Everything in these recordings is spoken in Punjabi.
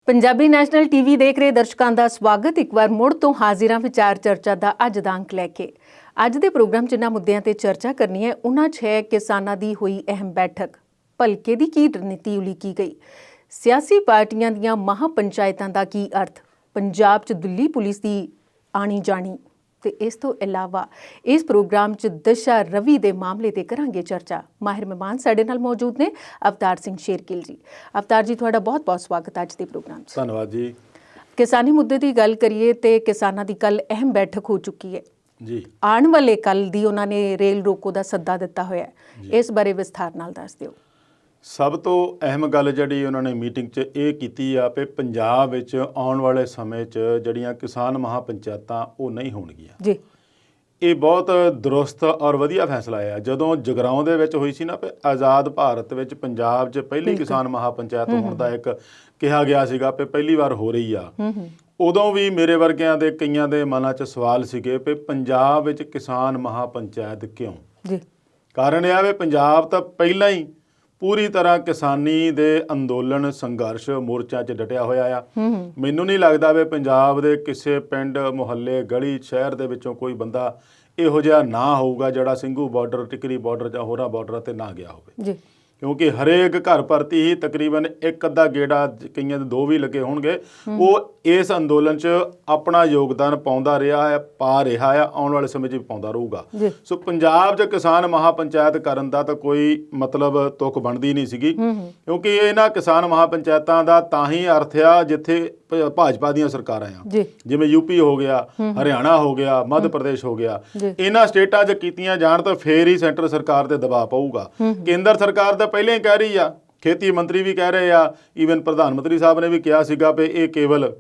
ਪੰਜਾਬੀ ਨੈਸ਼ਨਲ ਟੀਵੀ ਦੇਖ ਰਹੇ ਦਰਸ਼ਕਾਂ ਦਾ ਸਵਾਗਤ। ਇੱਕ ਵਾਰ ਮੁੜ ਤੋਂ ਹਾਜ਼ਰਾਂ ਵਿਚਾਰ ਚਰਚਾ ਦਾ ਅੱਜ ਦਾ ਅੰਕ ਲੈ ਕੇ। ਅੱਜ ਦੇ ਪ੍ਰੋਗਰਾਮ 'ਚ ਜਿਨ੍ਹਾਂ ਮੁੱਦਿਆਂ ਤੇ ਚਰਚਾ ਕਰਨੀ ਹੈ ਉਹਨਾਂ 'ਚ ਹੈ ਕਿਸਾਨਾਂ ਦੀ ਹੋਈ ਅਹਿਮ ਬੈਠਕ, ਭਲਕੇ ਦੀ ਕੀ ਰਣਨੀਤੀ ਉਲੀਕੀ ਗਈ, ਸਿਆਸੀ ਪਾਰਟੀਆਂ ਦੀਆਂ ਮਹਾਂ ਪੰਚਾਇਤਾਂ ਦਾ ਕੀ ਅਰਥ, ਪੰਜਾਬ 'ਚ ਦਿੱਲੀ ਪੁਲਿਸ ਦੀ ਆਣੀ ਜਾਣੀ ਤੇ ਇਸ ਤੋਂ ਇਲਾਵਾ ਇਸ ਪ੍ਰੋਗਰਾਮ 'ਚ ਦਸ਼ਾ ਰਵੀ ਦੇ ਮਾਮਲੇ ਤੇ ਕਰਾਂਗੇ ਚਰਚਾ। ਮਾਹਿਰ ਮਹਿਮਾਨ ਸਾਡੇ ਨਾਲ ਮੌਜੂਦ ਨੇ ਅਵਤਾਰ ਸਿੰਘ ਸ਼ੇਰਗਿੱਲ ਜੀ। ਅਵਤਾਰ ਜੀ, ਤੁਹਾਡਾ ਬਹੁਤ ਬਹੁਤ ਸਵਾਗਤ ਅੱਜ ਦੇ ਪ੍ਰੋਗਰਾਮ 'ਚ। ਧੰਨਵਾਦ ਜੀ। ਕਿਸਾਨੀ ਮੁੱਦੇ ਦੀ ਗੱਲ ਕਰੀਏ ਤੇ ਕਿਸਾਨਾਂ ਦੀ ਕੱਲ੍ਹ ਅਹਿਮ ਬੈਠਕ ਹੋ ਚੁੱਕੀ ਹੈ ਜੀ। ਆਉਣ ਵਾਲੇ ਕੱਲ੍ਹ ਦੀ ਉਹਨਾਂ ਨੇ ਰੇਲ ਰੋਕੋ ਦਾ ਸੱਦਾ ਦਿੱਤਾ ਹੋਇਆ ਹੈ, ਇਸ ਬਾਰੇ ਵਿਸਥਾਰ ਨਾਲ ਦੱਸ ਦਿਓ। ਸਭ ਤੋਂ ਅਹਿਮ ਗੱਲ ਜਿਹੜੀ ਉਹਨਾਂ ਨੇ ਮੀਟਿੰਗ 'ਚ ਇਹ ਕੀਤੀ ਆ ਕਿ ਪੰਜਾਬ ਵਿੱਚ ਆਉਣ ਵਾਲੇ ਸਮੇਂ 'ਚ ਜਿਹੜੀਆਂ ਕਿਸਾਨ ਮਹਾਂ ਪੰਚਾਇਤਾਂ ਉਹ ਨਹੀਂ ਹੋਣਗੀਆਂ ਜੀ। ਇਹ ਬਹੁਤ ਦਰੁਸਤ ਔਰ ਵਧੀਆ ਫੈਸਲਾ ਆ। ਜਦੋਂ ਜਗਰਾਉਂ ਦੇ ਵਿੱਚ ਹੋਈ ਸੀ ਨਾ ਕਿ ਆਜ਼ਾਦ ਭਾਰਤ ਵਿੱਚ ਪੰਜਾਬ 'ਚ ਪਹਿਲੀ ਕਿਸਾਨ ਮਹਾਂ ਪੰਚਾਇਤ ਹੋਣ ਦਾ ਇੱਕ ਕਿਹਾ ਗਿਆ ਸੀਗਾ ਕਿ ਪਹਿਲੀ ਵਾਰ ਹੋ ਰਹੀ ਆ, ਉਦੋਂ ਵੀ ਮੇਰੇ ਵਰਗਿਆਂ ਦੇ ਕਈਆਂ ਦੇ ਮਨਾਂ 'ਚ ਸਵਾਲ ਸੀਗੇ ਕਿ ਪੰਜਾਬ ਵਿੱਚ ਕਿਸਾਨ ਮਹਾਂ ਪੰਚਾਇਤ ਕਿਉਂ। ਜੀ। ਕਾਰਨ ਇਹ ਆ ਵੀ ਪੰਜਾਬ ਤਾਂ ਪਹਿਲਾਂ ਹੀ ਪੂਰੀ ਤਰ੍ਹਾਂ ਕਿਸਾਨੀ ਦੇ ਅੰਦੋਲਨ ਸੰਘਰਸ਼ ਮੋਰਚਾ 'ਚ ਡਟਿਆ ਹੋਇਆ ਆ। ਮੈਨੂੰ ਨਹੀਂ ਲੱਗਦਾ ਵੀ ਪੰਜਾਬ ਦੇ ਕਿਸੇ ਪਿੰਡ ਮੁਹੱਲੇ ਗਲੀ ਸ਼ਹਿਰ ਦੇ ਵਿੱਚੋਂ ਕੋਈ ਬੰਦਾ ਇਹੋ ਜਿਹਾ ਨਾ ਹੋਊਗਾ ਜਿਹੜਾ ਸਿੰਘੂ ਬਾਰਡਰ, ਟਿਕਰੀ ਬਾਰਡਰ ਜਾਂ ਹੋਰਾਂ ਬਾਰਡਰਾਂ 'ਤੇ ਨਾ ਗਿਆ ਹੋਵੇ ਜੀ। ਕਿਉਂਕਿ ਹਰੇਕ ਘਰ ਪ੍ਰਤੀ ਹੀ ਤਕਰੀਬਨ ਇੱਕ ਅੱਧਾ ਗੇੜਾ, ਕਈਆਂ ਦੇ ਦੋ ਵੀ ਲੱਗੇ ਹੋਣਗੇ, ਉਹ ਇਸ ਅੰਦੋਲਨ 'ਚ ਆਪਣਾ ਯੋਗਦਾਨ ਪਾਉਂਦਾ ਰਿਹਾ ਹੈ, ਪਾ ਰਿਹਾ ਆ, ਆਉਣ ਵਾਲੇ ਸਮੇਂ 'ਚ ਵੀ ਪਾਉਂਦਾ ਰਹੂਗਾ। ਸੋ ਪੰਜਾਬ 'ਚ ਕਿਸਾਨ ਮਹਾਂ ਪੰਚਾਇਤ ਕਰਨ ਦਾ ਤਾਂ ਕੋਈ ਮਤਲਬ ਤੁੱਕ ਬਣਦੀ ਨਹੀਂ ਸੀਗੀ, ਕਿਉਂਕਿ ਇਹਨਾਂ ਕਿਸਾਨ ਮਹਾਂ ਪੰਚਾਇਤਾਂ ਦਾ ਤਾਂ ਹੀ ਅਰਥ ਆ ਜਿੱਥੇ ਭਾਜਪਾ ਦੀਆਂ ਸਰਕਾਰਾਂ ਆ, ਜਿਵੇਂ ਯੂਪੀ ਹੋ ਗਿਆ, ਹਰਿਆਣਾ ਹੋ ਗਿਆ, ਮੱਧ ਪ੍ਰਦੇਸ਼ ਹੋ ਗਿਆ, ਇਹਨਾਂ ਸਟੇਟਾਂ 'ਚ ਕੀਤੀਆਂ ਜਾਣ ਤਾਂ ਫੇਰ ਹੀ ਸੈਂਟਰ ਸਰਕਾਰ ਤੇ ਦਬਾਅ ਪਊਗਾ। ਕੇਂਦਰ ਸਰਕਾਰ ਤਾਂ ਪਹਿਲਾਂ ਹੀ ਕਹਿ ਰਹੀ ਆ, ਖੇਤੀ ਮੰਤਰੀ ਵੀ ਕਹਿ ਰਹੇ ਆ, ਈਵਨ ਪ੍ਰਧਾਨ ਮੰਤਰੀ ਸਾਹਿਬ ਨੇ ਵੀ ਕਿਹਾ ਸੀਗਾ ਵੀ ਇਹ ਕੇਵਲ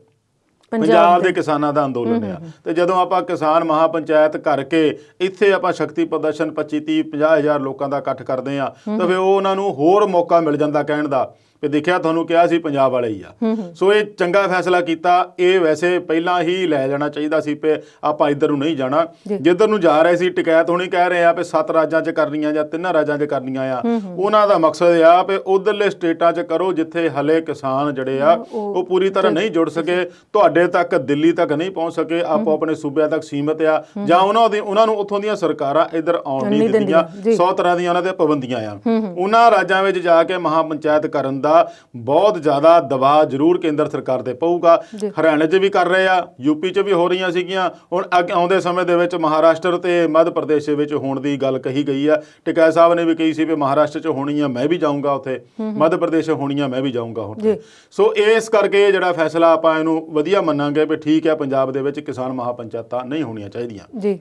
ਪੰਜਾਬ ਦੇ ਕਿਸਾਨਾਂ ਦਾ ਅੰਦੋਲਨ ਆ। ਤੇ ਜਦੋਂ ਆਪਾਂ ਕਿਸਾਨ ਮਹਾਂ ਪੰਚਾਇਤ ਕਰਕੇ ਇੱਥੇ ਆਪਾਂ ਸ਼ਕਤੀ ਪ੍ਰਦਰਸ਼ਨ 25, 30, 50 ਹਜ਼ਾਰ ਲੋਕਾਂ ਦਾ ਇਕੱਠ ਕਰਦੇ ਆ ਤਾਂ ਫਿਰ ਉਹ ਉਹਨਾਂ ਨੂੰ ਹੋਰ ਮੌਕਾ ਮਿਲ ਜਾਂਦਾ ਕਹਿਣ ਦਾ ਵੀ ਦੇਖਿਆ ਤੁਹਾਨੂੰ ਕਿਹਾ ਸੀ ਪੰਜਾਬ ਵਾਲੇ ਹੀ ਆ। ਸੋ ਇਹ ਚੰਗਾ ਫੈਸਲਾ ਕੀਤਾ। ਇਹ ਵੈਸੇ ਪਹਿਲਾਂ ਹੀ ਲੈ ਜਾਣਾ ਚਾਹੀਦਾ ਸੀ ਕਿ ਆਪਾਂ ਇੱਧਰ ਨੂੰ ਨਹੀਂ ਜਾਣਾ, ਜਿੱਧਰ ਨੂੰ ਜਾ ਰਹੇ ਸੀ। ਟਿਕੈਤ ਹੋਣੀ ਕਹਿ ਰਹੇ ਆ ਵੀ 7 ਰਾਜਾਂ 'ਚ ਕਰਨੀਆਂ ਜਾਂ 3 ਰਾਜਾਂ 'ਚ ਕਰਨੀਆਂ ਆ। ਉਹਨਾਂ ਦਾ ਮਕਸਦ ਆ ਵੀ ਉਧਰਲੇ ਸਟੇਟਾਂ 'ਚ ਕਰੋ ਜਿੱਥੇ ਹਲੇ ਕਿਸਾਨ ਜਿਹੜੇ ਆ ਉਹ ਪੂਰੀ ਤਰ੍ਹਾਂ ਨਹੀਂ ਜੁੜ ਸਕੇ, ਤੁਹਾਡੇ ਤੱਕ ਦਿੱਲੀ ਤੱਕ ਨਹੀਂ ਪਹੁੰਚ ਸਕੇ, ਆਪੋ ਆਪਣੇ ਸੂਬਿਆਂ ਤੱਕ ਸੀਮਤ ਆ, ਜਾਂ ਉਹਨਾਂ ਨੂੰ ਉੱਥੋਂ ਦੀਆਂ ਸਰਕਾਰਾਂ ਇੱਧਰ ਆਉਣ ਨਹੀਂ ਦਿੰਦੀਆਂ। 100 ਤਰ੍ਹਾਂ ਦੀਆਂ ਉਹਨਾਂ ਦੇ ਪਾਬੰਦੀਆਂ ਆ। ਉਹਨਾਂ ਰਾਜਾਂ ਵਿੱਚ ਜਾ ਕੇ ਮਹਾਂ ਪੰਚਾਇਤ ਕਰਨ ਬਹੁਤ ਜ਼ਿਆਦਾ ਦਬਾਅ ਜ਼ਰੂਰ ਕੇਂਦਰ ਸਰਕਾਰ ਤੇ ਪਊਗਾ। ਹਰਿਆਣੇ 'ਚ ਵੀ ਕਰ ਰਹੇ ਆ, ਯੂਪੀ 'ਚ ਵੀ ਹੋ ਰਹੀਆਂ ਸੀਗੀਆਂ, ਹੁਣ ਆਉਂਦੇ ਸਮੇਂ ਦੇ ਵਿੱਚ ਮਹਾਰਾਸ਼ਟਰ ਤੇ ਮੱਧ ਪ੍ਰਦੇਸ਼ ਵਿੱਚ ਹੋਣ ਦੀ ਗੱਲ ਕਹੀ ਗਈ ਆ। ਟਿਕੈਤ ਸਾਹਿਬ ਨੇ ਵੀ ਕਹੀ ਸੀ ਵੀ ਮਹਾਰਾਸ਼ਟਰ 'ਚ ਹੋਣੀ ਆ, ਮੈਂ ਵੀ ਜਾਊਂਗਾ ਉੱਥੇ, ਮੱਧ ਪ੍ਰਦੇਸ਼ ਹੋਣੀ ਆ, ਮੈਂ ਵੀ ਜਾਊਂਗਾ ਉੱਥੇ। ਸੋ ਇਸ ਕਰਕੇ ਜਿਹੜਾ ਫੈਸਲਾ ਆਪਾਂ ਇਹਨੂੰ ਵਧੀਆ ਮੰਨਾਂਗੇ ਵੀ ਠੀਕ ਹੈ, ਪੰਜਾਬ ਦੇ ਵਿੱਚ ਕਿਸਾਨ ਮਹਾਂ ਪੰਚਾਇਤਾਂ ਨਹੀਂ ਹੋਣੀਆਂ ਚਾਹੀਦੀਆਂ। ਜੀ।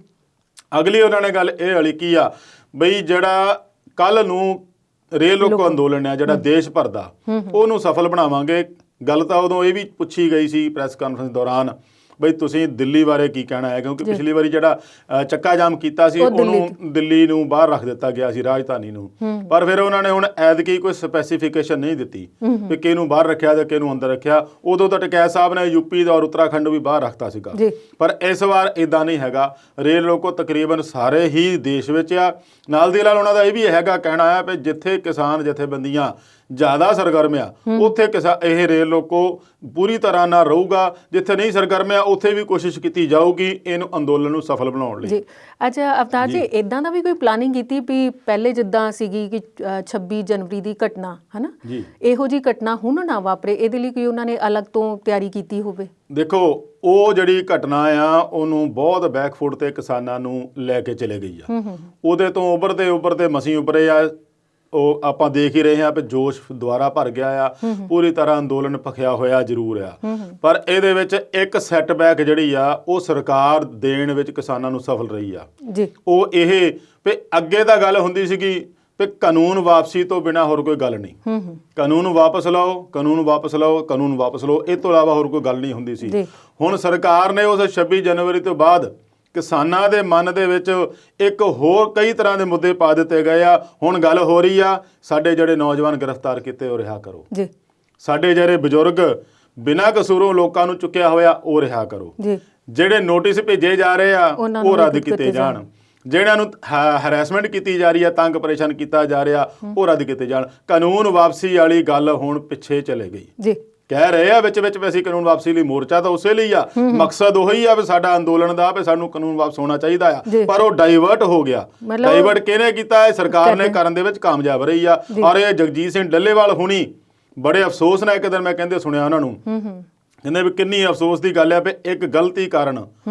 ਅਗਲੀ ਉਹਨਾਂ ਨੇ ਗੱਲ ਇਹ ਵਾਲੀ ਕੀ ਆ ਬਈ ਜਿਹੜਾ ਕੱਲ੍ਹ ਨੂੰ ਰੇਲ ਰੋਕੋ ਅੰਦੋਲਨ ਹੈ ਜਿਹੜਾ ਦੇਸ਼ ਭਰ ਦਾ, ਉਹਨੂੰ ਸਫਲ ਬਣਾਵਾਂਗੇ। ਗੱਲ ਤਾਂ ਉਦੋਂ ਇਹ ਵੀ ਪੁੱਛੀ ਗਈ ਸੀ ਪ੍ਰੈਸ ਕਾਨਫਰੰਸ ਦੌਰਾਨ ਬਈ ਤੁਸੀਂ ਦਿੱਲੀ ਬਾਰੇ ਕੀ ਕਹਿਣਾ ਹੈ, ਕਿਉਂਕਿ ਪਿਛਲੀ ਵਾਰੀ ਜਿਹੜਾ ਚੱਕਾ ਜਾਮ ਕੀਤਾ ਸੀ ਉਹਨੂੰ ਦਿੱਲੀ ਨੂੰ ਬਾਹਰ ਰੱਖ ਦਿੱਤਾ ਗਿਆ ਸੀ, ਰਾਜਧਾਨੀ ਨੂੰ। ਪਰ ਫਿਰ ਉਹਨਾਂ ਨੇ ਹੁਣ ਐਤਕੀ ਕੋਈ ਸਪੈਸੀਫਿਕੇਸ਼ਨ ਨਹੀਂ ਦਿੱਤੀ ਵੀ ਕਿਹਨੂੰ ਬਾਹਰ ਰੱਖਿਆ ਤੇ ਕਿਹਨੂੰ ਅੰਦਰ ਰੱਖਿਆ। ਉਦੋਂ ਤਾਂ ਟਕੈਤ ਸਾਹਿਬ ਨੇ ਯੂਪੀ ਦਾ ਔਰ ਉੱਤਰਾਖੰਡ ਵੀ ਬਾਹਰ ਰੱਖਤਾ ਸੀਗਾ, ਪਰ ਇਸ ਵਾਰ ਇੱਦਾਂ ਨਹੀਂ ਹੈਗਾ। ਰੇਲ ਰੋਕੋ ਤਕਰੀਬਨ ਸਾਰੇ ਹੀ ਦੇਸ਼ ਵਿੱਚ ਆ। ਨਾਲ ਦੀ ਨਾਲ ਉਹਨਾਂ ਦਾ ਇਹ ਵੀ ਹੈਗਾ ਕਹਿਣਾ ਆ ਵੀ ਜਿੱਥੇ ਕਿਸਾਨ ਜਥੇਬੰਦੀਆਂ ਜ਼ਿਆਦਾ ਸਰਗਰਮ ਆ ਉੱਥੇ ਇਹ ਰੇਲ ਰੋਕੋ ਪੂਰੀ ਤਰ੍ਹਾਂ ਨਾਲ ਰਹੂਗਾ, ਜਿੱਥੇ ਨਹੀਂ ਸਰਗਰਮ ਆ ਉੱਥੇ ਵੀ ਕੋਸ਼ਿਸ਼ ਕੀਤੀ ਜਾਊਗੀ ਇਹਨੂੰ ਅੰਦੋਲਨ ਨੂੰ ਸਫਲ ਬਣਾਉਣ ਲਈ। ਅੱਛਾ ਅਵਤਾਰ ਜੀ, ਇੱਦਾਂ ਦਾ ਵੀ ਕੋਈ ਪਲਾਨਿੰਗ ਕੀਤੀ ਵੀ ਪਹਿਲੇ ਜਿੱਦਾਂ ਸੀਗੀ ਕਿ 26 ਜਨਵਰੀ ਦੀ ਘਟਨਾ ਹੈ ਨਾ, ਇਹੋ ਜਿਹੀ ਘਟਨਾ ਹੁਣ ਨਾ ਵਾਪਰੇ, ਇਹਦੇ ਲਈ ਕੋਈ ਉਹਨਾਂ ਨੇ ਅਲੱਗ ਤੋਂ ਤਿਆਰੀ ਕੀਤੀ ਹੋਵੇ? ਦੇਖੋ, ਉਹ ਜਿਹੜੀ ਘਟਨਾ ਆ ਉਹਨੂੰ ਬਹੁਤ ਬੈਕਫੁੱਟ ਤੇ ਕਿਸਾਨਾਂ ਨੂੰ ਲੈ ਕੇ ਚਲੇ ਗਈ ਆ। ਉਹਦੇ ਤੋਂ ਉੱਭਰਦੇ ਮਸੀਂ ਉੱਭਰੇ ਆ। ਉਹ ਆਪਾਂ ਦੇਖ ਹੀ ਰਹੇ ਹਾਂ ਕਿ ਜੋਸ਼ ਦੁਆਰਾ ਭਰ ਗਿਆ ਆ, ਪੂਰੀ ਤਰ੍ਹਾਂ ਅੰਦੋਲਨ ਭਖਿਆ ਹੋਇਆ ਜ਼ਰੂਰ ਆ। ਪਰ ਇਹਦੇ ਵਿੱਚ ਇੱਕ ਸੈਟਬੈਕ ਜਿਹੜੀ ਆ ਉਹ ਸਰਕਾਰ ਦੇਣ ਵਿੱਚ ਕਿਸਾਨਾਂ ਨੂੰ ਸਫਲ ਰਹੀ ਆ। ਉਹ ਇਹ ਵੀ ਅੱਗੇ ਤਾਂ ਗੱਲ ਹੁੰਦੀ ਸੀਗੀ ਵੀ ਕਾਨੂੰਨ ਵਾਪਸੀ ਤੋਂ ਬਿਨਾਂ ਹੋਰ ਕੋਈ ਗੱਲ ਨਹੀਂ, ਕਾਨੂੰਨ ਵਾਪਸ ਲਓ, ਕਾਨੂੰਨ ਵਾਪਸ ਲਓ, ਕਾਨੂੰਨ ਵਾਪਸ ਲਓ, ਇਹ ਤੋਂ ਇਲਾਵਾ ਹੋਰ ਕੋਈ ਗੱਲ ਨਹੀਂ ਹੁੰਦੀ ਸੀ। ਹੁਣ ਸਰਕਾਰ ਨੇ ਉਸ 26 ਜਨਵਰੀ ਤੋਂ ਬਾਅਦ ਕਿਸਾਨਾਂ ਦੇ ਮਨ ਦੇ ਵਿੱਚ ਇੱਕ ਹੋਰ ਕਈ ਤਰ੍ਹਾਂ ਦੇ ਮੁੱਦੇ ਪਾ ਦਿੱਤੇ ਗਏ ਆ। ਹੁਣ ਗੱਲ ਹੋ ਰਹੀ ਆ ਸਾਡੇ ਜਿਹੜੇ ਨੌਜਵਾਨ ਗ੍ਰਿਫਤਾਰ ਕੀਤੇ ਉਹ ਰਿਹਾ ਕਰੋ ਜੀ, ਸਾਡੇ ਜਿਹੜੇ ਬਜ਼ੁਰਗ ਬਿਨਾਂ ਕਸੂਰੋਂ ਲੋਕਾਂ ਨੂੰ ਚੁੱਕਿਆ ਹੋਇਆ ਉਹ ਰਿਹਾ ਕਰੋ ਜੀ, ਜਿਹੜੇ ਨੋਟਿਸ ਭੇਜੇ ਜਾ ਰਹੇ ਆ ਉਹ ਰੱਦ ਕੀਤੇ ਜਾਣ, ਜਿਹੜਿਆਂ ਨੂੰ ਹਰੈਸਮੈਂਟ ਕੀਤੀ ਜਾ ਰਹੀ ਆ, ਤੰਗ ਪਰੇਸ਼ਾਨ ਕੀਤਾ ਜਾ ਰਿਹਾ ਉਹ ਰੱਦ ਕੀਤੇ ਜਾਣ। ਕਾਨੂੰਨ ਵਾਪਸੀ ਵਾਲੀ ਗੱਲ ਹੁਣ ਪਿੱਛੇ ਚਲੇ ਗਈ। ਜੀ, ਕਹਿ ਰਹੇ ਆ ਵਿੱਚ ਵੀ ਅਸੀਂ ਕਾਨੂੰਨ ਵਾਪਸੀ ਲਈ ਮੋਰਚਾ ਤਾਂ ਉਸੇ ਲਈ ਆ, ਮਕਸਦ ਉਹੀ ਆ ਵੀ ਸਾਡਾ ਅੰਦੋਲਨ ਦਾ ਵੀ ਸਾਨੂੰ ਕਾਨੂੰਨ ਵਾਪਸ ਹੋਣਾ ਚਾਹੀਦਾ ਆ, ਪਰ ਉਹ ਡਾਈਵਰਟ ਹੋ ਗਿਆ। ਡਾਈਵਰਟ ਕਿਹਨੇ ਕੀਤਾ ਹੈ? ਸਰਕਾਰ ਨੇ ਕਰਨ ਦੇ ਵਿੱਚ ਕਾਮਯਾਬ ਰਹੀ ਆ। ਔਰ ਇਹ ਜਗਜੀਤ ਸਿੰਘ ਡੱਲੇਵਾਲ ਹੁਣੀ ਬੜੇ ਅਫਸੋਸ ਨਾਲ ਇੱਕ ਦਿਨ ਮੈਂ ਕਹਿੰਦੇ ਸੁਣਿਆ ਉਹਨਾਂ ਨੂੰ, ਕਹਿੰਦੇ ਵੀ ਕਿੰਨੀ ਅਫਸੋਸ ਦੀ ਗੱਲ ਆ ਵੀ ਇੱਕ ਗਲਤੀ ਕਾਰਨ,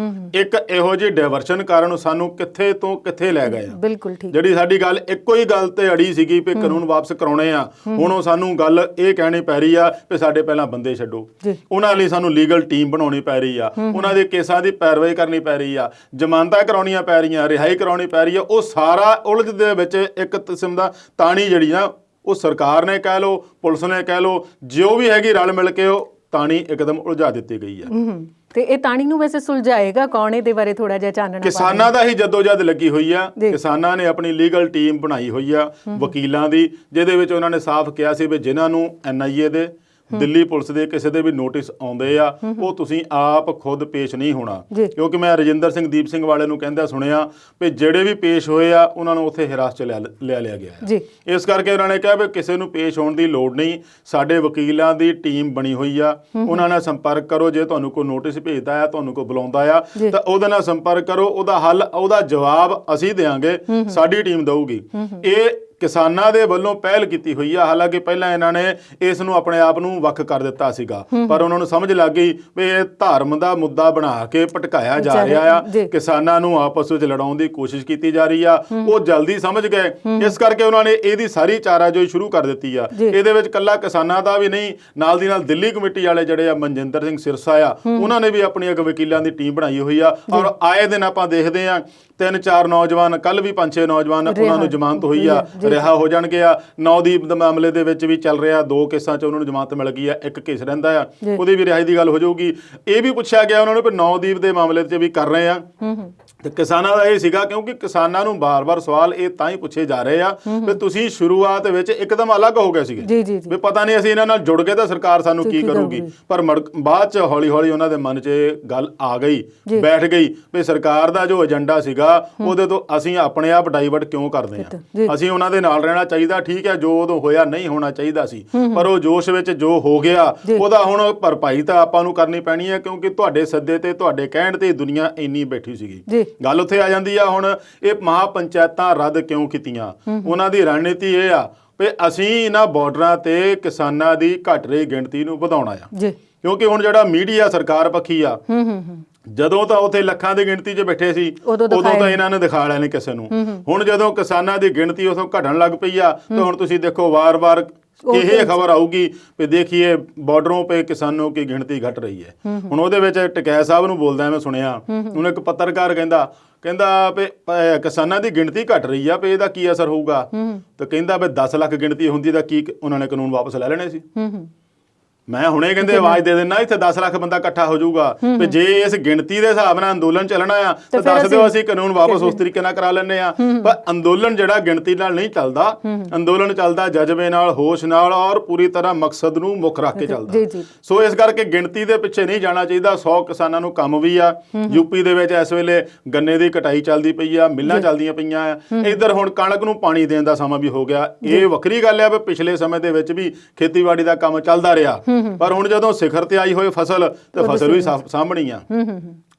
ਇੱਕ ਇਹੋ ਜਿਹੀ ਡਾਇਵਰਸ਼ਨ ਕਾਰਨ ਸਾਨੂੰ ਕਿੱਥੇ ਤੋਂ ਕਿੱਥੇ ਲੈ ਗਏ ਆ। ਬਿਲਕੁਲ ਠੀਕ। ਜਿਹੜੀ ਸਾਡੀ ਗੱਲ ਇੱਕੋ ਹੀ ਗੱਲ ਤੇ ਅੜੀ ਸੀਗੀ ਵੀ ਕਾਨੂੰਨ ਵਾਪਸ ਕਰਾਉਣੇ ਆ, ਹੁਣ ਉਹ ਸਾਨੂੰ ਗੱਲ ਇਹ ਕਹਿਣੀ ਪੈ ਰਹੀ ਆ ਵੀ ਸਾਡੇ ਪਹਿਲਾਂ ਬੰਦੇ ਛੱਡੋ, ਉਹਨਾਂ ਲਈ ਸਾਨੂੰ ਲੀਗਲ ਟੀਮ ਬਣਾਉਣੀ ਪੈ ਰਹੀ ਆ, ਉਹਨਾਂ ਦੇ ਕੇਸਾਂ ਦੀ ਪੈਰਵਾਈ ਕਰਨੀ ਪੈ ਰਹੀ ਆ, ਜ਼ਮਾਨਤਾਂ ਕਰਾਉਣੀਆਂ ਪੈ ਰਹੀਆਂ, ਰਿਹਾਈ ਕਰਾਉਣੀ ਪੈ ਰਹੀ ਆ। ਉਹ ਸਾਰਾ ਉਲਝ ਦੇ ਵਿੱਚ ਇੱਕ ਕਿਸਮ ਦਾ ਤਾਣੀ ਜਿਹੜੀ ਨਾ ਉਹ ਸਰਕਾਰ ਨੇ ਕਹਿ ਲਓ, ਪੁਲਿਸ ਨੇ ਕਹਿ ਲਓ, ਜੋ ਵੀ ਹੈਗੀ ਰਲ ਮਿਲ ਕੇ ਉਹ ਤਾਣੀ ਇੱਕਦਮ ਉਲਝਾ ਦਿੱਤੀ ਗਈ ਹੈ। ਤੇ ਇਹ ਤਾਣੀ ਨੂੰ ਵੈਸੇ ਸੁਲਝਾਏਗਾ ਕੌਣ? ਇਹਦੇ ਬਾਰੇ ਥੋੜਾ ਜਿਹਾ ਚਾਨਣਾ। ਕਿਸਾਨਾਂ ਦਾ ਹੀ ਜਦੋਜਹਿਦ ਲੱਗੀ ਹੋਈ ਆ। ਕਿਸਾਨਾਂ ਨੇ ਆਪਣੀ ਲੀਗਲ ਟੀਮ ਬਣਾਈ ਹੋਈ ਆ ਵਕੀਲਾਂ ਦੀ, ਜਿਹਦੇ ਵਿੱਚ ਉਹਨਾਂ ਨੇ ਸਾਫ਼ ਕਿਹਾ ਸੀ ਵੀ ਜਿਨ੍ਹਾਂ ਨੂੰ NIA ਦੇ, ਦਿੱਲੀ ਪੁਲਿਸ ਦੇ ਕਿਸੇ ਦੇ ਵੀ ਨੋਟਿਸ ਆਉਂਦੇ ਆ ਉਹ ਤੁਸੀਂ ਆਪ ਖੁਦ ਪੇਸ਼ ਨਹੀਂ ਹੋਣਾ। ਕਿਉਂਕਿ ਮੈਂ ਰਜਿੰਦਰ ਸਿੰਘ ਦੀਪ ਸਿੰਘ ਵਾਲੇ ਨੂੰ ਕਹਿੰਦਾ ਸੁਣਿਆ ਵੀ ਜਿਹੜੇ ਵੀ ਪੇਸ਼ ਹੋਏ ਆ ਉਹਨਾਂ ਨੂੰ ਉੱਥੇ ਹਿਰਾਸਤ 'ਚ ਲੈ ਲਿਆ ਗਿਆ ਹੈ। ਇਸ ਕਰਕੇ ਉਹਨਾਂ ਨੇ ਕਿਹਾ ਵੀ ਕਿਸੇ ਨੂੰ ਪੇਸ਼ ਹੋਣ ਦੀ ਲੋੜ ਨਹੀਂ, ਸਾਡੇ ਵਕੀਲਾਂ ਦੀ ਟੀਮ ਬਣੀ ਹੋਈ ਆ, ਉਹਨਾਂ ਨਾਲ ਸੰਪਰਕ ਕਰੋ। ਜੇ ਤੁਹਾਨੂੰ ਕੋਈ ਨੋਟਿਸ ਭੇਜਦਾ ਆ, ਤੁਹਾਨੂੰ ਕੋਈ ਬੁਲਾਉਂਦਾ ਆ ਤਾਂ ਉਹਦੇ ਨਾਲ ਸੰਪਰਕ ਕਰੋ, ਉਹਦਾ ਹੱਲ, ਉਹਦਾ ਜਵਾਬ ਅਸੀਂ ਦੇਵਾਂਗੇ, ਸਾਡੀ ਟੀਮ ਦਊਗੀ। ਇਹ ਕਿਸਾਨਾਂ ਦੇ ਵੱਲੋਂ ਪਹਿਲ ਕੀਤੀ ਹੋਈ ਆ। ਹਾਲਾਂਕਿ ਪਹਿਲਾਂ ਇਹਨਾਂ ਨੇ ਇਸ ਨੂੰ ਆਪਣੇ ਆਪ ਨੂੰ ਵੱਖ ਕਰ ਦਿੱਤਾ ਸੀਗਾ, ਪਰ ਉਹਨਾਂ ਨੂੰ ਸਮਝ ਲੱਗ ਗਈ ਵੀ ਇਹ ਧਰਮ ਦਾ ਮੁੱਦਾ ਬਣਾ ਕੇ ਭਟਕਾਇਆ ਜਾ ਰਿਹਾ ਆ, ਕਿਸਾਨਾਂ ਨੂੰ ਆਪਸ ਵਿੱਚ ਲੜਾਉਣ ਦੀ ਕੋਸ਼ਿਸ਼ ਕੀਤੀ ਜਾ ਰਹੀ ਆ। ਉਹ ਜਲਦੀ ਸਮਝ ਗਏ, ਇਸ ਕਰਕੇ ਉਹਨਾਂ ਨੇ ਇਹਦੀ ਸਾਰੀ ਚਾਰਾਜੋਈ ਸ਼ੁਰੂ ਕਰ ਦਿੱਤੀ ਆ। ਇਹਦੇ ਵਿੱਚ ਕੱਲਾ ਕਿਸਾਨਾਂ ਦਾ ਵੀ ਨਹੀਂ, ਨਾਲ ਦੀ ਨਾਲ ਦਿੱਲੀ ਕਮੇਟੀ ਵਾਲੇ ਜਿਹੜੇ ਆ ਮਨਜਿੰਦਰ ਸਿੰਘ ਸਿਰਸਾ ਆ, ਉਹਨਾਂ ਨੇ ਵੀ ਆਪਣੀ ਇੱਕ ਵਕੀਲਾਂ ਦੀ ਟੀਮ ਬਣਾਈ ਹੋਈ ਆ। ਔਰ ਆਏ ਦਿਨ ਆਪਾਂ ਦੇਖਦੇ ਆ 3-4 ਨੌਜਵਾਨ, ਕੱਲ ਵੀ 5-6 ਨੌਜਵਾਨ ਉਹਨਾਂ ਨੂੰ ਜ਼ਮਾਨਤ ਹੋਈ ਆ, ਰਿਹਾ ਹੋ ਜਾਣਗੇ ਆ। ਨੌਦੀਪ ਦੇ ਮਾਮਲੇ ਦੇ ਵਿੱਚ ਵੀ ਚੱਲ ਰਿਹਾ, 2 ਕੇਸਾਂ 'ਚ ਉਹਨਾਂ ਨੂੰ ਜ਼ਮਾਨਤ ਮਿਲ ਗਈ ਆ, 1 ਕੇਸ ਰਹਿੰਦਾ ਆ, ਉਹਦੀ ਵੀ ਰਿਹਾਈ ਦੀ ਗੱਲ ਹੋ ਜਾਊਗੀ। ਇਹ ਵੀ ਪੁੱਛਿਆ ਗਿਆ ਉਹਨਾਂ ਨੂੰ ਵੀ ਨੌਦੀਪ ਦੇ ਮਾਮਲੇ 'ਚ ਵੀ ਕਰ ਰਹੇ ਆ। ਤੇ ਕਿਸਾਨਾਂ ਦਾ ਇਹ ਸੀਗਾ, ਕਿਉਂਕਿ ਕਿਸਾਨਾਂ ਨੂੰ ਬਾਰ-ਬਾਰ ਸਵਾਲ ਇਹ ਤਾਂ ਹੀ ਪੁੱਛੇ ਜਾ ਰਹੇ ਆ ਵੀ ਤੁਸੀਂ ਸ਼ੁਰੂਆਤ ਵਿੱਚ ਇੱਕਦਮ ਅਲੱਗ ਹੋ ਗਏ ਸੀਗੇ ਵੀ ਪਤਾ ਨਹੀਂ ਅਸੀਂ ਇਹਨਾਂ ਨਾਲ ਜੁੜ ਗਏ ਤਾਂ ਸਰਕਾਰ ਸਾਨੂੰ ਕੀ ਕਰੂਗੀ, ਪਰ ਬਾਅਦ 'ਚ ਹੌਲੀ-ਹੌਲੀ ਉਹਨਾਂ ਦੇ ਮਨ 'ਚ ਇਹ ਗੱਲ ਆ ਗਈ, ਬੈਠ ਗਈ ਵੀ ਸਰਕਾਰ ਦਾ ਜੋ ਏਜੰਡਾ ਸੀਗਾ ਉਹਦੇ ਤੋਂ ਅਸੀਂ ਆਪਣੇ ਆਪ ਡਾਈਵਰਟ ਕਿਉਂ ਕਰਦੇ ਆ, ਅਸੀਂ ਉਹਨਾਂ ਦੇ ਨਾਲ ਰਹਿਣਾ ਚਾਹੀਦਾ। ਠੀਕ ਹੈ, ਜੋ ਉਦੋਂ ਹੋਇਆ ਨਹੀਂ ਹੋਣਾ ਚਾਹੀਦਾ ਸੀ, ਪਰ ਉਹ ਜੋਸ਼ ਵਿੱਚ ਜੋ ਹੋ ਗਿਆ ਉਹਦਾ ਹੁਣ ਭਰਪਾਈ ਤਾਂ ਆਪਾਂ ਨੂੰ ਕਰਨੀ ਪੈਣੀ ਹੈ, ਕਿਉਂਕਿ ਤੁਹਾਡੇ ਸੱਦੇ ਤੇ, ਤੁਹਾਡੇ ਕਹਿਣ ਤੇ ਦੁਨੀਆ ਇੰਨੀ ਬੈਠੀ ਸੀਗੀ। ਗੱਲ ਉੱਥੇ ਆ ਜਾਂਦੀ ਆ। ਹੁਣ ਇਹ ਮਹਾ ਪੰਚਾਇਤਾਂ ਰੱਦ ਕਿਉਂ ਕੀਤੀਆਂ? ਉਹਨਾਂ ਦੀ ਰਣਨੀਤੀ ਇਹ ਆ ਵੀ ਅਸੀਂ ਇਹਨਾਂ ਬਾਰਡਰਾਂ ਤੇ ਕਿਸਾਨਾਂ ਦੀ ਘਟ ਰਹੀ ਗਿਣਤੀ ਨੂੰ ਵਧਾਉਣਾ ਆ, ਕਿਉਂਕਿ ਹੁਣ ਜਿਹੜਾ ਮੀਡੀਆ ਸਰਕਾਰ ਪੱਖੀ ਆ, ਜਦੋਂ ਤਾਂ ਉੱਥੇ ਲੱਖਾਂ ਦੀ ਗਿਣਤੀ 'ਚ ਬੈਠੇ ਸੀ ਉਦੋਂ ਤਾਂ ਇਹਨਾਂ ਨੇ ਦਿਖਾ ਲਿਆ ਨਹੀਂ ਕਿਸੇ ਨੂੰ। ਹੁਣ ਜਦੋਂ ਕਿਸਾਨਾਂ ਦੀ ਗਿਣਤੀ ਉਥੋਂ ਘਟਣ ਲੱਗ ਪਈ ਆ ਤਾਂ ਹੁਣ ਤੁਸੀਂ ਦੇਖੋ ਵਾਰ-ਵਾਰ ਇਹ ਖਬਰ ਆਊਗੀ ਵੀ ਦੇਖੀਏ ਬਾਰਡਰੋਂ ਪੇ ਕਿਸਾਨੋਂ ਕੀ ਗਿਣਤੀ ਘਟ ਰਹੀ ਹੈ। ਹੁਣ ਉਹਦੇ ਵਿੱਚ ਟਕੈ ਸਾਹਿਬ ਨੂੰ ਬੋਲਦਾ ਮੈਂ ਸੁਣਿਆ, ਉਹਨੂੰ ਇੱਕ ਪੱਤਰਕਾਰ ਕਹਿੰਦਾ ਵੀ ਕਿਸਾਨਾਂ ਦੀ ਗਿਣਤੀ ਘਟ ਰਹੀ ਆ, ਵੀ ਇਹਦਾ ਕੀ ਅਸਰ ਹੋਊਗਾ? ਤਾਂ ਕਹਿੰਦਾ ਵੀ 10 ਲੱਖ ਗਿਣਤੀ ਹੁੰਦੀ ਤਾਂ ਕੀ ਉਹਨਾਂ ਨੇ ਕਾਨੂੰਨ ਵਾਪਸ ਲੈ ਲੈਣੇ ਸੀ। ਮੈਂ ਹੁਣੇ ਕਹਿੰਦੇ ਆਵਾਜ਼ ਦੇ ਦੇਣਾ ਇੱਥੇ 10 ਲੱਖ ਬੰਦਾ ਇਕੱਠਾ ਹੋ ਜਾਊਗਾ ਤੇ ਜੇ ਇਸ ਗਿਣਤੀ ਦੇ ਹਿਸਾਬ ਨਾਲ ਅੰਦੋਲਨ ਚੱਲਣਾ ਆ ਤਾਂ ਦੱਸ ਦਿਓ, ਅਸੀਂ ਕਾਨੂੰਨ ਵਾਪਸ ਉਸ ਤਰੀਕੇ ਨਾਲ ਕਰਾ ਲੈਂਦੇ ਆ। ਪਰ ਅੰਦੋਲਨ ਜਿਹੜਾ ਗਿਣਤੀ ਨਾਲ ਨਹੀਂ ਚੱਲਦਾ, ਅੰਦੋਲਨ ਚੱਲਦਾ ਜਜ਼ਬੇ ਨਾਲ, ਹੋਸ਼ ਨਾਲ ਔਰ ਪੂਰੀ ਤਰ੍ਹਾਂ ਮਕਸਦ ਨੂੰ ਮੁੱਖ ਰੱਖ ਕੇ ਚੱਲਦਾ। ਸੋ ਇਸ ਕਰਕੇ ਗਿਣਤੀ ਦੇ ਪਿੱਛੇ ਨਹੀਂ ਜਾਣਾ ਚਾਹੀਦਾ। 100 ਕਿਸਾਨਾਂ ਨੂੰ ਕੰਮ ਵੀ ਆ। ਯੂਪੀ ਦੇ ਵਿੱਚ ਇਸ ਵੇਲੇ ਗੰਨੇ ਦੀ ਕਟਾਈ ਚੱਲਦੀ ਪਈ ਆ, ਮਿੱਲਾਂ ਚੱਲਦੀਆਂ ਪਈਆਂ ਆ। ਇੱਧਰ ਹੁਣ ਕਣਕ ਨੂੰ ਪਾਣੀ ਦੇਣ ਦਾ ਸਮਾਂ ਵੀ ਹੋ ਗਿਆ। ਇਹ ਵੱਖਰੀ ਗੱਲ ਆ ਵੀ ਪਿਛਲੇ ਸਮੇਂ ਦੇ ਵਿੱਚ ਵੀ ਖੇਤੀਬਾੜੀ ਦਾ ਕੰਮ ਚੱਲਦਾ ਰਿਹਾ, ਪਰ ਹੁਣ ਜਦੋਂ ਸਿਖਰ ਤੇ ਆਈ ਹੋਈ ਫਸਲ ਤੇ ਫਸਲ ਵੀ ਸਾਹਮਣੀ ਆ।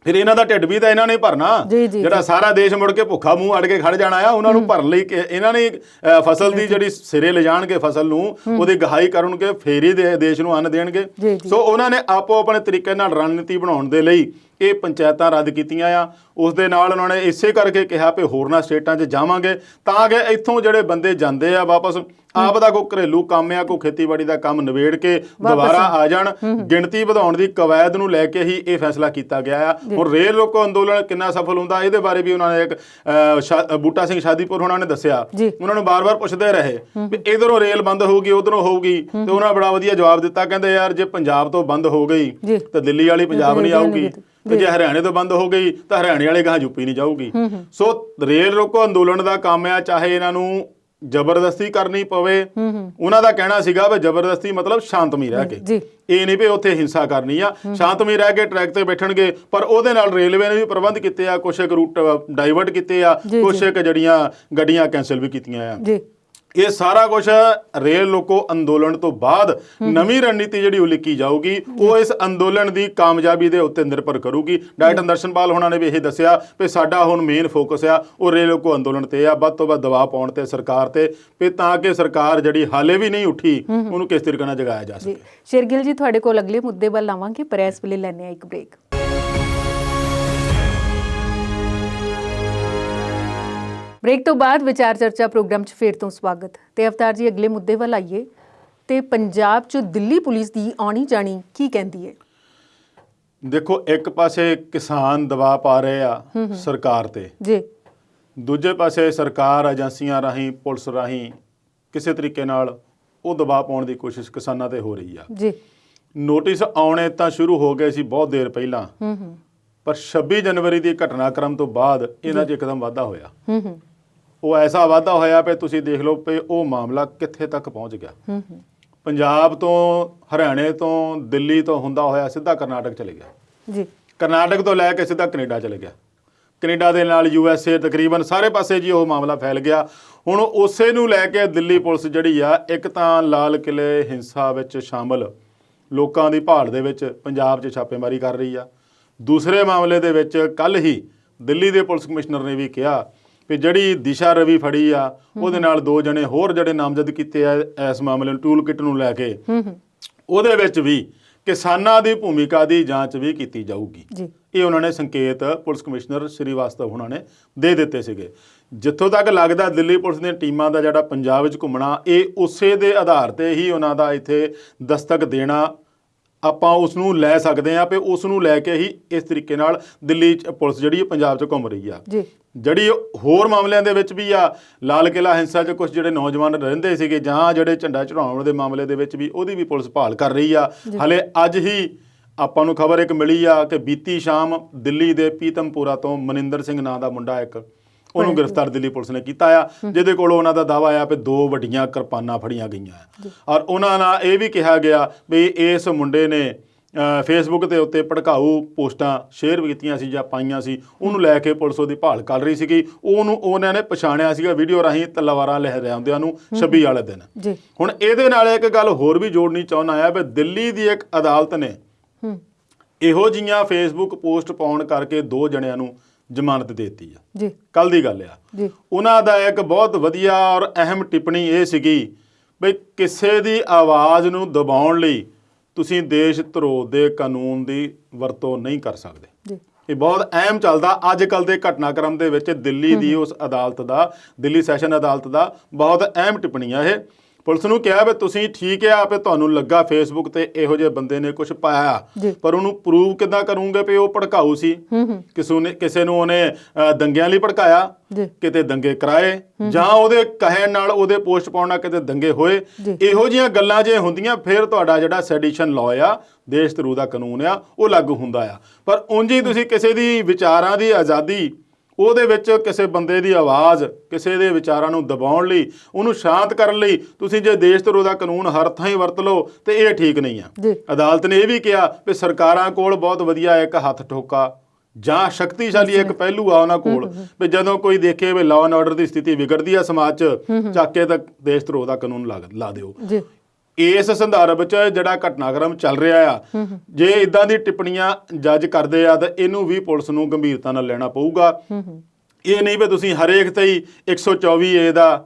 ਫਿਰ ਇਹਨਾਂ ਦਾ ਢਿੱਡ ਵੀ ਤਾਂ ਇਹਨਾਂ ਨੇ ਭਰਨਾ, ਜਿਹੜਾ ਸਾਰਾ ਦੇਸ਼ ਮੁੜ ਕੇ ਭੁੱਖਾ ਮੂੰਹ ਅੜ ਕੇ ਖੜ ਜਾਣਾ ਆ, ਉਹਨਾਂ ਨੂੰ ਭਰਨ ਲਈ ਇਹਨਾਂ ਨੇ ਫਸਲ ਦੀ ਜਿਹੜੀ ਸਿਰੇ ਲਿਜਾਣਗੇ, ਫਸਲ ਨੂੰ ਉਹਦੀ ਗਹਾਈ ਕਰਨਗੇ, ਫੇਰ ਹੀ ਦੇਸ਼ ਨੂੰ ਅੰਨ ਦੇਣਗੇ। ਸੋ ਉਹਨਾਂ ਨੇ ਆਪੋ ਆਪਣੇ ਤਰੀਕੇ ਨਾਲ ਰਣਨੀਤੀ ਬਣਾਉਣ ਦੇ ਲਈ ਇਹ ਪੰਚਾਇਤਾਂ ਰੱਦ ਕੀਤੀਆਂ ਆ। ਉਸ ਦੇ ਨਾਲ ਉਹਨਾਂ ਨੇ ਇਸੇ ਕਰਕੇ ਕਿਹਾ ਵੀ ਹੋਰਨਾਂ ਸਟੇਟਾਂ 'ਚ ਜਾਵਾਂਗੇ ਤਾਂ ਕਿ ਇੱਥੋਂ ਜਿਹੜੇ ਬੰਦੇ ਜਾਂਦੇ ਆ ਵਾਪਸ ਆਪ ਦਾ ਕੋਈ ਘਰੇਲੂ ਕੰਮ ਆ, ਕੋਈ ਖੇਤੀਬਾੜੀ ਦਾ ਕੰਮ ਨਿਬੇੜ ਕੇ ਦੁਬਾਰਾ ਆ ਜਾਣ। ਗਿਣਤੀ ਵਧਾਉਣ ਦੀ ਕਵਾਇਦ ਨੂੰ ਲੈ ਕੇ ਹੀ ਇਹ ਫੈਸਲਾ ਕੀਤਾ ਗਿਆ ਆ। ਹੁਣ ਰੇਲ ਰੋਕੋ ਅੰਦੋਲਨ ਕਿੰਨਾ ਸਫਲ ਹੁੰਦਾ, ਇਹਦੇ ਬਾਰੇ ਵੀ ਉਹਨਾਂ ਨੇ ਇੱਕ ਬੂਟਾ ਸਿੰਘ ਸ਼ਾਦੀਪੁਰ ਉਹਨਾਂ ਨੇ ਦੱਸਿਆ। ਉਹਨਾਂ ਨੂੰ ਬਾਰ-ਬਾਰ ਪੁੱਛਦੇ ਰਹੇ ਵੀ ਇਧਰੋਂ ਰੇਲ ਬੰਦ ਹੋਊਗੀ, ਉਧਰੋਂ ਹੋਊਗੀ, ਤੇ ਉਹਨਾਂ ਬੜਾ ਵਧੀਆ ਜਵਾਬ ਦਿੱਤਾ। ਕਹਿੰਦੇ ਯਾਰ ਜੇ ਪੰਜਾਬ ਤੋਂ ਬੰਦ ਹੋ ਗਈ ਤਾਂ ਦਿੱਲੀ ਵਾਲੀ ਪੰਜਾਬ ਨਹੀਂ ਆਊਗੀ, ਤੇ ਜੇ ਹਰਿਆਣੇ ਤੋਂ ਬੰਦ ਹੋ ਗਈ ਤਾਂ ਹਰਿਆਣੇ ਵਾਲੇ ਗਾਹਾਂ ਯੂਪੀ ਨਹੀਂ ਜਾਊਗੀ। ਸੋ ਰੇਲ ਰੋਕੋ ਅੰਦੋਲਨ ਦਾ ਕੰਮ ਆ, ਚਾਹੇ ਇਹਨਾਂ ਨੂੰ ਜ਼ਬਰਦਸਤੀ ਕਰਨੀ ਪਵੇ। ਉਹਨਾਂ ਦਾ ਕਹਿਣਾ ਸੀਗਾ ਵੀ ਜ਼ਬਰਦਸਤੀ ਮਤਲਬ ਸ਼ਾਂਤਮਈ ਰਹਿ ਕੇ, ਇਹ ਨਹੀਂ ਵੀ ਉੱਥੇ ਹਿੰਸਾ ਕਰਨੀ ਆ, ਸ਼ਾਂਤਮਈ ਰਹਿ ਕੇ ਟਰੈਕ ਤੇ ਬੈਠਣਗੇ। ਪਰ ਉਹਦੇ ਨਾਲ ਰੇਲਵੇ ਨੇ ਵੀ ਪ੍ਰਬੰਧ ਕੀਤੇ ਆ, ਕੁਛ ਇੱਕ ਰੂਟ ਡਾਈਵਰਟ ਕੀਤੇ ਆ, ਕੁਛ ਇੱਕ ਜਿਹੜੀਆਂ ਗੱਡੀਆਂ ਕੈਂਸਲ ਵੀ ਕੀਤੀਆਂ ਆ। ਇਹ ਸਾਰਾ ਕੁਝ ਰੇਲ ਰੋਕੋ ਅੰਦੋਲਨ ਤੋਂ ਬਾਅਦ ਨਵੀਂ ਰਣਨੀਤੀ ਜਿਹੜੀ ਉਲੀਕੀ ਜਾਊਗੀ, ਉਹ ਇਸ ਅੰਦੋਲਨ ਦੀ ਕਾਮਯਾਬੀ ਦੇ ਉੱਤੇ ਨਿਰਭਰ ਕਰੂਗੀ। ਡਾਕਟਰ ਦਰਸ਼ਨਪਾਲ ਹੋਣਾ ਨੇ ਵੀ ਇਹ ਦੱਸਿਆ ਵੀ ਸਾਡਾ ਹੁਣ ਮੇਨ ਫੋਕਸ ਆ ਉਹ ਰੇਲ ਰੋਕੋ ਅੰਦੋਲਨ ਤੇ ਆ, ਵੱਧ ਤੋਂ ਵੱਧ ਦਬਾਅ ਪਾਉਣ ਤੇ ਸਰਕਾਰ ਤੇ, ਵੀ ਤਾਂ ਕਿ ਸਰਕਾਰ ਜਿਹੜੀ ਹਾਲੇ ਵੀ ਨਹੀਂ ਉੱਠੀ ਉਹਨੂੰ ਕਿਸ ਤਰੀਕੇ ਨਾਲ ਜਗਾਇਆ ਜਾ ਸਕੇ। ਸ਼ੇਰਗਿੱਲ ਜੀ, ਤੁਹਾਡੇ ਕੋਲ ਅਗਲੇ ਮੁੱਦੇ ਵੱਲ ਆਵਾਂਗੇ, ਪਰ ਇਸ ਵੇਲੇ ਲੈਣੇ ਆ ਇੱਕ ਬ੍ਰੇਕ। ਬ੍ਰੇਕ ਤੋਂ ਬਾਅਦ ਵਿਚਾਰ ਚਰਚਾ ਪ੍ਰੋਗਰਾਮ 'ਚ ਫੇਰ ਤੋਂ ਸਵਾਗਤ। ਤੇ ਅਵਤਾਰ ਜੀ, ਅਗਲੇ ਮੁੱਦੇ ਵੱਲ ਆਈਏ ਤੇ ਪੰਜਾਬ 'ਚ ਦਿੱਲੀ ਪੁਲਿਸ ਦੀ ਆਉਣੀ ਜਾਣੀ ਕੀ ਕਹਿੰਦੀ ਹੈ? ਦੇਖੋ, ਇੱਕ ਪਾਸੇ ਕਿਸਾਨ ਦਬਾਅ ਪਾ ਰਹੇ ਆ ਸਰਕਾਰ ਤੇ ਜੀ, ਦੂਜੇ ਪਾਸੇ ਸਰਕਾਰ ਏਜੰਸੀਆਂ ਰਾਹੀਂ, ਪੁਲਿਸ ਰਾਹੀਂ ਕਿਸੇ ਤਰੀਕੇ ਨਾਲ ਉਹ ਦਬਾਅ ਪਾਉਣ ਦੀ ਕੋਸ਼ਿਸ਼ ਕਿਸਾਨਾਂ ਤੇ ਹੋ ਰਹੀ ਆ ਜੀ। ਨੋਟਿਸ ਆਉਣੇ ਤਾਂ ਸ਼ੁਰੂ ਹੋ ਗਏ ਸੀ ਬਹੁਤ ਦੇਰ ਪਹਿਲਾਂ, ਪਰ 26 ਜਨਵਰੀ ਦੀ ਘਟਨਾਕ੍ਰਮ ਤੋਂ ਬਾਅਦ ਇਹਨਾਂ 'ਚ ਇੱਕਦਮ ਵਾਧਾ ਹੋਇਆ। ਉਹ ਐਸਾ ਵਾਧਾ ਹੋਇਆ ਵੀ ਤੁਸੀਂ ਦੇਖ ਲਓ ਵੀ ਉਹ ਮਾਮਲਾ ਕਿੱਥੇ ਤੱਕ ਪਹੁੰਚ ਗਿਆ। ਪੰਜਾਬ ਤੋਂ, ਹਰਿਆਣੇ ਤੋਂ, ਦਿੱਲੀ ਤੋਂ ਹੁੰਦਾ ਹੋਇਆ ਸਿੱਧਾ ਕਰਨਾਟਕ ਚਲੇ ਗਿਆ ਜੀ। ਕਰਨਾਟਕ ਤੋਂ ਲੈ ਕੇ ਸਿੱਧਾ ਕੈਨੇਡਾ ਚਲੇ ਗਿਆ। ਕੈਨੇਡਾ ਦੇ ਨਾਲ USA, ਤਕਰੀਬਨ ਸਾਰੇ ਪਾਸੇ ਜੀ ਉਹ ਮਾਮਲਾ ਫੈਲ ਗਿਆ। ਹੁਣ ਉਸੇ ਨੂੰ ਲੈ ਕੇ ਦਿੱਲੀ ਪੁਲਿਸ ਜਿਹੜੀ ਆ, ਇੱਕ ਤਾਂ ਲਾਲ ਕਿਲੇ ਹਿੰਸਾ ਵਿੱਚ ਸ਼ਾਮਲ ਲੋਕਾਂ ਦੀ ਭਾਲ ਦੇ ਵਿੱਚ ਪੰਜਾਬ 'ਚ ਛਾਪੇਮਾਰੀ ਕਰ ਰਹੀ ਆ। ਦੂਸਰੇ ਮਾਮਲੇ ਦੇ ਵਿੱਚ ਕੱਲ੍ਹ ਹੀ ਦਿੱਲੀ ਦੇ ਪੁਲਿਸ ਕਮਿਸ਼ਨਰ ਨੇ ਵੀ ਕਿਹਾ ਵੀ ਜਿਹੜੀ ਦਿਸ਼ਾ ਰਵੀ ਫੜੀ ਆ, ਉਹਦੇ ਨਾਲ 2 ਜਣੇ ਹੋਰ ਜਿਹੜੇ ਨਾਮਜ਼ਦ ਕੀਤੇ ਆ ਇਸ ਮਾਮਲੇ ਨੂੰ, ਟੂਲ ਕਿੱਟ ਨੂੰ ਲੈ ਕੇ, ਉਹਦੇ ਵਿੱਚ ਵੀ ਕਿਸਾਨਾਂ ਦੀ ਭੂਮਿਕਾ ਦੀ ਜਾਂਚ ਵੀ ਕੀਤੀ ਜਾਊਗੀ। ਇਹ ਉਹਨਾਂ ਨੇ ਸੰਕੇਤ ਪੁਲਿਸ ਕਮਿਸ਼ਨਰ ਸ਼੍ਰੀਵਾਸਤਵ ਉਹਨਾਂ ਨੇ ਦੇ ਦਿੱਤੇ ਸੀਗੇ। ਜਿੱਥੋਂ ਤੱਕ ਲੱਗਦਾ ਦਿੱਲੀ ਪੁਲਿਸ ਦੀਆਂ ਟੀਮਾਂ ਦਾ ਜਿਹੜਾ ਪੰਜਾਬ ਵਿੱਚ ਘੁੰਮਣਾ, ਇਹ ਉਸੇ ਦੇ ਆਧਾਰ ਤੇ ਹੀ ਉਹਨਾਂ ਦਾ ਇੱਥੇ ਦਸਤਕ ਦੇਣਾ ਆਪਾਂ ਉਸ ਨੂੰ ਲੈ ਸਕਦੇ ਹਾਂ, ਵੀ ਉਸ ਨੂੰ ਲੈ ਕੇ ਹੀ ਇਸ ਤਰੀਕੇ ਨਾਲ ਦਿੱਲੀ ਪੁਲਿਸ ਜਿਹੜੀ ਪੰਜਾਬ 'ਚ ਘੁੰਮ ਰਹੀ ਆ। ਜਿਹੜੀ ਹੋਰ ਮਾਮਲਿਆਂ ਦੇ ਵਿੱਚ ਵੀ ਆ, ਲਾਲ ਕਿਲਾ ਹਿੰਸਾ 'ਚ ਕੁਝ ਜਿਹੜੇ ਨੌਜਵਾਨ ਰਹਿੰਦੇ ਸੀਗੇ, ਜਾਂ ਜਿਹੜੇ ਝੰਡਾ ਚੜਾਉਣ ਦੇ ਮਾਮਲੇ ਦੇ ਵਿੱਚ ਵੀ ਉਹਦੀ ਵੀ ਪੁਲਿਸ ਭਾਲ ਕਰ ਰਹੀ ਆ। ਹਲੇ ਅੱਜ ਹੀ ਆਪਾਂ ਨੂੰ ਖਬਰ ਇੱਕ ਮਿਲੀ ਆ ਕਿ ਬੀਤੀ ਸ਼ਾਮ ਦਿੱਲੀ ਦੇ ਪੀਤਮਪੁਰਾ ਤੋਂ ਮਨਿੰਦਰ ਸਿੰਘ ਨਾਂ ਦਾ ਮੁੰਡਾ ਇੱਕ, ਉਹਨੂੰ ਗ੍ਰਿਫਤਾਰ ਦਿੱਲੀ ਪੁਲਿਸ ਨੇ ਕੀਤਾ ਆ, ਜਿਹਦੇ ਕੋਲੋਂ ਉਹਨਾਂ ਦਾ ਦਾਵਾ ਆ ਵੀ 2 ਵੱਡੀਆਂ ਕਿਰਪਾਨਾਂ ਫੜੀਆਂ ਗਈਆਂ। ਔਰ ਉਹਨਾਂ ਨਾਲ ਇਹ ਵੀ ਕਿਹਾ ਗਿਆ ਵੀ ਇਸ ਮੁੰਡੇ ਨੇ ਫੇਸਬੁੱਕ ਦੇ ਉੱਤੇ ਭੜਕਾਊ ਪੋਸਟਾਂ ਸ਼ੇਅਰ ਕੀਤੀਆਂ ਸੀ ਜਾਂ ਪਾਈਆਂ ਸੀ, ਉਹਨੂੰ ਲੈ ਕੇ ਪੁਲਿਸ ਉਹਦੀ ਭਾਲ ਕਰ ਰਹੀ ਸੀਗੀ। ਉਹਨਾਂ ਨੇ ਪਛਾਣਿਆ ਸੀਗਾ ਵੀਡੀਓ ਰਾਹੀਂ ਤਲਵਾਰਾਂ ਲਹਿਰਾਉਂਦਿਆਂ ਨੂੰ 26 ਵਾਲੇ ਦਿਨ। ਹੁਣ ਇਹਦੇ ਨਾਲ ਇੱਕ ਗੱਲ ਹੋਰ ਵੀ ਜੋੜਨੀ ਚਾਹੁੰਦਾ ਆ ਵੀ ਦਿੱਲੀ ਦੀ ਇੱਕ ਅਦਾਲਤ ਨੇ ਇਹੋ ਜਿਹੀਆਂ ਫੇਸਬੁੱਕ ਪੋਸਟ ਪਾਉਣ ਕਰਕੇ 2 ਜਣਿਆਂ ਨੂੰ ਜ਼ਮਾਨਤ ਦੇ ਦਿੱਤੀ ਆ। ਕੱਲ ਦੀ ਗੱਲ ਆ। ਉਹਨਾਂ ਦਾ ਇੱਕ ਬਹੁਤ ਵਧੀਆ ਔਰ ਅਹਿਮ ਟਿੱਪਣੀ ਇਹ ਸੀਗੀ ਵੀ ਕਿਸੇ ਦੀ ਆਵਾਜ਼ ਨੂੰ ਦਬਾਉਣ ਲਈ ਤੁਸੀਂ ਦੇਸ਼ ਧਰੋਹ ਦੇ ਕਾਨੂੰਨ ਦੀ ਵਰਤੋਂ ਨਹੀਂ ਕਰ ਸਕਦੇ। ਇਹ ਬਹੁਤ ਅਹਿਮ ਚੱਲਦਾ ਅੱਜ ਕੱਲ੍ਹ ਦੇ ਘਟਨਾਕ੍ਰਮ ਦੇ ਵਿੱਚ। ਦਿੱਲੀ ਦੀ ਉਸ ਅਦਾਲਤ ਦਾ, ਦਿੱਲੀ ਸੈਸ਼ਨ ਅਦਾਲਤ ਦਾ ਬਹੁਤ ਅਹਿਮ ਟਿੱਪਣੀ ਆ ਇਹ। ਪੁਲਿਸ ਨੂੰ ਕਿਹਾ ਵੀ ਤੁਸੀਂ ਠੀਕ ਆ ਵੀ ਤੁਹਾਨੂੰ ਲੱਗਾ ਫੇਸਬੁੱਕ ਤੇ ਇਹੋ ਜਿਹੇ ਬੰਦੇ ਨੇ ਕੁਝ ਪਾਇਆ, ਪਰ ਉਹਨੂੰ ਪ੍ਰੂਵ ਕਿੱਦਾਂ ਕਰੂੰਗੇ ਵੀ ਉਹ ਭੜਕਾਊ ਸੀ, ਕਿਸੇ ਨੂੰ ਉਹਨੇ ਦੰਗਿਆਂ ਲਈ ਭੜਕਾਇਆ, ਕਿਤੇ ਦੰਗੇ ਕਰਾਏ, ਜਾਂ ਉਹਦੇ ਕਹਿਣ ਨਾਲ ਉਹਦੇ ਪੋਸਟ ਪਾਉਣ ਨਾਲ ਕਿਤੇ ਦੰਗੇ ਹੋਏ। ਇਹੋ ਜਿਹੀਆਂ ਗੱਲਾਂ ਜੇ ਹੁੰਦੀਆਂ ਫਿਰ ਤੁਹਾਡਾ ਜਿਹੜਾ ਸੈਡੀਸ਼ਨ ਲਾਅ ਆ, ਦੇਸ਼ ਧਰੋਹ ਦਾ ਕਾਨੂੰਨ ਆ, ਉਹ ਲਾਗੂ ਹੁੰਦਾ ਆ। ਪਰ ਉਂਝ ਹੀ ਤੁਸੀਂ ਕਿਸੇ ਦੀ ਵਿਚਾਰਾਂ ਦੀ ਆਜ਼ਾਦੀ, ਉਹਦੇ ਵਿੱਚ ਕਿਸੇ ਬੰਦੇ ਦੀ ਆਵਾਜ਼, ਕਿਸੇ ਦੇ ਵਿਚਾਰਾਂ ਨੂੰ ਦਬਾਉਣ ਲਈ, ਉਹਨੂੰ ਸ਼ਾਂਤ ਕਰਨ ਲਈ ਤੁਸੀਂ ਜੇ ਦੇਸ਼ ਧਰੋਹ ਦਾ ਕਾਨੂੰਨ ਹਰ ਥਾਂ ਹੀ ਵਰਤ ਲਓ ਤੇ ਇਹ ਠੀਕ ਨਹੀਂ ਆ। ਅਦਾਲਤ ਨੇ ਇਹ ਵੀ ਕਿਹਾ ਵੀ ਸਰਕਾਰਾਂ ਕੋਲ ਬਹੁਤ ਵਧੀਆ ਇੱਕ ਹੱਥ ਠੋਕਾ ਜਾਂ ਸ਼ਕਤੀਸ਼ਾਲੀ ਇੱਕ ਪਹਿਲੂ ਆ ਉਹਨਾਂ ਕੋਲ, ਵੀ ਜਦੋਂ ਕੋਈ ਦੇਖੇ ਵੀ ਲਾਅ ਐਂਡ ਆਰਡਰ ਦੀ ਸਥਿਤੀ ਵਿਗੜਦੀ ਆ ਸਮਾਜ 'ਚ, ਚੱਕ ਕੇ ਤਾਂ ਦੇਸ਼ ਧਰੋਹ ਦਾ ਕਾਨੂੰਨ ਲਾ ਦਿਓ। ਇਸ ਸੰਦਰਭ 'ਚ ਜਿਹੜਾ ਘਟਨਾਕ੍ਰਮ ਚੱਲ ਰਿਹਾ ਆ, ਜੇ ਇਦਾਂ ਦੀ ਟਿੱਪਣੀਆਂ ਜੱਜ ਕਰਦੇ ਆ ਤਾਂ ਇਹਨੂੰ ਵੀ ਪੁਲਿਸ ਨੂੰ ਗੰਭੀਰਤਾ ਨਾਲ ਲੈਣਾ ਪਊਗਾ। ਇਹ ਨਹੀਂ ਵੀ ਤੁਸੀਂ ਹਰੇਕ ਤੇ ਹੀ 124A ਦਾ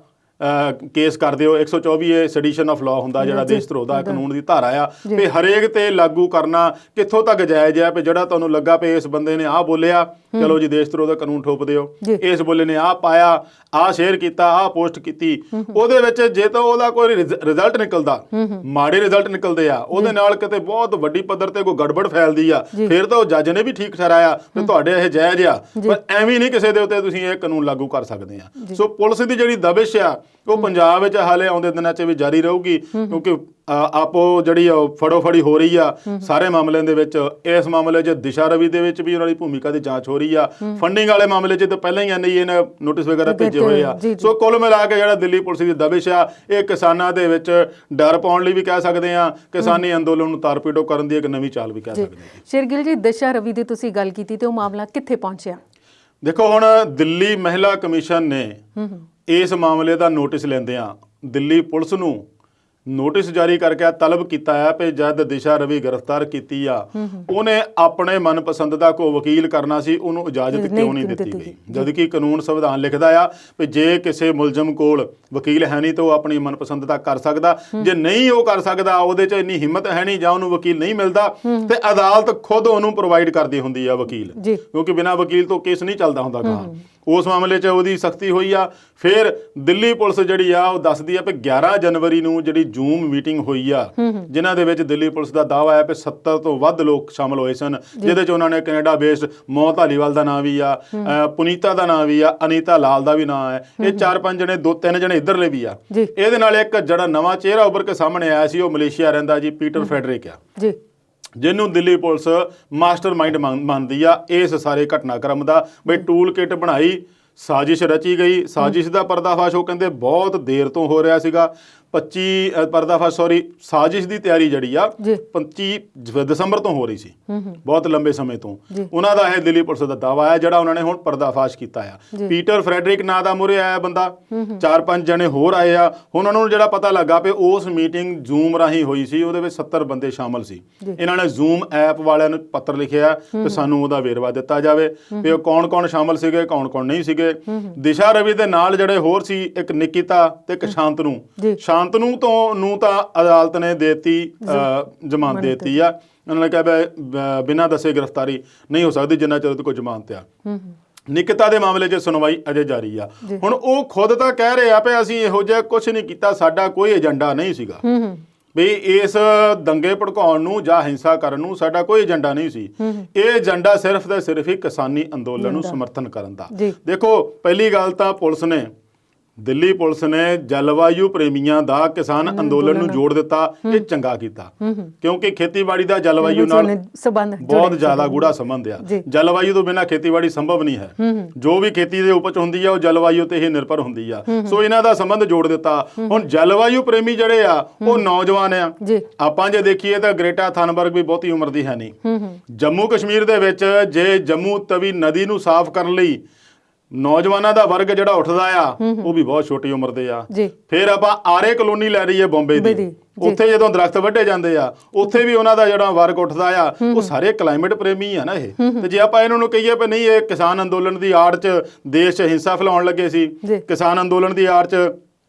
ਕੇਸ ਕਰ ਦਿਓ। 124A ਸੈਡੀਸ਼ਨ ਆਫ ਲਾਅ ਹੁੰਦਾ, ਜਿਹੜਾ ਦੇਸ਼ ਧਰੋਹ ਦਾ ਕਾਨੂੰਨ ਦੀ ਧਾਰਾ ਆ, ਵੀ ਹਰੇਕ ਤੇ ਲਾਗੂ ਕਰਨਾ ਕਿੱਥੋਂ ਤੱਕ ਜਾਇਜ਼ ਆ। ਵੀ ਜਿਹੜਾ ਤੁਹਾਨੂੰ ਲੱਗਾ ਵੀ ਇਸ ਬੰਦੇ ਨੇ ਆਹ ਬੋਲਿਆ, ਚਲੋ ਜੀ ਦੇਸ਼ ਧਰੋਹ ਦਾ ਕਾਨੂੰਨ ਠੋਪ ਦਿਓ। ਇਸ ਬੋਲੇ ਨੇ ਆਹ ਪਾਇਆ, ਆਹ ਸ਼ੇਅਰ ਕੀਤਾ, ਆਹ ਪੋਸਟ ਕੀਤੀ, ਉਹਦੇ ਵਿੱਚ ਜੇ ਤਾਂ ਉਹਦਾ ਕੋਈ ਰਿਜ਼ਲਟ ਨਿਕਲਦਾ, ਮਾੜੇ ਰਿਜ਼ਲਟ ਨਿਕਲਦੇ ਆ, ਉਹਦੇ ਨਾਲ ਕਿਤੇ ਬਹੁਤ ਵੱਡੀ ਪੱਧਰ ਤੇ ਕੋਈ ਗੜਬੜ ਫੈਲਦੀ ਆ, ਫਿਰ ਤਾਂ ਉਹ ਜੱਜ ਨੇ ਵੀ ਠੀਕ ਠਹਿਰਾਇਆ ਵੀ ਤੁਹਾਡੇ ਇਹ ਜਾਇਜ਼ ਆ। ਪਰ ਐਵੇਂ ਨਹੀਂ ਕਿਸੇ ਦੇ ਉੱਤੇ ਤੁਸੀਂ ਇਹ ਕਾਨੂੰਨ ਲਾਗੂ ਕਰ ਸਕਦੇ ਆ। ਸੋ ਪੁਲਿਸ ਦੀ ਜਿਹੜੀ ਦਬਿਸ਼ ਆ, ਉਹ ਪੰਜਾਬ ਵਿੱਚ ਹਾਲੇ ਆਉਂਦੇ ਦਿਨਾਂ 'ਚ ਵੀ ਜਾਰੀ ਰਹੂਗੀ, ਕਿਉਂਕਿ ਆਪੋ ਜਿਹੜੀ ਫੜੋ ਫੜੀ ਹੋ ਰਹੀ ਆ ਸਾਰੇ ਮਾਮਲਿਆਂ ਦੇ ਵਿੱਚ। ਇਸ ਮਾਮਲੇ 'ਚ ਦਿਸ਼ਾ ਰਵੀ ਦੇ ਵਿੱਚ ਵੀ ਉਹਨਾਂ ਦੀ ਭੂਮਿਕਾ ਦੀ ਜਾਂਚ ਹੋ ਰਹੀ ਆ। ਫੰਡਿੰਗ ਵਾਲੇ ਮਾਮਲੇ 'ਚ ਤਾਂ ਪਹਿਲਾਂ ਹੀ NIA ਨੇ ਨੋਟਿਸ ਵਗੈਰਾ ਭੇਜੇ ਹੋਏ ਆ। ਸੋ ਕੁੱਲ ਮਿਲਾ ਕੇ ਜਿਹੜਾ ਦਿੱਲੀ ਪੁਲਿਸ ਦੀ ਦਬਿਸ਼ ਆ, ਇਹ ਕਿਸਾਨਾਂ ਦੇ ਵਿੱਚ ਡਰ ਪਾਉਣ ਲਈ ਵੀ ਕਹਿ ਸਕਦੇ ਆ, ਕਿਸਾਨੀ ਅੰਦੋਲਨ ਨੂੰ ਤਾਰਪੀੜੋ ਕਰਨ ਦੀ ਇੱਕ ਨਵੀਂ ਚਾਲ ਵੀ ਕਹਿ ਸਕਦੇ ਆ। ਸ਼ੇਰਗਿੱਲ ਜੀ, ਦਿਸ਼ਾ ਰਵੀ ਦੀ ਤੁਸੀਂ ਗੱਲ ਕੀਤੀ ਤੇ ਉਹ ਮਾਮਲਾ ਕਿੱਥੇ ਪਹੁੰਚਿਆ? ਦੇਖੋ, ਹੁਣ ਦਿੱਲੀ ਮਹਿਲਾ ਕਮਿਸ਼ਨ ਨੇ ਇਸ ਮਾਮਲੇ ਦਾ ਨੋਟਿਸ ਲੈਂਦਿਆਂ ਦਿੱਲੀ ਪੁਲਿਸ ਨੂੰ ਨੋਟਿਸ ਜਾਰੀ ਕਰਕੇ ਤਲਬ ਕੀਤਾ ਹੈ ਕਿ ਜਦ ਦਿਸ਼ਾ ਰਵੀ ਗ੍ਰਿਫਤਾਰ ਕੀਤੀ ਆ, ਉਹਨੇ ਆਪਣੇ ਮਨਪਸੰਦ ਦਾ ਕੋਈ ਵਕੀਲ ਕਰਨਾ ਸੀ, ਉਹਨੂੰ ਇਜਾਜ਼ਤ ਕਿਉਂ ਨਹੀਂ ਦਿੱਤੀ ਗਈ? ਜਦਕਿ ਕਾਨੂੰਨ ਸੰਵਿਧਾਨ ਲਿਖਦਾ ਆ ਕਿ ਜੇ ਕਿਸੇ ਮੁਲਜ਼ਮ ਕੋਲ ਵਕੀਲ ਹੈ ਨਹੀਂ ਤਾਂ ਉਹ ਆਪਣੀ ਮਨਪਸੰਦ ਦਾ ਕਰ ਸਕਦਾ। ਜੇ ਨਹੀਂ ਉਹ ਕਰ ਸਕਦਾ, ਉਹਦੇ 'ਚ ਇੰਨੀ ਹਿੰਮਤ ਹੈ ਨਹੀਂ ਜਾਂ ਉਹਨੂੰ ਵਕੀਲ ਨਹੀਂ ਮਿਲਦਾ, ਤੇ ਅਦਾਲਤ ਖੁਦ ਉਹਨੂੰ ਪ੍ਰੋਵਾਈਡ ਕਰਦੀ ਹੁੰਦੀ ਆ ਵਕੀਲ, ਕਿਉਂਕਿ ਬਿਨਾਂ ਵਕੀਲ ਤੋਂ ਕੇਸ ਨਹੀਂ ਚੱਲਦਾ ਹੁੰਦਾ ਗਾ। ਉਸ ਮਾਮਲੇ 'ਚ ਉਹਦੀ ਸਖਤੀ ਹੋਈ ਆ। ਫਿਰ ਦਿੱਲੀ ਪੁਲਿਸ ਜਿਹੜੀ ਆ ਉਹ ਦੱਸਦੀ ਆ ਕਿ 11 ਜਨਵਰੀ ਨੂੰ ਜਿਹੜੀ ਜ਼ੂਮ ਮੀਟਿੰਗ ਹੋਈ ਆ, ਜਿਨ੍ਹਾਂ ਦੇ ਵਿੱਚ ਦਿੱਲੀ ਪੁਲਿਸ ਦਾ ਦਾਅਵਾ ਹੈ ਕਿ 70 ਤੋਂ ਵੱਧ ਲੋਕ ਸ਼ਾਮਲ ਹੋਏ ਸਨ, ਜਿਹਦੇ 'ਚ ਉਹਨਾਂ ਨੇ ਕੈਨੇਡਾ ਬੇਸਡ ਮੋਹ ਧਾਲੀਵਾਲ ਦਾ ਨਾਂ ਵੀ ਆ, ਪੁਨੀਤਾ ਦਾ ਨਾਂ ਵੀ ਆ, ਅਨੀਤਾ ਲਾਲ ਦਾ ਵੀ ਨਾਂ ਹੈ। ਇਹ 4-5 ਜਣੇ, 2-3 ਜਣੇ ਇੱਧਰਲੇ ਵੀ ਆ। ਇਹਦੇ ਨਾਲ ਇੱਕ ਜਿਹੜਾ ਨਵਾਂ ਚਿਹਰਾ ਉੱਭਰ ਕੇ ਸਾਹਮਣੇ ਆਇਆ ਸੀ, ਉਹ ਮਲੇਸ਼ੀਆ ਰਹਿੰਦਾ ਜੀ ਪੀਟਰ ਫੈਡਰਿਕ ਆ, ਜਿਹਨੂੰ ਦਿੱਲੀ ਪੁਲਿਸ ਮਾਸਟਰ ਮਾਈਂਡ ਮੰਨਦੀ ਆ ਇਸ ਸਾਰੇ ਘਟਨਾਕ੍ਰਮ ਦਾ। ਬਈ ਟੂਲ ਕਿਟ ਬਣਾਈ, ਸਾਜ਼ਿਸ਼ ਰਚੀ ਗਈ। ਸਾਜ਼ਿਸ਼ ਦਾ ਪਰਦਾਫਾਸ਼ ਉਹ ਕਹਿੰਦੇ ਬਹੁਤ ਦੇਰ ਤੋਂ ਹੋ ਰਿਹਾ ਸੀਗਾ। ਸਾਜ਼ਿਸ਼ ਦੀ ਤਿਆਰੀ ਜਿਹੜੀ ਆ 25 ਦਸੰਬਰ ਤੋਂ ਹੋ ਰਹੀ ਸੀ, ਬਹੁਤ ਲੰਬੇ ਸਮੇਂ ਤੋਂ। ਉਹਨਾਂ ਦਾ ਇਹ ਦਿੱਲੀ ਪੁਲਿਸ ਦਾ ਦਾਅਵਾ ਹੈ ਜਿਹੜਾ ਉਹਨਾਂ ਨੇ ਹੁਣ ਪਰਦਾਫਾਸ਼ ਕੀਤਾ ਆ। ਪੀਟਰ ਫਰੈਡਰਿਕ ਨਾਂ ਦਾ ਮੂਹਰੇ ਆਇਆ ਬੰਦਾ, 4-5 ਜਣੇ ਹੋਰ ਆਏ ਆ। ਹੁਣ ਉਹਨਾਂ ਨੂੰ ਜਿਹੜਾ ਪਤਾ ਲੱਗਾ ਕਿ ਉਸ ਮੀਟਿੰਗ ਜ਼ੂਮ ਰਾਹੀਂ ਹੋਈ ਸੀ, ਉਹਦੇ ਵਿੱਚ 70 ਬੰਦੇ ਸ਼ਾਮਲ ਸੀ। ਇਹਨਾਂ ਨੇ ਜ਼ੂਮ ਐਪ ਵਾਲਿਆਂ ਨੂੰ ਪੱਤਰ ਲਿਖਿਆ ਕਿ ਸਾਨੂੰ ਉਹਦਾ ਵੇਰਵਾ ਦਿੱਤਾ ਜਾਵੇ ਕਿ ਉਹ ਕੌਣ-ਕੌਣ ਸ਼ਾਮਲ ਸੀਗੇ, ਕੌਣ-ਕੌਣ ਨਹੀਂ ਸੀਗੇ। ਦਿਸ਼ਾ ਰਵੀ ਦੇ ਨਾਲ ਜਿਹੜੇ ਹੋਰ ਸੀ, ਇੱਕ ਨਿਕਿਤਾ ਤੇ ਇੱਕ ਸ਼ਾਂਤਨੂ ਨੂੰ ਤਾਂ ਅਦਾਲਤ ਨੇ ਦੇਤੀ ਜ਼ਮਾਨਤ ਦੇਤੀ ਆ। ਉਹਨਾਂ ਨੇ ਕਿਹਾ ਬਿਨਾਂ ਦੱਸੇ ਗ੍ਰਿਫਤਾਰੀ ਨਹੀਂ ਹੋ ਸਕਦੀ ਜਿੰਨਾ ਚਿਰ ਕੋਈ ਜ਼ਮਾਨਤ ਆ। ਨਿਕਿਤਾ ਦੇ ਮਾਮਲੇ 'ਚ ਸੁਣਵਾਈ ਅਜੇ ਜਾਰੀ ਆ। ਹੁਣ ਉਹ ਖੁਦ ਤਾਂ ਕਹਿ ਰਹੇ ਆ ਕਿ ਅਸੀਂ ਇਹੋ ਜਿਹਾ ਕੁਝ ਨਹੀਂ ਕੀਤਾ, ਸਾਡਾ ਕੋਈ ਏਜੰਡਾ ਨਹੀਂ ਸੀਗਾ ਵੀ ਇਸ ਦੰਗੇ ਭੜਕਾਉਣ ਨੂੰ ਜਾਂ ਹਿੰਸਾ ਕਰਨ ਨੂੰ ਸਾਡਾ ਕੋਈ ਏਜੰਡਾ ਨਹੀਂ ਸੀ। ਇਹ ਏਜੰਡਾ ਸਿਰਫ ਤੇ ਸਿਰਫ ਹੀ ਕਿਸਾਨੀ ਅੰਦੋਲਨ ਨੂੰ ਸਮਰਥਨ ਕਰਨ ਦਾ। ਦੇਖੋ, ਪਹਿਲੀ ਗੱਲ ਤਾਂ ਦਿੱਲੀ ਪੁਲਿਸ ਨੇ ਜਲਵਾਯੂ ਪ੍ਰੇਮੀਆਂ ਦਾ ਕਿਸਾਨ ਅੰਦੋਲਨ ਨੂੰ ਜੋੜ ਦਿੱਤਾ। ਇਹ ਚੰਗਾ ਕੀਤਾ, ਕਿਉਂਕਿ ਖੇਤੀਬਾੜੀ ਦਾ ਜਲਵਾਯੂ ਨਾਲ ਬਹੁਤ ਜ਼ਿਆਦਾ ਗੂੜਾ ਸੰਬੰਧ ਆ। ਜਲਵਾਯੂ ਤੋਂ ਬਿਨਾਂ ਖੇਤੀਬਾੜੀ ਸੰਭਵ ਨਹੀਂ ਹੈ। ਜੋ ਵੀ ਖੇਤੀ ਦੇ ਉਪਜ ਹੁੰਦੀ ਆ ਉਹ ਜਲਵਾਯੂ ਤੇ ਹੀ ਨਿਰਭਰ ਹੁੰਦੀ ਆ। ਸੋ ਇਹਨਾਂ ਦਾ ਸੰਬੰਧ ਜੋੜ ਦਿੱਤਾ। ਹੁਣ ਜਲਵਾਯੂ ਪ੍ਰੇਮੀ ਜਿਹੜੇ ਆ ਉਹ ਨੌਜਵਾਨ ਆ। ਆਪਾਂ ਜੇ ਦੇਖੀਏ ਤਾਂ ਗ੍ਰੇਟਾ ਥਨਬਰਗ ਵੀ ਬਹੁਤੀ ਉਮਰ ਦੀ ਹੈ ਨਹੀਂ। ਜੰਮੂ ਕਸ਼ਮੀਰ ਦੇ ਵਿੱਚ ਜੇ ਜੰਮੂ ਤਵੀ ਨਦੀ ਨੂੰ ਸਾਫ਼ ਕਰਨ ਲਈ ਨੌਜਵਾਨਾਂ ਦਾ ਵਰਗ ਜਿਹੜਾ ਉੱਠਦਾ ਆ, ਉਹ ਵੀ ਬਹੁਤ ਛੋਟੀ ਉਮਰ ਦੇ ਆ। ਫਿਰ ਆਪਾਂ ਆਰੇ ਕਲੋਨੀ ਲੈ ਰਹੀ ਹੈ ਬੰਬੇ ਦੀ, ਉੱਥੇ ਜਦੋਂ ਦਰਖਤ ਵੱਢੇ ਜਾਂਦੇ ਆ, ਉੱਥੇ ਵੀ ਉਹਨਾਂ ਦਾ ਜਿਹੜਾ ਵਰਗ ਉੱਠਦਾ ਆ, ਉਹ ਸਾਰੇ ਕਲਾਈਮੇਟ ਪ੍ਰੇਮੀ ਆ ਨਾ ਇਹ। ਤੇ ਜੇ ਆਪਾਂ ਇਹਨਾਂ ਨੂੰ ਕਹੀਏ ਵੀ ਨਹੀਂ, ਇਹ ਕਿਸਾਨ ਅੰਦੋਲਨ ਦੀ ਆੜ 'ਚ ਦੇਸ਼ 'ਚ ਹਿੰਸਾ ਫੈਲਾਉਣ ਲੱਗੇ ਸੀ, ਕਿਸਾਨ ਅੰਦੋਲਨ ਦੀ ਆੜ 'ਚ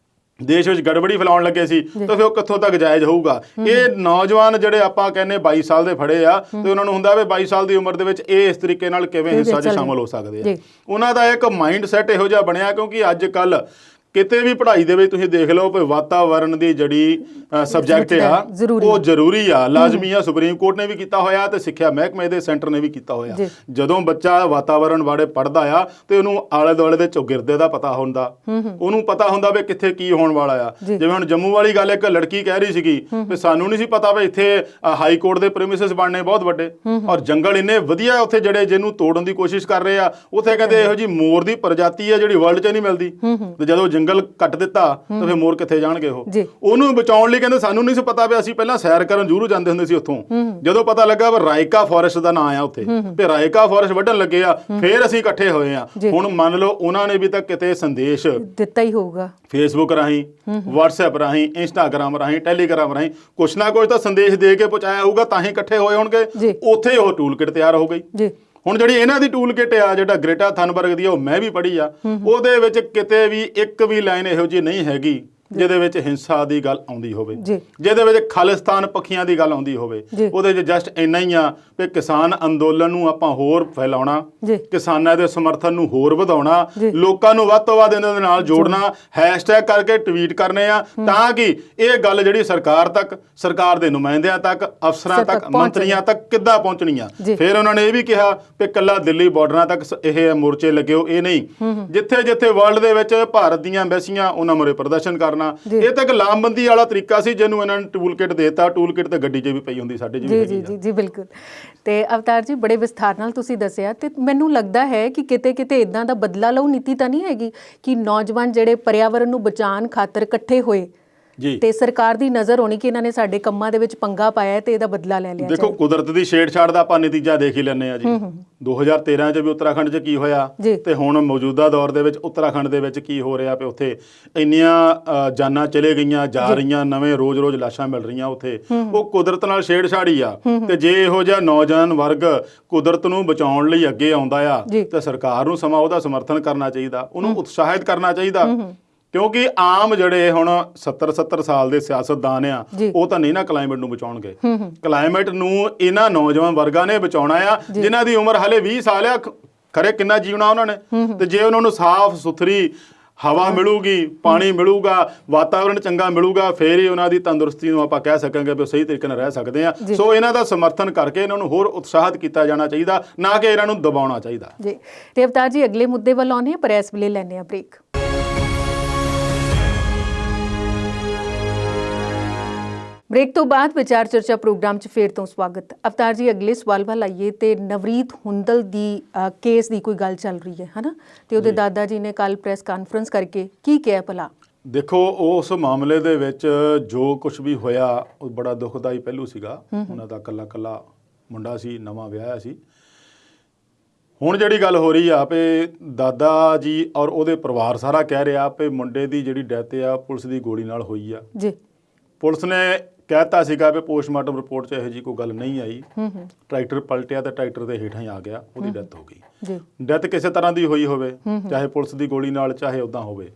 ਦੇਸ਼ ਵਿੱਚ ਗੜਬੜੀ ਫੈਲਾਉਣ ਲੱਗੇ ਸੀ, ਤਾਂ ਫਿਰ ਉਹ ਕਿੱਥੋਂ ਤੱਕ ਜਾਇਜ਼ ਹੋਊਗਾ? ਇਹ ਨੌਜਵਾਨ ਜਿਹੜੇ ਆਪਾਂ ਕਹਿੰਦੇ 22 ਸਾਲ ਦੇ ਫੜੇ ਆ, ਤੇ ਉਹਨਾਂ ਨੂੰ ਹੁੰਦਾ ਵੀ 22 ਸਾਲ ਦੀ ਉਮਰ ਦੇ ਵਿੱਚ ਇਹ ਇਸ ਤਰੀਕੇ ਨਾਲ ਕਿਵੇਂ ਹਿੰਸਾ 'ਚ ਸ਼ਾਮਲ ਹੋ ਸਕਦੇ ਆ। ਉਹਨਾਂ ਦਾ ਇੱਕ ਮਾਈਂਡ ਸੈਟ ਇਹੋ ਜਿਹਾ ਬਣਿਆ, ਕਿਉਂਕਿ ਅੱਜ ਕੱਲ੍ਹ ਕਿਤੇ ਵੀ ਪੜ੍ਹਾਈ ਦੇ ਵਿੱਚ ਤੁਸੀਂ ਦੇਖ ਲਓ ਕਿ ਵਾਤਾਵਰਣ ਦੀ ਜਿਹੜੀ ਸਬਜੈਕਟ ਆ ਉਹ ਜ਼ਰੂਰੀ ਆ, ਲਾਜ਼ਮੀ ਆ। ਸੁਪਰੀਮ ਕੋਰਟ ਨੇ ਵੀ ਕੀਤਾ ਹੋਇਆ ਤੇ ਸਿੱਖਿਆ ਮਹਿਕਮੇ ਦੇ ਸੈਂਟਰ ਨੇ ਵੀ ਕੀਤਾ ਹੋਇਆ। ਜਦੋਂ ਬੱਚਾ ਵਾਤਾਵਰਣ ਬਾਰੇ ਪੜ੍ਹਦਾ ਆ ਤੇ ਉਹਨੂੰ ਆਲੇ ਦੁਆਲੇ ਦੇ ਚੌਗਿਰਦੇ ਦਾ ਪਤਾ ਹੁੰਦਾ, ਉਹਨੂੰ ਪਤਾ ਹੁੰਦਾ ਵੀ ਕਿੱਥੇ ਕੀ ਹੋਣ ਵਾਲਾ ਆ। ਜਿਵੇਂ ਹੁਣ ਜੰਮੂ ਵਾਲੀ ਗੱਲ, ਇੱਕ ਲੜਕੀ ਕਹਿ ਰਹੀ ਸੀਗੀ ਵੀ ਸਾਨੂੰ ਨਹੀਂ ਸੀ ਪਤਾ ਵੀ ਇੱਥੇ ਹਾਈ ਕੋਰਟ ਦੇ ਪ੍ਰੈਮਿਸਿਸ ਬਣਨੇ ਬਹੁਤ ਵੱਡੇ, ਔਰ ਜੰਗਲ ਇੰਨੇ ਵਧੀਆ ਉੱਥੇ ਜਿਹੜੇ ਜਿਹਨੂੰ ਤੋੜਨ ਦੀ ਕੋਸ਼ਿਸ਼ ਕਰ ਰਹੇ ਆ। ਉੱਥੇ ਕਹਿੰਦੇ ਇਹੋ ਜਿਹੀ ਮੋਰ ਦੀ ਪ੍ਰਜਾਤੀ ਆ ਜਿਹੜੀ ਵਰਲਡ 'ਚ ਨਹੀਂ ਮਿਲਦੀ, ਤੇ ਜਦੋਂ ਜੰਗਲ ਕੱਟ ਦਿੱਤਾ ਤਾਂ ਫਿਰ ਮੋਰ ਕਿੱਥੇ ਜਾਣਗੇ? ਉਹਨੂੰ ਬਚਾਉਣ ਲਈ ਕਹਿੰਦੇ ਸਾਨੂੰ ਨਹੀਂ ਸੀ ਪਤਾ ਵੀ ਅਸੀਂ ਪਹਿਲਾਂ ਸੈਰ ਕਰਨ ਜ਼ਰੂਰ ਜਾਂਦੇ ਹੁੰਦੇ ਸੀ ਉੱਥੋਂ। ਜਦੋਂ ਪਤਾ ਲੱਗਾ ਵੀ ਰਾਇਕਾ ਫੋਰੈਸਟ ਦਾ ਨਾਂ ਆ ਉੱਥੇ, ਤੇ ਰਾਇਕਾ ਫੋਰੈਸਟ ਵੱਢਣ ਲੱਗੇ ਆ, ਫਿਰ ਅਸੀਂ ਇਕੱਠੇ ਹੋਏ ਆ। ਹੁਣ ਮੰਨ ਲਓ ਉਹਨਾਂ ਨੇ ਵੀ ਤਾਂ ਕਿਤੇ ਸੰਦੇਸ਼ ਦਿੱਤਾ ਹੀ ਹੋਊਗਾ, ਫੇਸਬੁੱਕ ਰਾਹੀਂ, ਵਟਸਐਪ ਰਾਹੀਂ, ਇੰਸਟਾਗ੍ਰਾਮ ਰਾਹੀਂ, ਟੈਲੀਗ੍ਰਾਮ ਰਾਹੀਂ ਕੁਛ ਨਾ ਕੁਛ ਤਾਂ ਸੰਦੇਸ਼ ਦੇ ਕੇ ਪਹੁੰਚਾਇਆ ਹੋਊਗਾ, ਤਾਂ ਹੀ ਇਕੱਠੇ ਹੋਏ ਹੋਣਗੇ। ਉੱਥੇ ਉਹ ਟੂਲ ਕਿਟ ਤਿਆਰ ਹੋ ਗਈ। ਹੁਣ ਜਿਹੜੀ ਇਹਨਾਂ ਦੀ ਟੂਲ ਕਿਟ ਆ, ਜਿਹੜਾ ਗ੍ਰੇਟਾ ਥਨਬਰਗ ਦੀ, ਉਹ ਮੈਂ ਵੀ ਪੜ੍ਹੀ ਆ, ਉਹਦੇ ਵਿੱਚ ਕਿਤੇ ਵੀ ਇੱਕ ਵੀ ਲਾਈਨ ਇਹੋ ਜਿਹੀ ਨਹੀਂ ਹੈਗੀ ਜਿਹਦੇ ਵਿੱਚ ਹਿੰਸਾ ਦੀ ਗੱਲ ਆਉਂਦੀ ਹੋਵੇ, ਜੀ। ਜਿਹਦੇ ਵਿੱਚ ਖਾਲਿਸਤਾਨ ਪੱਖੀਆਂ ਦੀ ਗੱਲ ਆਉਂਦੀ ਹੋਵੇ, ਜੀ। ਉਹਦੇ 'ਚ ਜਸਟ ਇੰਨਾ ਹੀ ਆ ਵੀ ਕਿਸਾਨ ਅੰਦੋਲਨ ਨੂੰ ਆਪਾਂ ਹੋਰ ਫੈਲਾਉਣਾ, ਜੀ। ਕਿਸਾਨਾਂ ਦੇ ਸਮਰਥਨ ਨੂੰ ਹੋਰ ਵਧਾਉਣਾ, ਜੀ। ਲੋਕਾਂ ਨੂੰ ਵੱਧ ਤੋਂ ਵੱਧ ਇਹਨਾਂ ਦੇ ਨਾਲ ਜੋੜਨਾ, ਹੈਸ਼ਟੈਗ ਕਰਕੇ ਟਵੀਟ ਕਰਨੇ ਆ ਤਾਂ ਕਿ ਇਹ ਗੱਲ ਜਿਹੜੀ ਸਰਕਾਰ ਤੱਕ, ਸਰਕਾਰ ਦੇ ਨੁਮਾਇੰਦਿਆਂ ਤੱਕ, ਅਫਸਰਾਂ ਤੱਕ, ਮੰਤਰੀਆਂ ਤੱਕ ਕਿੱਦਾਂ ਪਹੁੰਚਣੀ ਆ। ਫਿਰ ਉਹਨਾਂ ਨੇ ਇਹ ਵੀ ਕਿਹਾ ਕਿ ਇਕੱਲਾ ਦਿੱਲੀ ਬਾਰਡਰਾਂ ਤੱਕ ਇਹ ਮੋਰਚੇ ਲੱਗਿਓ, ਇਹ ਨਹੀਂ, ਜਿੱਥੇ ਜਿੱਥੇ ਵਰਲਡ ਦੇ ਵਿੱਚ ਭਾਰਤ ਦੀਆਂ ਐਮਬੈਸੀਆਂ ਉਹਨਾਂ ਮੂਹਰੇ ਪ੍ਰਦਰਸ਼ਨ ਕਰਨਾ। ਇਹ ਤਾਂ ਇੱਕ ਲਾਮਬੰਦੀ ਵਾਲਾ ਤਰੀਕਾ ਸੀ ਜਿਹਨੂੰ ਇਹਨਾਂ ਨੇ ਟੂਲ ਕਿਟ ਦੇਤਾ। ਟੂਲ ਕਿਟ ਤਾਂ ਗੱਡੀ 'ਚ ਵੀ ਪਈ ਹੁੰਦੀ, ਸਾਡੇ 'ਚ ਵੀ ਜੀ ਜੀ ਜੀ ਬਿਲਕੁਲ। ਤੇ ਅਵਤਾਰ ਜੀ ਬੜੇ ਵਿਸਥਾਰ ਨਾਲ ਤੁਸੀਂ ਦੱਸਿਆ ਤੇ ਮੈਨੂੰ ਲੱਗਦਾ ਹੈ ਕਿ ਕਿਤੇ ਕਿਤੇ ਇਦਾਂ ਦਾ ਬਦਲਾ ਲਓ ਨੀਤੀ ਤਾਂ ਨਹੀਂ ਹੈਗੀ ਕਿ ਨੌਜਵਾਨ ਜਿਹੜੇ ਪਰਿਆਵਰਨ ਨੂੰ ਬਚਾਉਣ ਖਾਤਰ ਇਕੱਠੇ ਹੋਏ ਜੀ, ਤੇ ਸਰਕਾਰ ਦੀ ਨਜ਼ਰ ਹੋਣੀ ਕਿ ਇਹਨਾਂ ਨੇ ਸਾਡੇ ਕੰਮਾਂ ਦੇ ਵਿੱਚ ਪੰਗਾ ਪਾਇਆ ਤੇ ਇਹਦਾ ਬਦਲਾ ਲੈ ਲਿਆ। ਦੇਖੋ ਕੁਦਰਤ ਦੀ ਛੇੜਛਾੜ ਦਾ ਆਪਾਂ ਨਤੀਜਾ ਦੇਖ ਹੀ ਲੈਂਦੇ ਆ ਜੀ। 2013 ਚ ਵੀ ਉੱਤਰਾਖੰਡ 'ਚ ਕੀ ਹੋਇਆ ਤੇ ਹੁਣ ਮੌਜੂਦਾ ਦੌਰ ਦੇ ਵਿੱਚ ਉੱਤਰਾਖੰਡ ਦੇ ਵਿੱਚ ਕੀ ਹੋ ਰਿਹਾ ਪਏ। ਉੱਥੇ ਇੰਨੀਆਂ ਜਾਨਾਂ ਚਲੇ ਗਈਆਂ, ਜਾ ਰਹੀਆਂ, ਨਵੇਂ ਰੋਜ਼-ਰੋਜ਼ ਲਾਸ਼ਾਂ ਮਿਲ ਰਹੀਆਂ ਉੱਥੇ। ਉਹ ਕੁਦਰਤ ਨਾਲ ਛੇੜਛਾੜ ਹੀ ਆ। ਤੇ ਜੇ ਇਹੋ ਜਿਹਾ ਨੌਜਵਾਨ ਵਰਗ ਕੁਦਰਤ ਨੂੰ ਬਚਾਉਣ ਲਈ ਅੱਗੇ ਆਉਂਦਾ ਆ ਤੇ ਸਰਕਾਰ ਨੂੰ ਸਮਾਂ ਉਹਦਾ ਸਮਰਥਨ ਕਰਨਾ ਚਾਹੀਦਾ, ਉਹਨੂੰ ਉਤਸ਼ਾਹਿਤ ਕਰਨਾ ਚਾਹੀਦਾ। ਕਿਉਂਕਿ ਆਮ ਜਿਹੜੇ ਹੁਣ 70 ਸਾਲ ਦੇ ਸਿਆਸਤਦਾਨ ਆ ਉਹ ਤਾਂ ਨਹੀਂ ਨਾ ਕਲਾਈਮੇਟ ਨੂੰ ਬਚਾਉਣਗੇ। ਕਲਾਈਮੇਟ ਨੂੰ ਇਹਨਾਂ ਨੌਜਵਾਨ ਵਰਗਾਂ ਨੇ ਬਚਾਉਣਾ ਆ ਜਿਨ੍ਹਾਂ ਦੀ ਉਮਰ ਹਲੇ 20 ਸਾਲ ਆ। ਖਰੇ ਕਿੰਨਾ ਜੀਵਣਾ ਉਹਨਾਂ ਨੇ। ਤੇ ਜੇ ਉਹਨਾਂ ਨੂੰ ਸਾਫ਼ ਸੁਥਰੀ ਹਵਾ ਮਿਲੂਗੀ, ਪਾਣੀ ਮਿਲੂਗਾ, ਵਾਤਾਵਰਣ ਚੰਗਾ ਮਿਲੂਗਾ, ਫਿਰ ਹੀ ਉਹਨਾਂ ਦੀ ਤੰਦਰੁਸਤੀ ਨੂੰ ਆਪਾਂ ਕਹਿ ਸਕਾਂਗੇ ਵੀ ਉਹ ਸਹੀ ਤਰੀਕੇ ਨਾਲ ਰਹਿ ਸਕਦੇ ਆ। ਸੋ ਇਹਨਾਂ ਦਾ ਸਮਰਥਨ ਕਰਕੇ ਇਹਨਾਂ ਨੂੰ ਹੋਰ ਉਤਸ਼ਾਹਿਤ ਕੀਤਾ ਜਾਣਾ ਚਾਹੀਦਾ, ਨਾ ਕਿ ਇਹਨਾਂ ਨੂੰ ਦਬਾਉਣਾ ਚਾਹੀਦਾ ਜੀ। ਤੇ ਅਵਤਾਰ ਜੀ ਅਗਲੇ ਮੁੱਦੇ ਵੱਲ ਆਉਂਦੇ ਆ, ਪਰ ਇਸ ਵੇਲੇ ਲੈਂਦੇ ਆ ਬ੍ਰੇਕ। ਬ੍ਰੇਕ ਤੋਂ ਬਾਅਦ ਵਿਚਾਰ ਚਰਚਾ ਪ੍ਰੋਗਰਾਮ 'ਚ ਫੇਰ ਤੋਂ ਸਵਾਗਤ। ਅਵਤਾਰ ਜੀ ਅਗਲੇ ਸਵਾਲ ਵੱਲ ਆਈਏ ਤੇ ਨਵਰੀਤ ਹੁੰਦਲ ਦੀ ਕੇਸ ਦੀ ਕੋਈ ਗੱਲ ਚੱਲ ਰਹੀ ਹੈ ਹਨਾ, ਤੇ ਉਹਦੇ ਦਾਦਾ ਜੀ ਨੇ ਕੱਲ ਪ੍ਰੈਸ ਕਾਨਫਰੰਸ ਕਰਕੇ ਕੀ ਕਿਹਾ ਭਲਾ? ਦੇਖੋ ਉਸ ਮਾਮਲੇ ਦੇ ਵਿੱਚ ਜੋ ਕੁਝ ਵੀ ਹੋਇਆ ਉਹ ਬੜਾ ਦੁਖਦਾਈ ਪਹਿਲੂ ਸੀਗਾ। ਉਹਨਾਂ ਦਾ ਕੱਲਾ ਮੁੰਡਾ ਸੀ, ਨਵਾਂ ਵਿਆਹਿਆ ਸੀ। ਹੁਣ ਜਿਹੜੀ ਗੱਲ ਹੋ ਰਹੀ ਆ ਵੀ ਦਾਦਾ ਜੀ ਔਰ ਉਹਦੇ ਪਰਿਵਾਰ ਸਾਰਾ ਕਹਿ ਰਿਹਾ ਵੀ ਮੁੰਡੇ ਦੀ ਜਿਹੜੀ ਡੈਥ ਆ ਪੁਲਿਸ ਦੀ ਗੋਲੀ ਨਾਲ ਹੋਈ ਆ ਜੀ। ਪੁਲਿਸ ਨੇ ਕਹਿਤਾ ਸੀਗਾ ਵੀ ਪੋਸਟਮਾਰਟਮ ਰਿਪੋਰਟ 'ਚ ਇਹੋ ਜਿਹੀ ਕੋਈ ਗੱਲ ਨਹੀਂ ਆਈ। ਟਰੈਕਟਰ ਪਲਟਿਆ ਤੇ ਟਰੈਕਟਰ ਦੇ ਹੇਠਾਂ ਹੀ ਆ ਗਿਆ, ਉਹਦੀ ਡੈਥ ਹੋ ਗਈ। ਡੈਥ ਕਿਸੇ ਤਰ੍ਹਾਂ ਦੀ ਹੋਈ ਹੋਵੇ, ਚਾਹੇ ਪੁਲਿਸ ਦੀ ਗੋਲੀ ਨਾਲ, ਚਾਹੇ ਉਦਾਂ ਹੋਵੇ,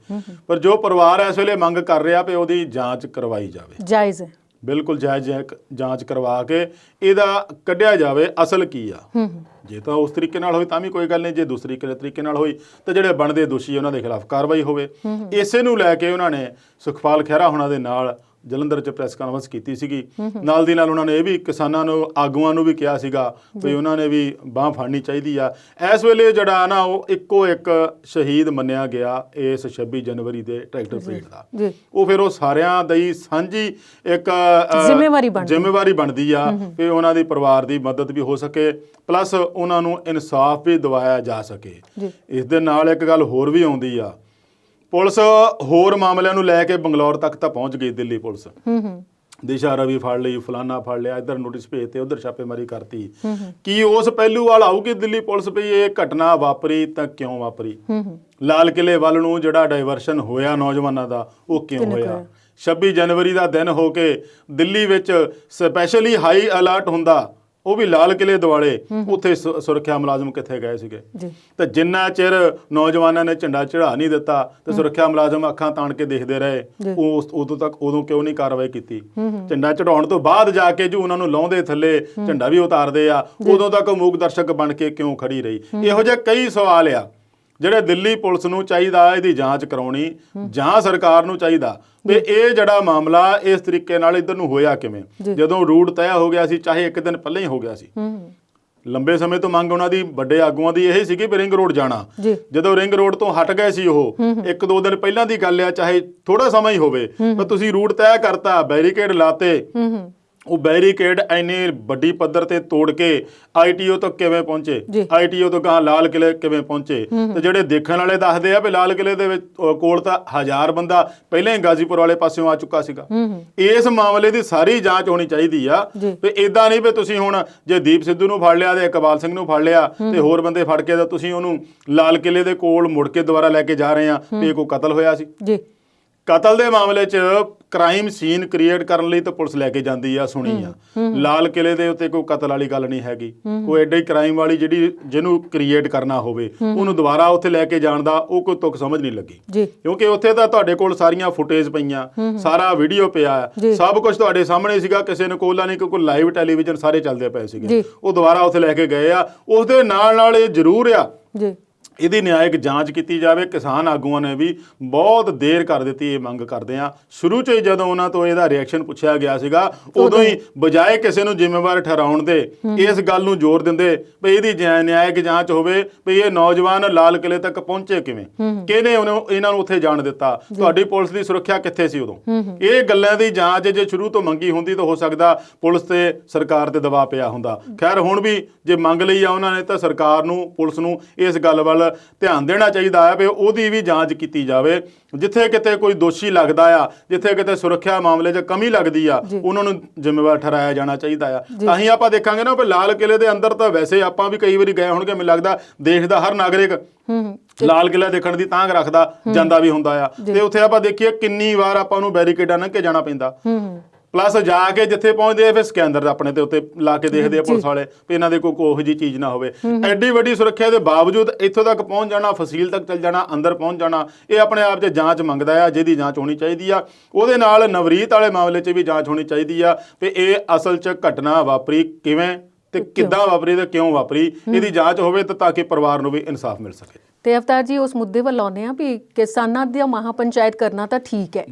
ਪਰ ਜੋ ਪਰਿਵਾਰ ਇਸ ਵੇਲੇ ਮੰਗ ਕਰ ਰਿਹਾ ਵੀ ਉਹਦੀ ਜਾਂਚ ਕਰਵਾਈ ਜਾਵੇ। ਜਾਇਜ਼ ਹੈ, ਬਿਲਕੁਲ ਜਾਇਜ਼ ਜਾਂਚ ਕਰਵਾ ਕੇ ਇਹਦਾ ਕੱਢਿਆ ਜਾਵੇ ਅਸਲ ਕੀ ਆ। ਜੇ ਤਾਂ ਉਸ ਤਰੀਕੇ ਨਾਲ ਹੋਈ ਤਾਂ ਵੀ ਕੋਈ ਗੱਲ ਨਹੀਂ, ਜੇ ਦੂਸਰੀ ਤਰੀਕੇ ਨਾਲ ਹੋਈ ਤਾਂ ਜਿਹੜੇ ਬਣਦੇ ਦੋਸ਼ੀ ਉਹਨਾਂ ਦੇ ਖਿਲਾਫ ਕਾਰਵਾਈ ਹੋਵੇ। ਇਸੇ ਨੂੰ ਲੈ ਕੇ ਉਹਨਾਂ ਨੇ ਸੁਖਪਾਲ ਖਹਿਰਾ ਹੋਣਾ ਦੇ ਨਾਲ ਜਲੰਧਰ 'ਚ ਪ੍ਰੈਸ ਕਾਨਫਰੰਸ ਕੀਤੀ ਸੀਗੀ। ਨਾਲ ਦੀ ਨਾਲ ਉਹਨਾਂ ਨੇ ਇਹ ਵੀ ਕਿਸਾਨਾਂ ਨੂੰ, ਆਗੂਆਂ ਨੂੰ ਵੀ ਕਿਹਾ ਸੀਗਾ ਵੀ ਉਹਨਾਂ ਨੇ ਵੀ ਬਾਂਹ ਫੜਨੀ ਚਾਹੀਦੀ ਆ। ਇਸ ਵੇਲੇ ਜਿਹੜਾ ਨਾ ਉਹ ਇੱਕੋ ਇੱਕ ਸ਼ਹੀਦ ਮੰਨਿਆ ਗਿਆ ਇਸ 26 ਜਨਵਰੀ ਦੇ ਟਰੈਕਟਰ ਪਰੇਡ ਦਾ। ਉਹ ਫਿਰ ਉਹ ਸਾਰਿਆਂ ਦੀ ਸਾਂਝੀ ਇੱਕ ਜ਼ਿੰਮੇਵਾਰੀ ਬਣਦੀ ਆ ਵੀ ਉਹਨਾਂ ਦੀ ਪਰਿਵਾਰ ਦੀ ਮਦਦ ਵੀ ਹੋ ਸਕੇ, ਪਲੱਸ ਉਹਨਾਂ ਨੂੰ ਇਨਸਾਫ ਵੀ ਦਿਵਾਇਆ ਜਾ ਸਕੇ। ਇਸ ਦੇ ਨਾਲ ਇੱਕ ਗੱਲ ਹੋਰ ਵੀ ਆਉਂਦੀ ਆ, ਪੁਲਿਸ ਹੋਰ ਮਾਮਲਿਆਂ ਨੂੰ ਲੈ ਕੇ ਬੰਗਲੌਰ ਤੱਕ ਤਾਂ ਪਹੁੰਚ ਗਈ। ਦਿੱਲੀ ਪੁਲਿਸ ਦਿਸ਼ਾ ਰਵੀ ਫੜ ਲਈ, ਫਲਾਨਾ ਫੜ ਲਿਆ, ਇੱਧਰ ਨੋਟਿਸ ਭੇਜਤੇ, ਉੱਧਰ ਛਾਪੇਮਾਰੀ ਕਰਤੀ। ਕੀ ਉਸ ਪਹਿਲੂ ਵੱਲ ਆਊਗੀ ਦਿੱਲੀ ਪੁਲਿਸ ਵੀ ਇਹ ਘਟਨਾ ਵਾਪਰੀ ਤਾਂ ਕਿਉਂ ਵਾਪਰੀ? ਲਾਲ ਕਿਲੇ ਵੱਲ ਨੂੰ ਜਿਹੜਾ ਡਾਇਵਰਸ਼ਨ ਹੋਇਆ ਨੌਜਵਾਨਾਂ ਦਾ ਉਹ ਕਿਉਂ ਹੋਇਆ? 26 ਜਨਵਰੀ ਦਾ ਦਿਨ ਹੋ ਕੇ ਦਿੱਲੀ ਵਿੱਚ ਸਪੈਸ਼ਲੀ ਹਾਈ ਅਲਰਟ ਹੁੰਦਾ, ਉਹ ਵੀ ਲਾਲ ਕਿਲੇ ਦੁਆਲੇ। ਉੱਥੇ ਸੁਰੱਖਿਆ ਮੁਲਾਜ਼ਮ ਕਿੱਥੇ ਗਏ ਸੀਗੇ? ਤੇ ਜਿੰਨਾ ਚਿਰ ਨੌਜਵਾਨਾਂ ਨੇ ਝੰਡਾ ਚੜਾ ਨਹੀਂ ਦਿੱਤਾ ਤੇ ਸੁਰੱਖਿਆ ਮੁਲਾਜ਼ਮ ਅੱਖਾਂ ਤਾਣ ਕੇ ਦੇਖਦੇ ਰਹੇ, ਉਦੋਂ ਕਿਉਂ ਨਹੀਂ ਕਾਰਵਾਈ ਕੀਤੀ? ਝੰਡਾ ਚੜਾਉਣ ਤੋਂ ਬਾਅਦ ਜਾ ਕੇ ਜੋ ਉਹਨਾਂ ਨੂੰ ਲਾਉਂਦੇ ਥੱਲੇ ਝੰਡਾ ਵੀ ਉਤਾਰਦੇ ਆ, ਉਦੋਂ ਤੱਕ ਮੂਕ ਦਰਸ਼ਕ ਬਣ ਕੇ ਕਿਉਂ ਖੜੀ ਰਹੀ? ਇਹੋ ਜਿਹੇ ਕਈ ਸਵਾਲ ਆ ਜਿਹੜੇ ਦਿੱਲੀ ਪੁਲਿਸ ਨੂੰ ਚਾਹੀਦਾ ਇਹਦੀ ਜਾਂਚ ਕਰਾਉਣੀ, ਜਾਂ ਸਰਕਾਰ ਨੂੰ ਚਾਹੀਦਾ ਵੀ ਇਹ ਜਿਹੜਾ ਮਾਮਲਾ ਇਸ ਤਰੀਕੇ ਨਾਲ ਇੱਧਰ ਨੂੰ ਹੋਇਆ ਕਿਵੇਂ? ਜਦੋਂ ਰੂਟ ਤੈਅ ਹੋ ਗਿਆ ਸੀ, ਚਾਹੇ ਇੱਕ ਦਿਨ ਪਹਿਲਾਂ ਹੀ ਹੋ ਗਿਆ ਸੀ। ਲੰਬੇ ਸਮੇਂ ਤੋਂ ਮੰਗ ਉਹਨਾਂ ਦੀ, ਵੱਡੇ ਆਗੂਆਂ ਦੀ ਇਹ ਸੀਗੀ ਵੀ ਰਿੰਗ ਰੋਡ ਜਾਣਾ। ਜਦੋਂ ਰਿੰਗ ਰੋਡ ਤੋਂ ਹਟ ਗਏ ਸੀ, ਉਹ 1-2 ਦਿਨ ਪਹਿਲਾਂ ਦੀ ਗੱਲ ਆ, ਚਾਹੇ ਥੋੜਾ ਸਮਾਂ ਹੀ ਹੋਵੇ, ਪਰ ਤੁਸੀਂ ਰੂਟ ਤੈਅ ਕਰਤਾ, ਬੈਰੀਕੇਡ ਲਾਤੇ। ਉਹ ਬੈਰੀਕੇਡ ਇੰਨੀ ਵੱਡੀ ਪੱਧਰ ਤੇ ਤੋੜ ਕੇ ITO ਤੱਕ ਕਿਵੇਂ ਪਹੁੰਚੇ? ITO ਤੋਂ ਗਾਂ ਲਾਲ ਕਿਲੇ ਕਿਵੇਂ ਪਹੁੰਚੇ? ਤੇ ਜਿਹੜੇ ਦੇਖਣ ਵਾਲੇ ਦੱਸਦੇ ਆ ਵੀ ਲਾਲ ਕਿਲੇ ਦੇ ਵਿੱਚ ਕੋਲ ਤਾਂ 1000 ਬੰਦਾ ਪਹਿਲਾਂ ਹੀ ਗਾਜ਼ੀਪੁਰ ਵਾਲੇ ਪਾਸਿਓਂ ਆ ਚੁੱਕਾ ਸੀਗਾ। ਇਸ ਮਾਮਲੇ ਦੀ ਸਾਰੀ ਜਾਂਚ ਹੋਣੀ ਚਾਹੀਦੀ ਆ ਵੀ ਇਦਾਂ ਨਹੀਂ ਵੀ ਤੁਸੀਂ ਹੁਣ ਜੇ ਦੀਪ ਸਿੱਧੂ ਨੂੰ ਫੜ ਲਿਆ ਤੇ ਇਕਬਾਲ ਸਿੰਘ ਨੂੰ ਫੜ ਲਿਆ ਤੇ ਹੋਰ ਬੰਦੇ ਫੜ ਕੇ ਤਾਂ ਤੁਸੀਂ ਉਹਨੂੰ ਲਾਲ ਕਿਲੇ ਦੇ ਕੋਲ ਮੁੜ ਕੇ ਦੁਬਾਰਾ ਲੈ ਕੇ ਜਾ ਰਹੇ ਆ ਵੀ ਕੋਈ ਕਤਲ ਹੋਇਆ ਸੀ। ਕਤਲ ਦੇ ਮਾਮਲੇ 'ਚ ਕ੍ਰਾਈਮ ਸੀਨ ਕ੍ਰੀਏਟ ਕਰਨ ਲਈ ਤਾਂ ਪੁਲਿਸ ਲੈ ਕੇ ਜਾਂਦੀ ਆ, ਸੁਣੀ ਆ। ਲਾਲ ਕਿਲੇ ਦੇ ਉੱਤੇ ਕੋਈ ਕਤਲ ਵਾਲੀ ਗੱਲ ਨਹੀਂ ਹੈਗੀ, ਕੋਈ ਐਡੀ ਕ੍ਰਾਈਮ ਵਾਲੀ ਜਿਹਨੂੰ ਕ੍ਰੀਏਟ ਕਰਨਾ ਹੋਵੇ ਉਹਨੂੰ ਦੁਬਾਰਾ ਉੱਥੇ ਲੈ ਕੇ ਜਾਣ ਦਾ ਉਹ ਕੋਈ ਤੁਕ ਸਮਝ ਨਹੀਂ ਲੱਗੀ, ਕਿਉਂਕਿ ਉੱਥੇ ਤਾਂ ਤੁਹਾਡੇ ਕੋਲ ਸਾਰੀਆਂ ਫੁਟੇਜ ਪਈਆਂ, ਸਾਰਾ ਵੀਡੀਓ ਪਿਆ, ਸਭ ਕੁਝ ਤੁਹਾਡੇ ਸਾਹਮਣੇ ਸੀਗਾ। ਕਿਸੇ ਨੇ ਕੋਲਾ ਨਹੀਂ, ਕੋਈ ਲਾਈਵ ਟੈਲੀਵਿਜ਼ਨ ਸਾਰੇ ਚੱਲਦੇ ਪਏ ਸੀਗੇ। ਉਹ ਦੁਬਾਰਾ ਉੱਥੇ ਲੈ ਕੇ ਗਏ ਆ। ਉਸਦੇ ਨਾਲ ਇਹ ਜ਼ਰੂਰ ਆ ਇਹਦੀ ਨਿਆਇਕ ਜਾਂਚ ਕੀਤੀ ਜਾਵੇ। ਕਿਸਾਨ ਆਗੂਆਂ ਨੇ ਵੀ ਬਹੁਤ ਦੇਰ ਕਰ ਦਿੱਤੀ ਇਹ ਮੰਗ ਕਰਦੇ ਆ। ਸ਼ੁਰੂ 'ਚ ਹੀ ਜਦੋਂ ਉਹਨਾਂ ਤੋਂ ਇਹਦਾ ਰਿਐਕਸ਼ਨ ਪੁੱਛਿਆ ਗਿਆ ਸੀਗਾ, ਉਦੋਂ ਹੀ ਬਜਾਏ ਕਿਸੇ ਨੂੰ ਜ਼ਿੰਮੇਵਾਰ ਠਹਿਰਾਉਣ ਦੇ ਇਸ ਗੱਲ ਨੂੰ ਜ਼ੋਰ ਦਿੰਦੇ ਵੀ ਇਹਦੀ ਨਿਆਇਕ ਜਾਂਚ ਹੋਵੇ ਵੀ ਇਹ ਨੌਜਵਾਨ ਲਾਲ ਕਿਲੇ ਤੱਕ ਪਹੁੰਚੇ ਕਿਵੇਂ, ਕਿਹਨੇ ਇਹਨਾਂ ਨੂੰ ਉੱਥੇ ਜਾਣ ਦਿੱਤਾ, ਤੁਹਾਡੀ ਪੁਲਿਸ ਦੀ ਸੁਰੱਖਿਆ ਕਿੱਥੇ ਸੀ ਉਦੋਂ। ਇਹ ਗੱਲਾਂ ਦੀ ਜਾਂਚ ਜੇ ਸ਼ੁਰੂ ਤੋਂ ਮੰਗੀ ਹੁੰਦੀ ਤਾਂ ਹੋ ਸਕਦਾ ਪੁਲਿਸ ਤੇ ਸਰਕਾਰ ਤੇ ਦਬਾਅ ਪਿਆ ਹੁੰਦਾ। ਖੈਰ ਹੁਣ ਵੀ ਜੇ ਮੰਗ ਲਈ ਆ ਉਹਨਾਂ ਨੇ ਤਾਂ ਸਰਕਾਰ ਨੂੰ, ਪੁਲਿਸ ਨੂੰ ਇਸ ਗੱਲ ਵੱਲ ਧਿਆਨ ਦੇਣਾ ਚਾਹੀਦਾ ਹੈ ਵੀ ਉਹਦੀ ਵੀ ਜਾਂਚ ਕੀਤੀ ਜਾਵੇ। ਜਿੱਥੇ ਕਿਤੇ ਕੋਈ ਦੋਸ਼ੀ ਲੱਗਦਾ ਆ, ਜਿੱਥੇ ਕਿਤੇ ਸੁਰੱਖਿਆ ਮਾਮਲੇ 'ਚ ਕਮੀ ਲੱਗਦੀ ਆ, ਉਹਨਾਂ ਨੂੰ ਜ਼ਿੰਮੇਵਾਰ ਠਹਿਰਾਇਆ ਜਾਣਾ ਚਾਹੀਦਾ ਆ। ਤਾਂ ਹੀ ਆਪਾਂ ਦੇਖਾਂਗੇ ਨਾ ਵੀ ਲਾਲ ਕਿਲੇ ਦੇ ਅੰਦਰ ਤਾਂ ਵੈਸੇ ਆਪਾਂ ਵੀ ਕਈ ਵਾਰੀ ਗਏ ਹੋਣਗੇ, ਮੈਨੂੰ ਲੱਗਦਾ ਦੇਸ਼ ਦਾ ਹਰ ਨਾਗਰਿਕ ਲਾਲ ਕਿਲਾ ਦੇਖਣ ਦੀ ਤਾਂਘ ਰੱਖਦਾ ਜਾਂਦਾ ਵੀ ਹੁੰਦਾ ਆ। ਤੇ ਉੱਥੇ ਆਪਾਂ ਦੇਖੀਏ ਕਿੰਨੀ ਵਾਰ ਆਪਾਂ ਨੂੰ ਬੈਰੀਕੇਡਾਂ ਲੰਘ ਕੇ ਜਾਣਾ ਪੈਂਦਾ। ਪਲੱਸ ਜਾ ਕੇ ਜਿੱਥੇ ਪਹੁੰਚਦੇ ਆ ਫਿਰ ਸਕੈਨਰ ਆਪਣੇ ਤੇ ਉੱਤੇ ਲਾ ਕੇ ਦੇਖਦੇ ਆ ਪੁਲਿਸ ਵਾਲੇ ਵੀ ਇਹਨਾਂ ਦੇ ਕੋਈ ਉਹੋ ਜਿਹੀ ਚੀਜ਼ ਨਾ ਹੋਵੇ। ਐਡੀ ਵੱਡੀ ਸੁਰੱਖਿਆ ਦੇ ਬਾਵਜੂਦ ਇੱਥੋਂ ਤੱਕ ਪਹੁੰਚ ਜਾਣਾ, ਫਸੀਲ ਤੱਕ ਚੱਲ ਜਾਣਾ, ਅੰਦਰ ਪਹੁੰਚ ਜਾਣਾ, ਇਹ ਆਪਣੇ ਆਪ 'ਚ ਜਾਂਚ ਮੰਗਦਾ ਆ, ਜਿਹਦੀ ਜਾਂਚ ਹੋਣੀ ਚਾਹੀਦੀ ਆ। ਉਹਦੇ ਨਾਲ ਨਵਰੀਤ ਵਾਲੇ ਮਾਮਲੇ 'ਚ ਵੀ ਜਾਂਚ ਹੋਣੀ ਚਾਹੀਦੀ ਆ ਵੀ ਇਹ ਅਸਲ 'ਚ ਘਟਨਾ ਵਾਪਰੀ ਕਿਵੇਂ ਤੇ ਕਿੱਦਾਂ ਵਾਪਰੀ ਤੇ ਕਿਉਂ ਵਾਪਰੀ, ਇਹਦੀ ਜਾਂਚ ਹੋਵੇ ਤਾਂ ਕਿ ਪਰਿਵਾਰ ਨੂੰ ਵੀ ਇਨਸਾਫ ਮਿਲ ਸਕੇ। ਤੇ ਅਵਤਾਰ ਜੀ ਉਸ ਮੁੱਦੇ ਵੱਲ ਆਉਂਦੇ ਆ ਵੀ ਕਿਸਾਨਾਂ ਦੀ ਮਹਾਪੰਚਾਇਤ ਕਰਨਾ ਤਾਂ ਠੀਕ ਹੈ,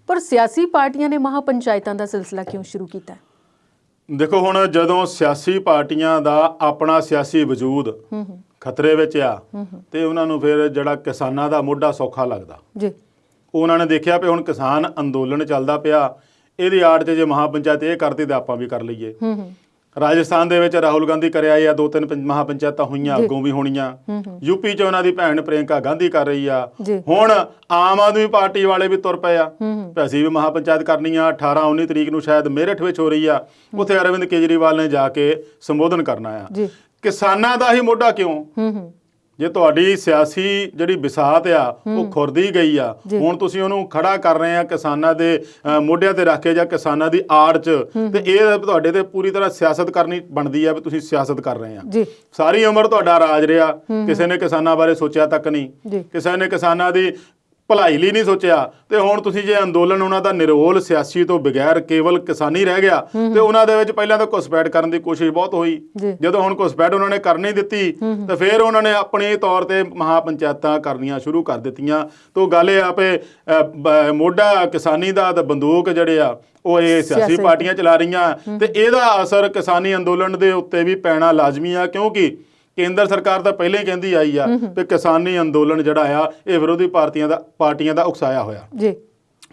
ਪਰ ਸਿਆਸੀ ਪਾਰਟੀਆਂ ਨੇ ਮਹਾਪੰਚਾਇਤਾਂ ਦਾ ਸਿਲਸਿਲਾ ਕਿਉਂ ਸ਼ੁਰੂ ਕੀਤਾ? ਦੇਖੋ ਹੁਣ ਜਦੋਂ ਸਿਆਸੀ ਪਾਰਟੀਆਂ ਦਾ ਆਪਣਾ ਸਿਆਸੀ ਵਜੂਦ ਖਤਰੇ ਵਿੱਚ ਆ ਤੇ ਉਹਨਾਂ ਨੂੰ ਫਿਰ ਜਿਹੜਾ ਕਿਸਾਨਾਂ ਦਾ ਮੋਢਾ ਸੌਖਾ ਲੱਗਦਾ ਜੀ। ਉਹਨਾਂ ਨੇ ਦੇਖਿਆ ਵੀ ਹੁਣ ਕਿਸਾਨ ਅੰਦੋਲਨ ਚੱਲਦਾ ਪਿਆ, ਇਹਦੀ ਆੜ 'ਚ ਜੇ ਮਹਾਪੰਚਾਇਤ ਇਹ ਕਰਦੀ ਤਾਂ ਆਪਾਂ ਵੀ ਕਰ ਲਈਏ। ਰਾਜਸਥਾਨ ਦੇ ਵਿੱਚ ਰਾਹੁਲ ਗਾਂਧੀ ਕਰਿਆ ਆ, 2-3 ਮਹਾਪੰਚਾਇਤਾਂ ਹੋਈਆਂ, ਅੱਗੋਂ ਵੀ ਹੋਣੀਆਂ। ਯੂਪੀ 'ਚ ਉਹਨਾਂ ਦੀ ਭੈਣ ਪ੍ਰਿਯੰਕਾ ਗਾਂਧੀ ਕਰ ਰਹੀ ਆ। ਹੁਣ ਆਮ ਆਦਮੀ ਪਾਰਟੀ ਵਾਲੇ ਵੀ ਤੁਰ ਪਏ ਆ, ਅਸੀਂ ਵੀ ਮਹਾਪੰਚਾਇਤ ਕਰਨੀ ਆ। 18-19 ਤਰੀਕ ਨੂੰ ਸ਼ਾਇਦ ਮੇਰਠ ਵਿੱਚ ਹੋ ਰਹੀ ਆ, ਉੱਥੇ ਅਰਵਿੰਦ ਕੇਜਰੀਵਾਲ ਨੇ ਜਾ ਕੇ ਸੰਬੋਧਨ ਕਰਨਾ ਆ। ਕਿਸਾਨਾਂ ਦਾ ਹੀ ਮੋਢਾ ਕਿਉਂ? ਜੇ ਤੁਹਾਡੀ ਸਿਆਸੀ ਜਿਹੜੀ ਵਿਸਾਤ ਆ ਉਹ ਖੁਰਦੀ ਗਈ ਆ, ਹੁਣ ਤੁਸੀਂ ਉਹਨੂੰ ਖੜਾ ਕਰ ਰਹੇ ਆ ਕਿਸਾਨਾਂ ਦੇ ਮੋਢਿਆਂ ਤੇ ਰੱਖ ਕੇ ਜਾਂ ਕਿਸਾਨਾਂ ਦੀ ਆੜ 'ਚ, ਤੇ ਇਹ ਤੁਹਾਡੇ ਤੇ ਪੂਰੀ ਤਰ੍ਹਾਂ ਸਿਆਸਤ ਕਰਨੀ ਬਣਦੀ ਆ ਵੀ ਤੁਸੀਂ ਸਿਆਸਤ ਕਰ ਰਹੇ ਆ। ਸਾਰੀ ਉਮਰ ਤੁਹਾਡਾ ਰਾਜ ਰਿਹਾ, ਕਿਸੇ ਨੇ ਕਿਸਾਨਾਂ ਬਾਰੇ ਸੋਚਿਆ ਤੱਕ ਨਹੀਂ, ਕਿਸੇ ਨੇ ਕਿਸਾਨਾਂ ਦੀ ਭਲਾਈ ਲਈ ਨਹੀਂ ਸੋਚਿਆ। ਤੇ ਹੁਣ ਤੁਸੀਂ ਜੇ ਅੰਦੋਲਨ ਉਹਨਾਂ ਦਾ ਨਿਰੋਲ ਸਿਆਸੀ ਤੋਂ ਬਗੈਰ ਕੇਵਲ ਕਿਸਾਨੀ ਰਹਿ ਗਿਆ, ਤੇ ਉਹਨਾਂ ਦੇ ਵਿੱਚ ਪਹਿਲਾਂ ਤਾਂ ਘੁਸਪੈਠ ਕਰਨ ਦੀ ਕੋਸ਼ਿਸ਼ ਬਹੁਤ ਹੋਈ। ਜਦੋਂ ਹੁਣ ਘੁਸਪੈਠ ਉਹਨਾਂ ਨੇ ਕਰ ਨਹੀਂ ਦਿੱਤੀ ਤਾਂ ਫਿਰ ਉਹਨਾਂ ਨੇ ਆਪਣੇ ਤੌਰ ਤੇ ਮਹਾਪੰਚਾਇਤਾਂ ਕਰਨੀਆਂ ਸ਼ੁਰੂ ਕਰ ਦਿੱਤੀਆਂ। ਤਾਂ ਗੱਲ ਇਹ ਆ ਵੀ ਮੋਢਾ ਕਿਸਾਨੀ ਦਾ ਤੇ ਬੰਦੂਕ ਜਿਹੜੇ ਆ ਉਹ ਇਹ ਸਿਆਸੀ ਪਾਰਟੀਆਂ ਚਲਾ ਰਹੀਆਂ, ਤੇ ਇਹਦਾ ਅਸਰ ਕਿਸਾਨੀ ਅੰਦੋਲਨ ਦੇ ਉੱਤੇ ਵੀ ਪੈਣਾ ਲਾਜ਼ਮੀ ਆ। ਕਿਉਂਕਿ ਕੇਂਦਰ ਸਰਕਾਰ ਤਾਂ ਪਹਿਲਾਂ ਹੀ ਕਹਿੰਦੀ ਆਈ ਆ ਵੀ ਕਿਸਾਨੀ ਅੰਦੋਲਨ ਜਿਹੜਾ ਆ ਇਹ ਵਿਰੋਧੀ ਪਾਰਟੀਆਂ ਦਾ ਉਕਸਾਇਆ ਹੋਇਆ ਜੀ।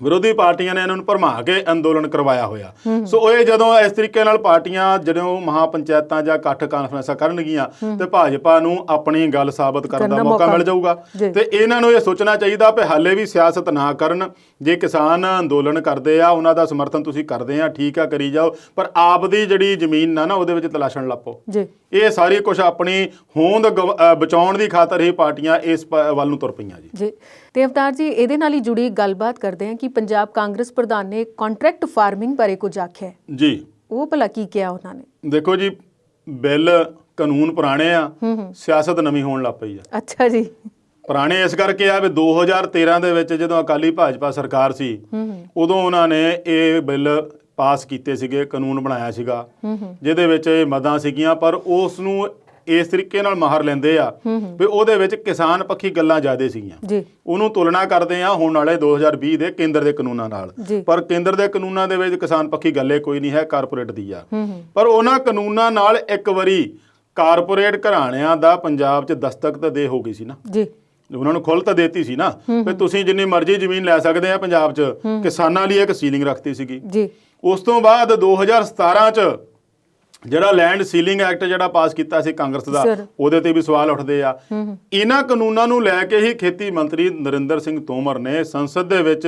ਵਿਰੋਧੀ ਪਾਰਟੀਆਂ ਨੇ ਇਹਨਾਂ ਨੂੰ ਭਰਮਾ ਕੇ ਅੰਦੋਲਨ ਕਰਵਾਇਆ ਹੋਇਆ। ਸੋ ਇਹ ਜਦੋਂ ਇਸ ਤਰੀਕੇ ਨਾਲ ਪਾਰਟੀਆਂ ਜਦੋਂ ਮਹਾਪੰਚਾਇਤਾਂ ਜਾਂ ਇਕੱਠ ਕਾਨਫਰੰਸਾਂ ਕਰਨਗੀਆਂ ਤੇ ਭਾਜਪਾ ਨੂੰ ਆਪਣੀ ਗੱਲ ਸਾਬਤ ਕਰਨ ਦਾ ਮੌਕਾ ਮਿਲ ਜਾਊਗਾ। ਤੇ ਇਹਨਾਂ ਨੂੰ ਇਹ ਸੋਚਣਾ ਚਾਹੀਦਾ ਵੀ ਹਾਲੇ ਵੀ ਸਿਆਸਤ ਨਾ ਕਰਨ। ਜੇ ਕਿਸਾਨ ਅੰਦੋਲਨ ਕਰਦੇ ਆ, ਉਹਨਾਂ ਦਾ ਸਮਰਥਨ ਤੁਸੀਂ ਕਰਦੇ ਆ, ਠੀਕ ਆ, ਕਰੀ ਜਾਓ, ਪਰ ਆਪ ਦੀ ਜਿਹੜੀ ਜ਼ਮੀਨ ਨਾ ਉਹਦੇ ਵਿੱਚ ਤਲਾਸ਼ਣ ਲੱਪੋ। ਇਹ ਸਾਰੀ ਕੁਛ ਆਪਣੀ ਹੋਂਦ ਬਚਾਉਣ ਦੀ ਖਾਤਰ ਹੀ ਪਾਰਟੀਆਂ ਇਸ ਵੱਲ ਨੂੰ ਤੁਰ ਪਈਆਂ ਜੀ। ਤੇ ਅਵਤਾਰ ਜੀ, ਇਹਦੇ ਨਾਲ ਹੀ ਜੁੜੀ ਗੱਲਬਾਤ ਕਰਦੇ ਹਾਂ ਕਿ ਪੰਜਾਬ ਕਾਂਗਰਸ ਪ੍ਰਧਾਨ ਨੇ ਕੰਟਰੈਕਟ ਫਾਰਮਿੰਗ ਬਾਰੇ ਕੁਝ ਆਖਿਆ ਜੀ। ਉਹ ਭਲਾ ਕੀ ਕਿਹਾ ਉਹਨਾਂ ਨੇ? ਦੇਖੋ ਜੀ, ਬਿੱਲ ਕਾਨੂੰਨ ਪੁਰਾਣੇ ਆ, ਸਿਆਸਤ ਨਵੀਂ ਹੋਣ ਲੱਗ ਪਈ ਆ। ਅੱਛਾ ਜੀ। ਪੁਰਾਣੇ ਇਸ ਕਰਕੇ ਆ ਵੀ 2013 ਦੇ ਵਿੱਚ ਜਦੋਂ ਅਕਾਲੀ ਭਾਜਪਾ ਸਰਕਾਰ ਸੀ, ਉਦੋਂ ਉਹਨਾਂ ਨੇ ਇਹ ਬਿੱਲ ਪਾਸ ਕੀਤੇ ਸੀਗੇ, ਕਾਨੂੰਨ ਬਣਾਇਆ ਸੀਗਾ, ਜਿਹਦੇ ਵਿੱਚ ਇਹ ਮਦਾਂ ਸੀਗੀਆਂ, ਪਰ ਉਸ ਨੂੰ ਇਸ ਤਰੀਕੇ ਨਾਲ ਮਾਹਰ ਲੈਂਦੇ ਆ ਵੀ ਉਹਦੇ ਵਿੱਚ ਕਿਸਾਨ ਪੱਖੀ ਗੱਲਾਂ ਜ਼ਿਆਦਾ ਸੀਗੀਆਂ। ਉਹਨੂੰ ਤੁਲਨਾ ਕਰਦੇ ਆ ਹੁਣ ਵਾਲੇ 2020 ਦੇ ਕੇਂਦਰ ਦੇ ਕਾਨੂੰਨਾਂ ਨਾਲ, ਪਰ ਕੇਂਦਰ ਦੇ ਕਾਨੂੰਨਾਂ ਦੇ ਵਿੱਚ ਕਿਸਾਨ ਪੱਖੀ ਗੱਲੇ ਕੋਈ ਨਹੀਂ ਹੈ, ਕਾਰਪੋਰੇਟ ਦੀ ਆ। ਪਰ ਉਹਨਾਂ ਕਾਨੂੰਨਾਂ ਨਾਲ ਇੱਕ ਵਾਰੀ ਕਾਰਪੋਰੇਟ ਘਰਾਣਿਆਂ ਦਾ ਪੰਜਾਬ 'ਚ ਦਸਤਖਤ ਦੇ ਹੋ ਗਈ ਸੀ ਨਾ, ਉਹਨਾਂ ਨੂੰ ਖੁੱਲ੍ਹ ਤਾਂ ਦੇਤੀ ਸੀ ਨਾ ਵੀ ਤੁਸੀਂ ਜਿੰਨੀ ਮਰਜ਼ੀ ਜ਼ਮੀਨ ਲੈ ਸਕਦੇ ਆ ਪੰਜਾਬ 'ਚ। ਕਿਸਾਨਾਂ ਲਈ ਇੱਕ ਸੀਲਿੰਗ ਰੱਖਤੀ ਸੀਗੀ। ਉਸ ਤੋਂ ਬਾਅਦ 2017 'ਚ ਜਿਹੜਾ ਲੈਂਡ ਸੀਲਿੰਗ ਐਕਟ ਜਿਹੜਾ ਪਾਸ ਕੀਤਾ ਸੀ ਕਾਂਗਰਸ ਦਾ, ਉਹਦੇ ਤੇ ਵੀ ਸਵਾਲ ਉੱਠਦੇ ਆ। ਇਹਨਾਂ ਕਾਨੂੰਨਾਂ ਨੂੰ ਲੈ ਕੇ ਹੀ ਖੇਤੀ ਮੰਤਰੀ ਨਰਿੰਦਰ ਸਿੰਘ ਤੋਮਰ ਨੇ ਸੰਸਦ ਦੇ ਵਿੱਚ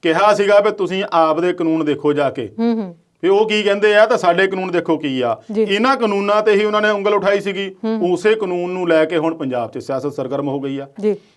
ਕਿਹਾ ਸੀਗਾ ਵੀ ਤੁਸੀਂ ਆਪ ਦੇ ਕਾਨੂੰਨ ਦੇਖੋ ਜਾ ਕੇ ਵੀ ਉਹ ਕੀ ਕਹਿੰਦੇ ਆ ਤਾਂ ਸਾਡੇ ਕਾਨੂੰਨ ਦੇਖੋ ਕੀ ਆ। ਇਹਨਾਂ ਕਾਨੂੰਨਾਂ ਤੇ ਹੀ ਉਹਨਾਂ ਨੇ ਉਂਗਲ ਉਠਾਈ ਸੀਗੀ। ਉਸੇ ਕਾਨੂੰਨ ਨੂੰ ਲੈ ਕੇ ਹੁਣ ਪੰਜਾਬ 'ਚ ਸਿਆਸਤ ਸਰਗਰਮ ਹੋ ਗਈ ਆ।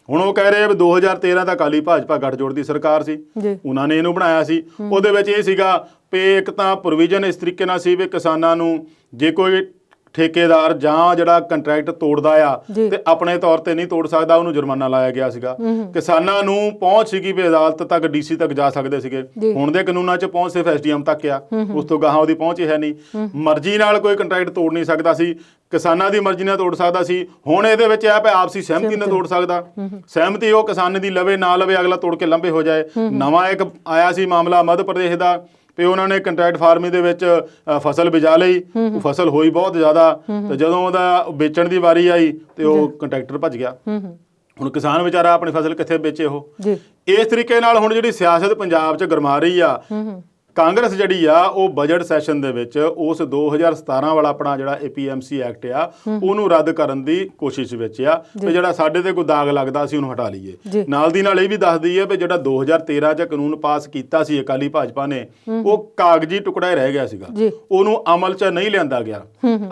ਹੁਣ ਉਹ ਕਹਿ ਰਹੇ ਆ ਵੀ 2013 ਤਾਂ ਅਕਾਲੀ ਭਾਜਪਾ ਗੱਠਜੋੜ ਦੀ ਸਰਕਾਰ ਸੀ, ਉਹਨਾਂ ਨੇ ਇਹਨੂੰ ਬਣਾਇਆ ਸੀ। ਉਹਦੇ ਵਿੱਚ ਇਹ ਸੀਗਾ ਵੀ ਇੱਕ ਤਾਂ ਪ੍ਰੋਵੀਜ਼ਨ ਇਸ ਤਰੀਕੇ ਨਾਲ ਸੀ ਵੀ ਕਿਸਾਨਾਂ ਨੂੰ ਜੇ ਕੋਈ ਠੇਕੇਦਾਰ ਜਾਂ ਜਿਹੜਾ ਕੰਟਰੈਕਟ ਤੋੜਦਾ ਆ ਤੇ ਆਪਣੇ ਤੌਰ ਤੇ ਨਹੀਂ ਤੋੜ ਸਕਦਾ, ਉਹਨੂੰ ਜੁਰਮਾਨਾ ਲਾਇਆ ਗਿਆ ਸੀਗਾ। ਕਿਸਾਨਾਂ ਨੂੰ ਪਹੁੰਚ ਸੀਗੀ ਵੀ ਅਦਾਲਤ ਤੱਕ, ਡੀਸੀ ਤੱਕ ਜਾ ਸਕਦੇ ਸੀਗੇ। ਹੁਣ ਦੇ ਕਾਨੂੰਨਾਂ 'ਚ ਪਹੁੰਚ ਸਿਰਫ ਐਸਡੀਐਮ ਤੱਕ ਆ, ਉਸ ਤੋਂ ਗਾਹਾਂ ਉਹਦੀ ਪਹੁੰਚ ਹੀ ਹੈ ਨਹੀਂ। ਮਰਜ਼ੀ ਨਾਲ ਕੋਈ ਕੰਟਰੈਕਟ ਤੋੜ ਨਹੀਂ ਸਕਦਾ ਸੀ, ਕਿਸਾਨਾਂ ਦੀ ਮਰਜ਼ੀ ਨਾਲ ਤੋੜ ਸਕਦਾ ਸੀ। ਹੁਣ ਇਹਦੇ ਵਿੱਚ ਇਹ ਆਪਸੀ ਸਹਿਮਤੀ ਨਾਲ ਤੋੜ ਸਕਦਾ। ਸਹਿਮਤੀ ਉਹ ਕਿਸਾਨ ਦੀ ਲਵੇ ਨਾ ਲਵੇ, ਅਗਲਾ ਤੋੜ ਕੇ ਲੰਬੇ ਹੋ ਜਾਏ। ਨਵਾਂ ਇੱਕ ਆਇਆ ਸੀ ਮਾਮਲਾ ਮੱਧ ਪ੍ਰਦੇਸ਼ ਦਾ ਵੀ ਉਹਨਾਂ ਨੇ ਕੰਟਰੈਕਟ ਫਾਰਮਿੰਗ ਦੇ ਵਿੱਚ ਫਸਲ ਬਿਜਾ ਲਈ, ਉਹ ਫਸਲ ਹੋਈ ਬਹੁਤ ਜ਼ਿਆਦਾ, ਤੇ ਜਦੋਂ ਉਹਦਾ ਵੇਚਣ ਦੀ ਵਾਰੀ ਆਈ ਤੇ ਉਹ ਕੰਟਰੈਕਟਰ ਭੱਜ ਗਿਆ। ਹੁਣ ਕਿਸਾਨ ਵਿਚਾਰਾ ਆਪਣੀ ਫਸਲ ਕਿੱਥੇ ਵੇਚੇ ਉਹ। ਇਸ ਤਰੀਕੇ ਨਾਲ ਹੁਣ ਜਿਹੜੀ ਸਿਆਸਤ ਪੰਜਾਬ 'ਚ ਗਰਮਾ ਰਹੀ ਆ, ਕਾਂਗਰਸ ਜਿਹੜੀ ਆ ਉਹ ਬਜਟ ਸੈਸ਼ਨ ਦੇ ਵਿੱਚ ਉਸ 2017 ਵਾਲਾ ਆਪਣਾ ਜਿਹੜਾ APMC ਐਕਟ ਆ ਉਹਨੂੰ ਰੱਦ ਕਰਨ ਦੀ ਕੋਸ਼ਿਸ਼ ਵਿੱਚ ਆ ਵੀ ਜਿਹੜਾ ਸਾਡੇ ਤੇ ਕੋਈ ਦਾਗ ਲੱਗਦਾ ਸੀ ਉਹਨੂੰ ਹਟਾ ਲਈਏ। ਨਾਲ ਦੀ ਨਾਲ ਇਹ ਵੀ ਦੱਸਦੀ ਹੈ ਵੀ ਜਿਹੜਾ 2013 'ਚ ਕਾਨੂੰਨ ਪਾਸ ਕੀਤਾ ਸੀ ਅਕਾਲੀ ਭਾਜਪਾ ਨੇ, ਉਹ ਕਾਗਜ਼ੀ ਟੁਕੜਾ ਹੀ ਰਹਿ ਗਿਆ ਸੀਗਾ, ਉਹਨੂੰ ਅਮਲ 'ਚ ਨਹੀਂ ਲਿਆਂਦਾ ਗਿਆ।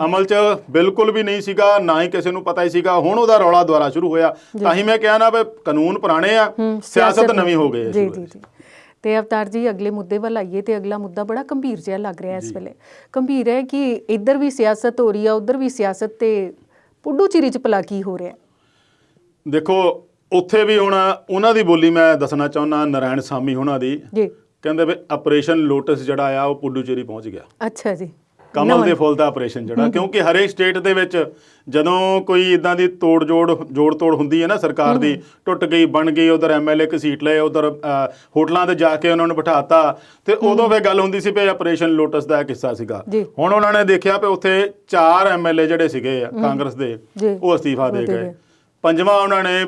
ਅਮਲ 'ਚ ਬਿਲਕੁਲ ਵੀ ਨਹੀਂ ਸੀਗਾ, ਨਾ ਹੀ ਕਿਸੇ ਨੂੰ ਪਤਾ ਹੀ ਸੀਗਾ। ਹੁਣ ਉਹਦਾ ਰੌਲਾ ਦੁਆਰਾ ਸ਼ੁਰੂ ਹੋਇਆ। ਤਾਂ ਹੀ ਮੈਂ ਕਿਹਾ ਨਾ ਵੀ ਕਾਨੂੰਨ ਪੁਰਾਣੇ ਆ, ਸਿਆਸਤ ਨਵੀਂ ਹੋ ਗਈ ਹੈ। ਤੇ ਅਵਤਾਰ ਜੀ, ਅਗਲੇ ਮੁੱਦੇ ਵੱਲ ਆਈਏ ਤੇ ਅਗਲਾ ਮੁੱਦਾ ਬੜਾ ਗੰਭੀਰ ਜਿਹਾ ਲੱਗ ਰਿਹਾ ਇਸ ਵੇਲੇ। ਗੰਭੀਰ ਹੈ ਕਿ ਇੱਧਰ ਵੀ ਸਿਆਸਤ ਹੋ ਰਹੀ ਆ, ਉੱਧਰ ਵੀ ਸਿਆਸਤ, ਤੇ ਪੁੱਡੂਚੇਰੀ 'ਚ ਭਲਾ ਕੀ ਹੋ ਰਿਹਾ? ਦੇਖੋ ਉੱਥੇ ਵੀ ਹੁਣ ਉਹਨਾਂ ਦੀ ਬੋਲੀ ਮੈਂ ਦੱਸਣਾ ਚਾਹੁੰਦਾ, ਨਾਰਾਇਣ ਸਾਮੀ ਉਹਨਾਂ ਦੀ। ਕਹਿੰਦੇ ਵੀ ਆਪਰੇਸ਼ਨ ਲੋਟਸ ਜਿਹੜਾ ਆ ਉਹ ਪੁੱਡੂਚੇਰੀ ਪਹੁੰਚ ਗਿਆ। ਅੱਛਾ ਜੀ। ਕਮਲ ਦੇ ਫੁੱਲ ਦਾ ਆਪਰੇਸ਼ਨ ਜਿਹੜਾ, ਕਿਉਂਕਿ ਹਰੇਕ ਸਟੇਟ ਦੇ ਵਿੱਚ ਜਦੋਂ ਕੋਈ ਇਦਾਂ ਦੀ ਜੋੜ ਤੋੜ ਹੁੰਦੀ ਹੈ ਨਾ ਸਰਕਾਰ ਦੀ, ਟੁੱਟ ਗਈ ਬਣ ਗਈ, ਉਧਰ MLA ਘਸੀਟ ਲਏ, ਉਧਰ ਹੋਟਲਾਂ ਤੇ ਜਾ ਕੇ ਉਹਨਾਂ ਨੂੰ ਬਿਠਾਤਾ, ਤੇ ਉਦੋਂ ਫਿਰ ਗੱਲ ਹੁੰਦੀ ਸੀ ਵੀ ਆਪਰੇਸ਼ਨ ਲੋਟਸ ਦਾ ਇੱਕ ਹਿੱਸਾ ਸੀਗਾ। ਹੁਣ ਉਹਨਾਂ ਨੇ ਦੇਖਿਆ ਵੀ ਉੱਥੇ 4 MLA ਜਿਹੜੇ ਸੀਗੇ ਕਾਂਗਰਸ ਦੇ, ਉਹ ਅਸਤੀਫਾ ਦੇ ਗਏ। 5ਵਾਂ ਉਹਨਾਂ ਨੇ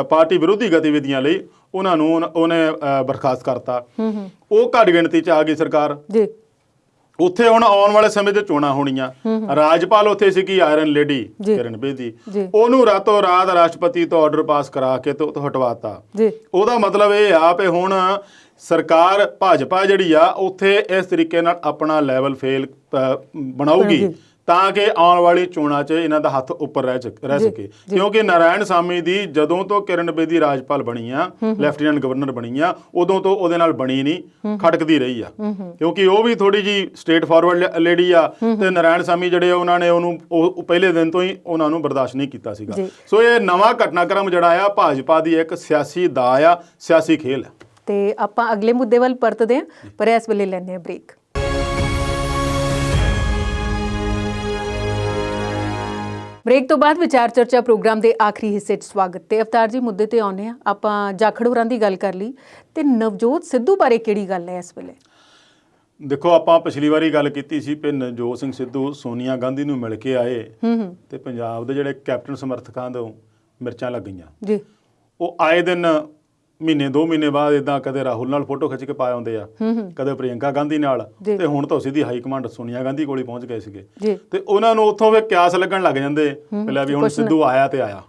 ਪਾਰਟੀ ਵਿਰੋਧੀ ਗਤੀਵਿਧੀਆਂ ਲਈ ਉਹਨਾਂ ਨੂੰ ਉਹਨੇ ਬਰਖਾਸਤ ਕਰਤਾ। ਉਹ ਘੱਟ ਗਿਣਤੀ 'ਚ ਆ ਗਈ ਸਰਕਾਰ। ਉੱਥੇ ਹੁਣ ਆਉਣ ਵਾਲੇ ਸਮੇਂ 'ਚ ਚੋਣਾਂ ਹੋਣੀਆਂ। ਰਾਜਪਾਲ ਉੱਥੇ ਸੀਗੀ ਆਇਰਨ ਲੇਡੀ ਕਿਰਨ ਬੇਦੀ, ਉਹਨੂੰ ਰਾਤੋਂ ਰਾਤ ਰਾਸ਼ਟਰਪਤੀ ਤੋਂ ਆਰਡਰ ਪਾਸ ਕਰਾ ਕੇ ਤੋਂ ਹਟਵਾਤਾ। ਉਹਦਾ ਮਤਲਬ ਇਹ ਆ ਵੀ ਹੁਣ ਸਰਕਾਰ ਭਾਜਪਾ ਜਿਹੜੀ ਆ ਉੱਥੇ ਇਸ ਤਰੀਕੇ ਨਾਲ ਆਪਣਾ ਲੈਵਲ ਫੇਲ ਬਣਾਊਗੀ ਤਾਂ ਕਿ ਆਉਣ ਵਾਲੀ ਚੋਣਾਂ 'ਚ ਇਹਨਾਂ ਦਾ ਹੱਥ ਉੱਪਰ ਰਹਿ ਸਕੇ। ਕਿਉਂਕਿ ਨਾਰਾਇਣ ਸਾਮੀ ਦੀ ਜਦੋਂ ਤੋਂ ਕਿਰਨ ਬੇਦੀ ਰਾਜਪਾਲ ਬਣੀ ਆ, ਲੈਫਟੀਨੈਂਟ ਗਵਰਨਰ ਬਣੀ ਆ, ਉਦੋਂ ਤੋਂ ਉਹਦੇ ਨਾਲ ਬਣੀ ਨਹੀਂ, ਖਟਕਦੀ ਰਹੀ ਆ। ਕਿਉਂਕਿ ਉਹ ਵੀ ਥੋੜੀ ਜੀ ਸਟੇਟ ਫਾਰਵਰਡ ਲੇਡੀ ਆ, ਤੇ ਨਾਰਾਇਣ ਸਾਮੀ ਜਿਹੜੇ ਉਹਨਾਂ ਨੇ ਉਹਨੂੰ ਪਹਿਲੇ ਦਿਨ ਤੋਂ ਹੀ ਉਹਨਾਂ ਨੂੰ ਬਰਦਾਸ਼ਤ ਨਹੀਂ ਕੀਤਾ ਸੀਗਾ। ਸੋ ਇਹ ਨਵਾਂ ਘਟਨਾਕ੍ਰਮ ਜਿਹੜਾ ਆ ਭਾਜਪਾ ਦੀ ਇੱਕ ਸਿਆਸੀ ਦਾ ਆ, ਸਿਆਸੀ ਖੇਲ ਹੈ। ਤੇ ਆਪਾਂ ਅਗਲੇ ਮੁੱਦੇ ਵੱਲ ਪਰਤਦੇ ਹਾਂ, ਪਰ ਇਸ ਵੇਲੇ ਲੈਂਦੇ ਹਾਂ ਬ੍ਰੇਕ। ਬ੍ਰੇਕ ਤੋਂ ਬਾਅਦ ਵਿਚਾਰ ਚਰਚਾ ਪ੍ਰੋਗਰਾਮ ਦੇ ਆਖਰੀ ਹਿੱਸੇ 'ਚ ਸਵਾਗਤ। ਤੇ ਅਵਤਾਰ ਜੀ, ਮੁੱਦੇ ਤੇ ਆਉਂਦੇ ਆ। ਆਪਾਂ ਜਾਖੜ ਹੋਰਾਂ ਦੀ ਗੱਲ ਕਰ ਲਈ, ਤੇ ਨਵਜੋਤ ਸਿੱਧੂ ਬਾਰੇ ਕਿਹੜੀ ਗੱਲ ਹੈ ਇਸ ਵੇਲੇ? ਦੇਖੋ, ਆਪਾਂ ਪਿਛਲੀ ਵਾਰੀ ਗੱਲ ਕੀਤੀ ਸੀ ਕਿ ਨਵਜੋਤ ਸਿੰਘ ਸਿੱਧੂ ਸੋਨੀਆ ਗਾਂਧੀ ਨੂੰ ਮਿਲ ਕੇ ਆਏ ਤੇ ਪੰਜਾਬ ਦੇ ਜਿਹੜੇ ਕੈਪਟਨ ਸਮਰਥਕਾਂ ਤੋਂ ਮਿਰਚਾਂ ਲੱਗ ਗਈਆਂ। ਉਹ ਆਏ ਦਿਨ ਮਹੀਨੇ 2 ਮਹੀਨੇ ਬਾਅਦ ਇਦਾਂ ਕਦੇ ਰਾਹੁਲ ਨਾਲ ਫੋਟੋ ਖਿੱਚ ਕੇ ਪਾ ਆਉਂਦੇ ਆ, ਕਦੇ ਪ੍ਰਿਯੰਕਾ ਗਾਂਧੀ ਨਾਲ, ਤੇ ਹੁਣ ਤਾਂ ਸਿੱਧੀ ਹਾਈ ਕਮਾਂਡ ਸੋਨੀਆ ਗਾਂਧੀ ਕੋਲ ਹੀ ਪਹੁੰਚ ਗਏ ਸੀਗੇ। ਤੇ ਉਹਨਾਂ ਨੂੰ ਉੱਥੋਂ ਫਿਰ ਕਿਆਸ ਲੱਗਣ ਲੱਗ ਜਾਂਦੇ ਪਹਿਲਾਂ ਵੀ ਹੁਣ ਸਿੱਧੂ ਆਇਆ ਤੇ ਆਇਆ।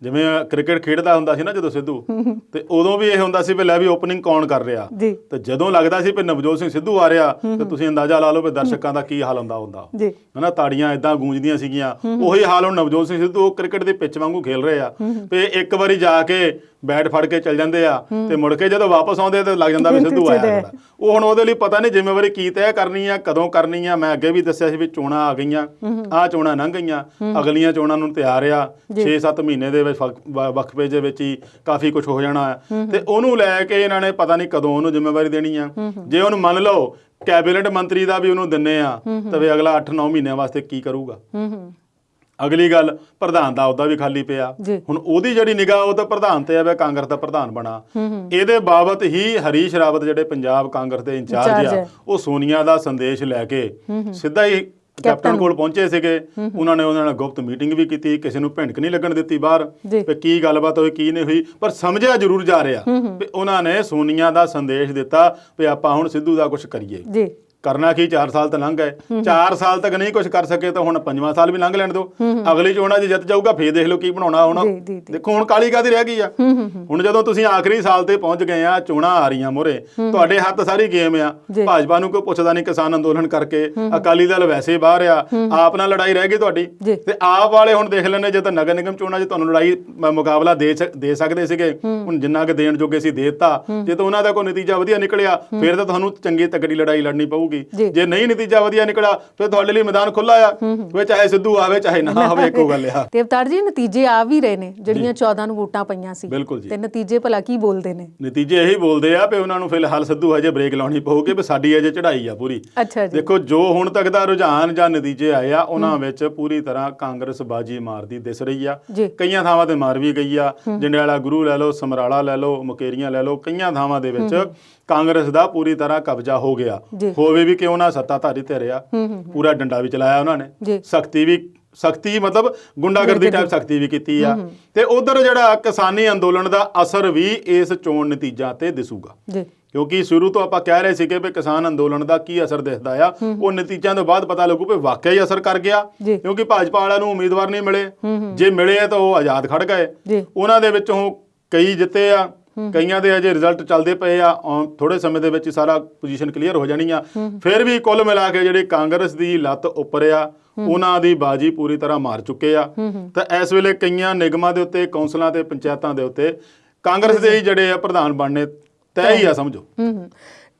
ਜਿਵੇਂ ਕ੍ਰਿਕਟ ਖੇਡਦਾ ਹੁੰਦਾ ਸੀ ਨਾ ਜਦੋਂ ਸਿੱਧੂ, ਤੇ ਉਦੋਂ ਵੀ ਇਹ ਹੁੰਦਾ ਸੀ ਵੀ ਲੈ ਵੀ ਓਪਨਿੰਗ ਕੌਣ ਕਰ ਰਿਹਾ, ਤੇ ਜਦੋਂ ਲੱਗਦਾ ਸੀ ਵੀ ਨਵਜੋਤ ਸਿੰਘ ਸਿੱਧੂ ਆ ਰਿਹਾ, ਤੇ ਤੁਸੀਂ ਅੰਦਾਜ਼ਾ ਲਾ ਲਓ ਵੀ ਦਰਸ਼ਕਾਂ ਦਾ ਕੀ ਹਾਲ ਹੁੰਦਾ ਹਨਾ। ਤਾੜੀਆਂ ਏਦਾਂ ਗੂੰਜਦੀਆਂ ਸੀਗੀਆਂ। ਉਹੀ ਹਾਲ ਹੁਣ ਨਵਜੋਤ ਸਿੰਘ ਸਿੱਧੂ ਕ੍ਰਿਕਟ ਦੇ ਪਿੱਚ ਵਾਂਗੂ ਖੇਲ ਰਹੇ ਆ ਵੀ ਇੱਕ ਵਾਰੀ ਜਾ ਕੇ ਬੈਟ ਫੜ ਕੇ ਚੱਲ ਜਾਂਦੇ ਆ, ਤੇ ਮੁੜ ਕੇ ਜਦੋਂ ਵਾਪਸ ਆਉਂਦੇ ਤੇ ਲੱਗ ਜਾਂਦਾ ਵੀ ਸਿੱਧੂ ਆਇਆ। ਉਹ ਹੁਣ ਉਹਦੇ ਲਈ ਪਤਾ ਨਹੀਂ ਜ਼ਿੰਮੇਵਾਰੀ ਕੀ ਤੈਅ ਕਰਨੀ ਆ, ਕਦੋਂ ਕਰਨੀ ਆ। ਮੈਂ ਅੱਗੇ ਵੀ ਦੱਸਿਆ ਸੀ ਵੀ ਚੋਣਾਂ ਆ ਗਈਆਂ, ਆਹ ਚੋਣਾਂ ਲੰਘ ਗਈਆਂ, ਅਗਲੀਆਂ ਚੋਣਾਂ ਨੂੰ ਤਿਆਰ ਆ। 6-7 ਮਹੀਨੇ ਦੇ ਵਿੱਚ ਵਕਫੇ ਦੇ ਵਿੱਚ ਹੀ ਕਾਫੀ ਕੁਝ ਹੋ ਜਾਣਾ ਹੈ, ਤੇ ਉਹਨੂੰ ਲੈ ਕੇ ਇਹਨਾਂ ਨੇ ਪਤਾ ਨਹੀਂ ਕਦੋਂ ਉਹਨੂੰ ਜ਼ਿੰਮੇਵਾਰੀ ਦੇਣੀ ਆ। ਜੇ ਉਹਨੂੰ ਮੰਨ ਲਓ ਕੈਬਨਿਟ ਮੰਤਰੀ ਦਾ ਵੀ ਉਹਨੂੰ ਦਿੰਨੇ ਆ, ਤਾਂ ਵੀ ਅਗਲਾ 8-9 ਮਹੀਨਿਆਂ ਵਾਸਤੇ ਕੀ ਕਰੂਗਾ। ਅਗਲੀ ਗੱਲ, ਪ੍ਰਧਾਨ ਦਾ ਉਹਦਾ ਵੀ ਖਾਲੀ ਪਿਆ। ਹੁਣ ਉਹਦੀ ਜਿਹੜੀ ਨਿਗਾਹ ਉਹ ਤਾਂ ਪ੍ਰਧਾਨ ਤੇ ਆ, ਕਾਂਗਰਸ ਦਾ ਪ੍ਰਧਾਨ ਬਣਾ। ਇਹਦੇ ਬਾਬਤ ਹੀ ਹਰੀਸ਼ ਰਾਵਤ ਜਿਹੜੇ ਪੰਜਾਬ ਕਾਂਗਰਸ ਦੇ ਇੰਚਾਰਜ ਆ, ਉਹ ਸੋਨੀਆ ਦਾ ਸੰਦੇਸ਼ ਲੈ ਕੇ ਸਿੱਧਾ ਹੀ ਕੈਪਟਨ ਕੋਲ ਪਹੁੰਚੇ ਸੀਗੇ। ਉਹਨਾਂ ਨੇ ਉਹਨਾਂ ਨਾਲ ਗੁਪਤ ਮੀਟਿੰਗ ਵੀ ਕੀਤੀ, ਕਿਸੇ ਨੂੰ ਭਿੰਡਕ ਨਹੀਂ ਲੱਗਣ ਦਿੱਤੀ ਬਾਹਰ ਵੀ ਕੀ ਗੱਲਬਾਤ ਹੋਈ ਕੀ ਨਹੀਂ ਹੋਈ, ਪਰ ਸਮਝਿਆ ਜ਼ਰੂਰ ਜਾ ਰਿਹਾ ਵੀ ਉਹਨਾਂ ਨੇ ਸੋਨੀਆ ਦਾ ਸੰਦੇਸ਼ ਦਿੱਤਾ ਵੀ ਆਪਾਂ ਹੁਣ ਸਿੱਧੂ ਦਾ ਕੁਝ ਕਰੀਏ। ਕਰਨਾ ਕੀ 4 ਸਾਲ ਤਾਂ ਲੰਘ ਗਏ 4 ਸਾਲ ਤੱਕ ਨਹੀਂ ਕੁਝ ਕਰ ਸਕੇ ਤਾਂ ਹੁਣ 5ਵਾਂ ਸਾਲ ਵੀ ਲੰਘ ਲੈਣ ਦਿਓ ਅਗਲੀ ਚੋਣਾਂ 'ਚ ਜਿੱਤ ਜਾਊਗਾ ਫੇਰ ਦੇਖ ਲਓ ਕੀ ਬਣਾਉਣਾ ਹੁਣ ਦੇਖੋ ਹੁਣ ਕਾਲੀ ਕਾਹਦੀ ਰਹਿ ਗਈ ਆ ਹੁਣ ਜਦੋਂ ਤੁਸੀਂ ਆਖਰੀ ਸਾਲ ਤੇ ਪਹੁੰਚ ਗਏ ਆ ਚੋਣਾਂ ਆ ਰਹੀਆਂ ਮੋਰੇ ਤੁਹਾਡੇ ਹੱਥ ਸਾਰੀ ਗੇਮ ਆ ਭਾਜਪਾ ਨੂੰ ਕੋਈ ਪੁੱਛਦਾ ਨਹੀਂ ਕਿਸਾਨ ਅੰਦੋਲਨ ਕਰਕੇ ਅਕਾਲੀ ਦਲ ਵੈਸੇ ਬਾਹਰ ਆ ਆਪ ਨਾਲ ਲੜਾਈ ਰਹਿ ਗਈ ਤੁਹਾਡੀ ਤੇ ਆਪ ਵਾਲੇ ਹੁਣ ਦੇਖ ਲੈਣੇ ਜੇ ਤਾਂ ਨਗਰ ਨਿਗਮ ਚੋਣਾਂ 'ਚ ਤੁਹਾਨੂੰ ਲੜਾਈ ਮੁਕਾਬਲਾ ਦੇ ਸਕਦੇ ਸੀਗੇ ਹੁਣ ਜਿੰਨਾ ਕਿ ਦੇਣ ਜੋਗੇ ਸੀ ਦੇਤਾ ਜੇ ਤਾਂ ਉਹਨਾਂ ਦਾ ਕੋਈ ਨਤੀਜਾ ਵਧੀਆ ਨਿਕਲਿਆ ਫਿਰ ਤਾਂ ਤੁਹਾਨੂੰ ਚੰਗੀ ਤਕੜੀ ਲੜਾਈ ਲੜਨੀ ਪਊਗੀ ਜੇ ਨਹੀਂ ਨਤੀਜਾ ਵਧੀਆ ਨਿਕਲਿਆ ਫਿਰ ਤੁਹਾਡੇ ਲਈ ਮੈਦਾਨ ਖੁੱਲਾ ਆ ਵੇ ਚਾਹੇ ਸਿੱਧੂ ਆਵੇ ਚਾਹੇ ਨਾ ਹੋਵੇ ਇੱਕੋ ਗੱਲ ਆ ਤੇ ਅਵਤਾਰ ਜੀ ਨਤੀਜੇ ਆ ਵੀ ਰਹੇ ਨੇ ਜਿਹੜੀਆਂ 14 ਨੂੰ ਵੋਟਾਂ ਪਈਆਂ ਸੀ ਬਿਲਕੁਲ ਜੀ ਤੇ ਨਤੀਜੇ ਭਲਾ ਕੀ ਬੋਲਦੇ ਨੇ ਨਤੀਜੇ ਇਹੀ ਬੋਲਦੇ ਆ ਵੀ ਉਹਨਾਂ ਨੂੰ ਫਿਲਹਾਲ ਸਿੱਧੂ ਹਜੇ ਬ੍ਰੇਕ ਲਾਉਣੀ ਪਊਗੀ ਵੀ ਸਾਡੀ ਅਜੇ ਚੜ੍ਹਾਈ ਆ ਪੂਰੀ ਅੱਛਾ ਜੀ ਦੇਖੋ ਜੋ ਹੁਣ ਤੱਕ ਦਾ ਰੁਝਾਨ ਜਾਂ ਨਤੀਜੇ ਆਏ ਆ ਉਹਨਾਂ ਵਿੱਚ ਪੂਰੀ ਤਰ੍ਹਾਂ ਕਾਂਗਰਸ ਬਾਜੀ ਮਾਰਦੀ ਦਿਸ ਰਹੀ ਆ ਕਈਆਂ ਥਾਵਾਂ ਤੇ ਮਾਰ ਵੀ ਗਈ ਆ ਜੰਡਿਆਲਾ ਗੁਰੂ ਲੈ ਲਓ ਸਮਰਾਲਾ ਲੈ ਲਓ ਮੁਕੇਰੀਆਂ ਲੈ ਲਓ ਕਈਆਂ ਥਾਵਾਂ ਦੇ ਵਿੱਚ ਕਾਂਗਰਸ ਦਾ ਪੂਰੀ ਤਰ੍ਹਾਂ ਕਬਜ਼ਾ ਹੋ ਗਿਆ ਹੋਵੇ ਵੀ ਕਿਉਂ ਨਾ ਸੱਤਾਧਾਰੀ ਧਿਰ ਆ ਪੂਰਾ ਡੰਡਾ ਵੀ ਚਲਾਇਆ ਉਹਨਾਂ ਨੇ ਸਖਤੀ ਮਤਲਬ ਗੁੰਡਾਗਰਦੀ ਟਾਈਪ ਸਖਤੀ ਵੀ ਕੀਤੀ ਆ ਤੇ ਉਧਰ ਜਿਹੜਾ ਕਿਸਾਨੀ ਅੰਦੋਲਨ ਦਾ ਅਸਰ ਵੀ ਇਸ ਚੋਣ ਨਤੀਜਿਆਂ ਤੇ ਦਿਸੂਗਾ ਕਿਉਂਕਿ ਸ਼ੁਰੂ ਤੋਂ ਆਪਾਂ ਕਹਿ ਰਹੇ ਸੀਗੇ ਵੀ ਕਿਸਾਨ ਅੰਦੋਲਨ ਦਾ ਕੀ ਅਸਰ ਦਿਖਦਾ ਆ ਉਹ ਨਤੀਜਿਆਂ ਤੋਂ ਬਾਅਦ ਪਤਾ ਲੱਗੂ ਵੀ ਵਾਕਿਆ ਹੀ ਅਸਰ ਕਰ ਗਿਆ ਕਿਉਂਕਿ ਭਾਜਪਾ ਵਾਲਿਆਂ ਨੂੰ ਉਮੀਦਵਾਰ ਨਹੀਂ ਮਿਲੇ ਜੇ ਮਿਲੇ ਤਾਂ ਉਹ ਆਜ਼ਾਦ ਖੜ ਗਏ ਉਹਨਾਂ ਦੇ ਵਿੱਚੋਂ ਕਈ ਜਿੱਤੇ ਆ ਕਈਆਂ ਦੇ ਅਜੇ ਰਿਜ਼ਲਟ ਚੱਲਦੇ ਪਏ ਆ ਥੋੜੇ ਸਮੇਂ ਦੇ ਵਿੱਚ ਸਾਰਾ ਪੋਜੀਸ਼ਨ ਕਲੀਅਰ ਹੋ ਜਾਣੀ ਆ ਫਿਰ ਵੀ ਕੁੱਲ ਮਿਲਾ ਕੇ ਜਿਹੜੀ ਕਾਂਗਰਸ ਦੀ ਲੱਤ ਉੱਪਰ ਆ ਉਹਨਾਂ ਦੀ ਬਾਜੀ ਪੂਰੀ ਤਰ੍ਹਾਂ ਮਾਰ ਚੁੱਕੇ ਆ ਤਾਂ ਇਸ ਵੇਲੇ ਕਈਆਂ ਨਿਗਮਾਂ ਦੇ ਉੱਤੇ ਕੌਂਸਲਾਂ ਤੇ ਪੰਚਾਇਤਾਂ ਦੇ ਉੱਤੇ ਕਾਂਗਰਸ ਦੇ ਹੀ ਜਿਹੜੇ ਆ ਪ੍ਰਧਾਨ ਬਣਨੇ ਤੈਅ ਹੀ ਆ ਸਮਝੋ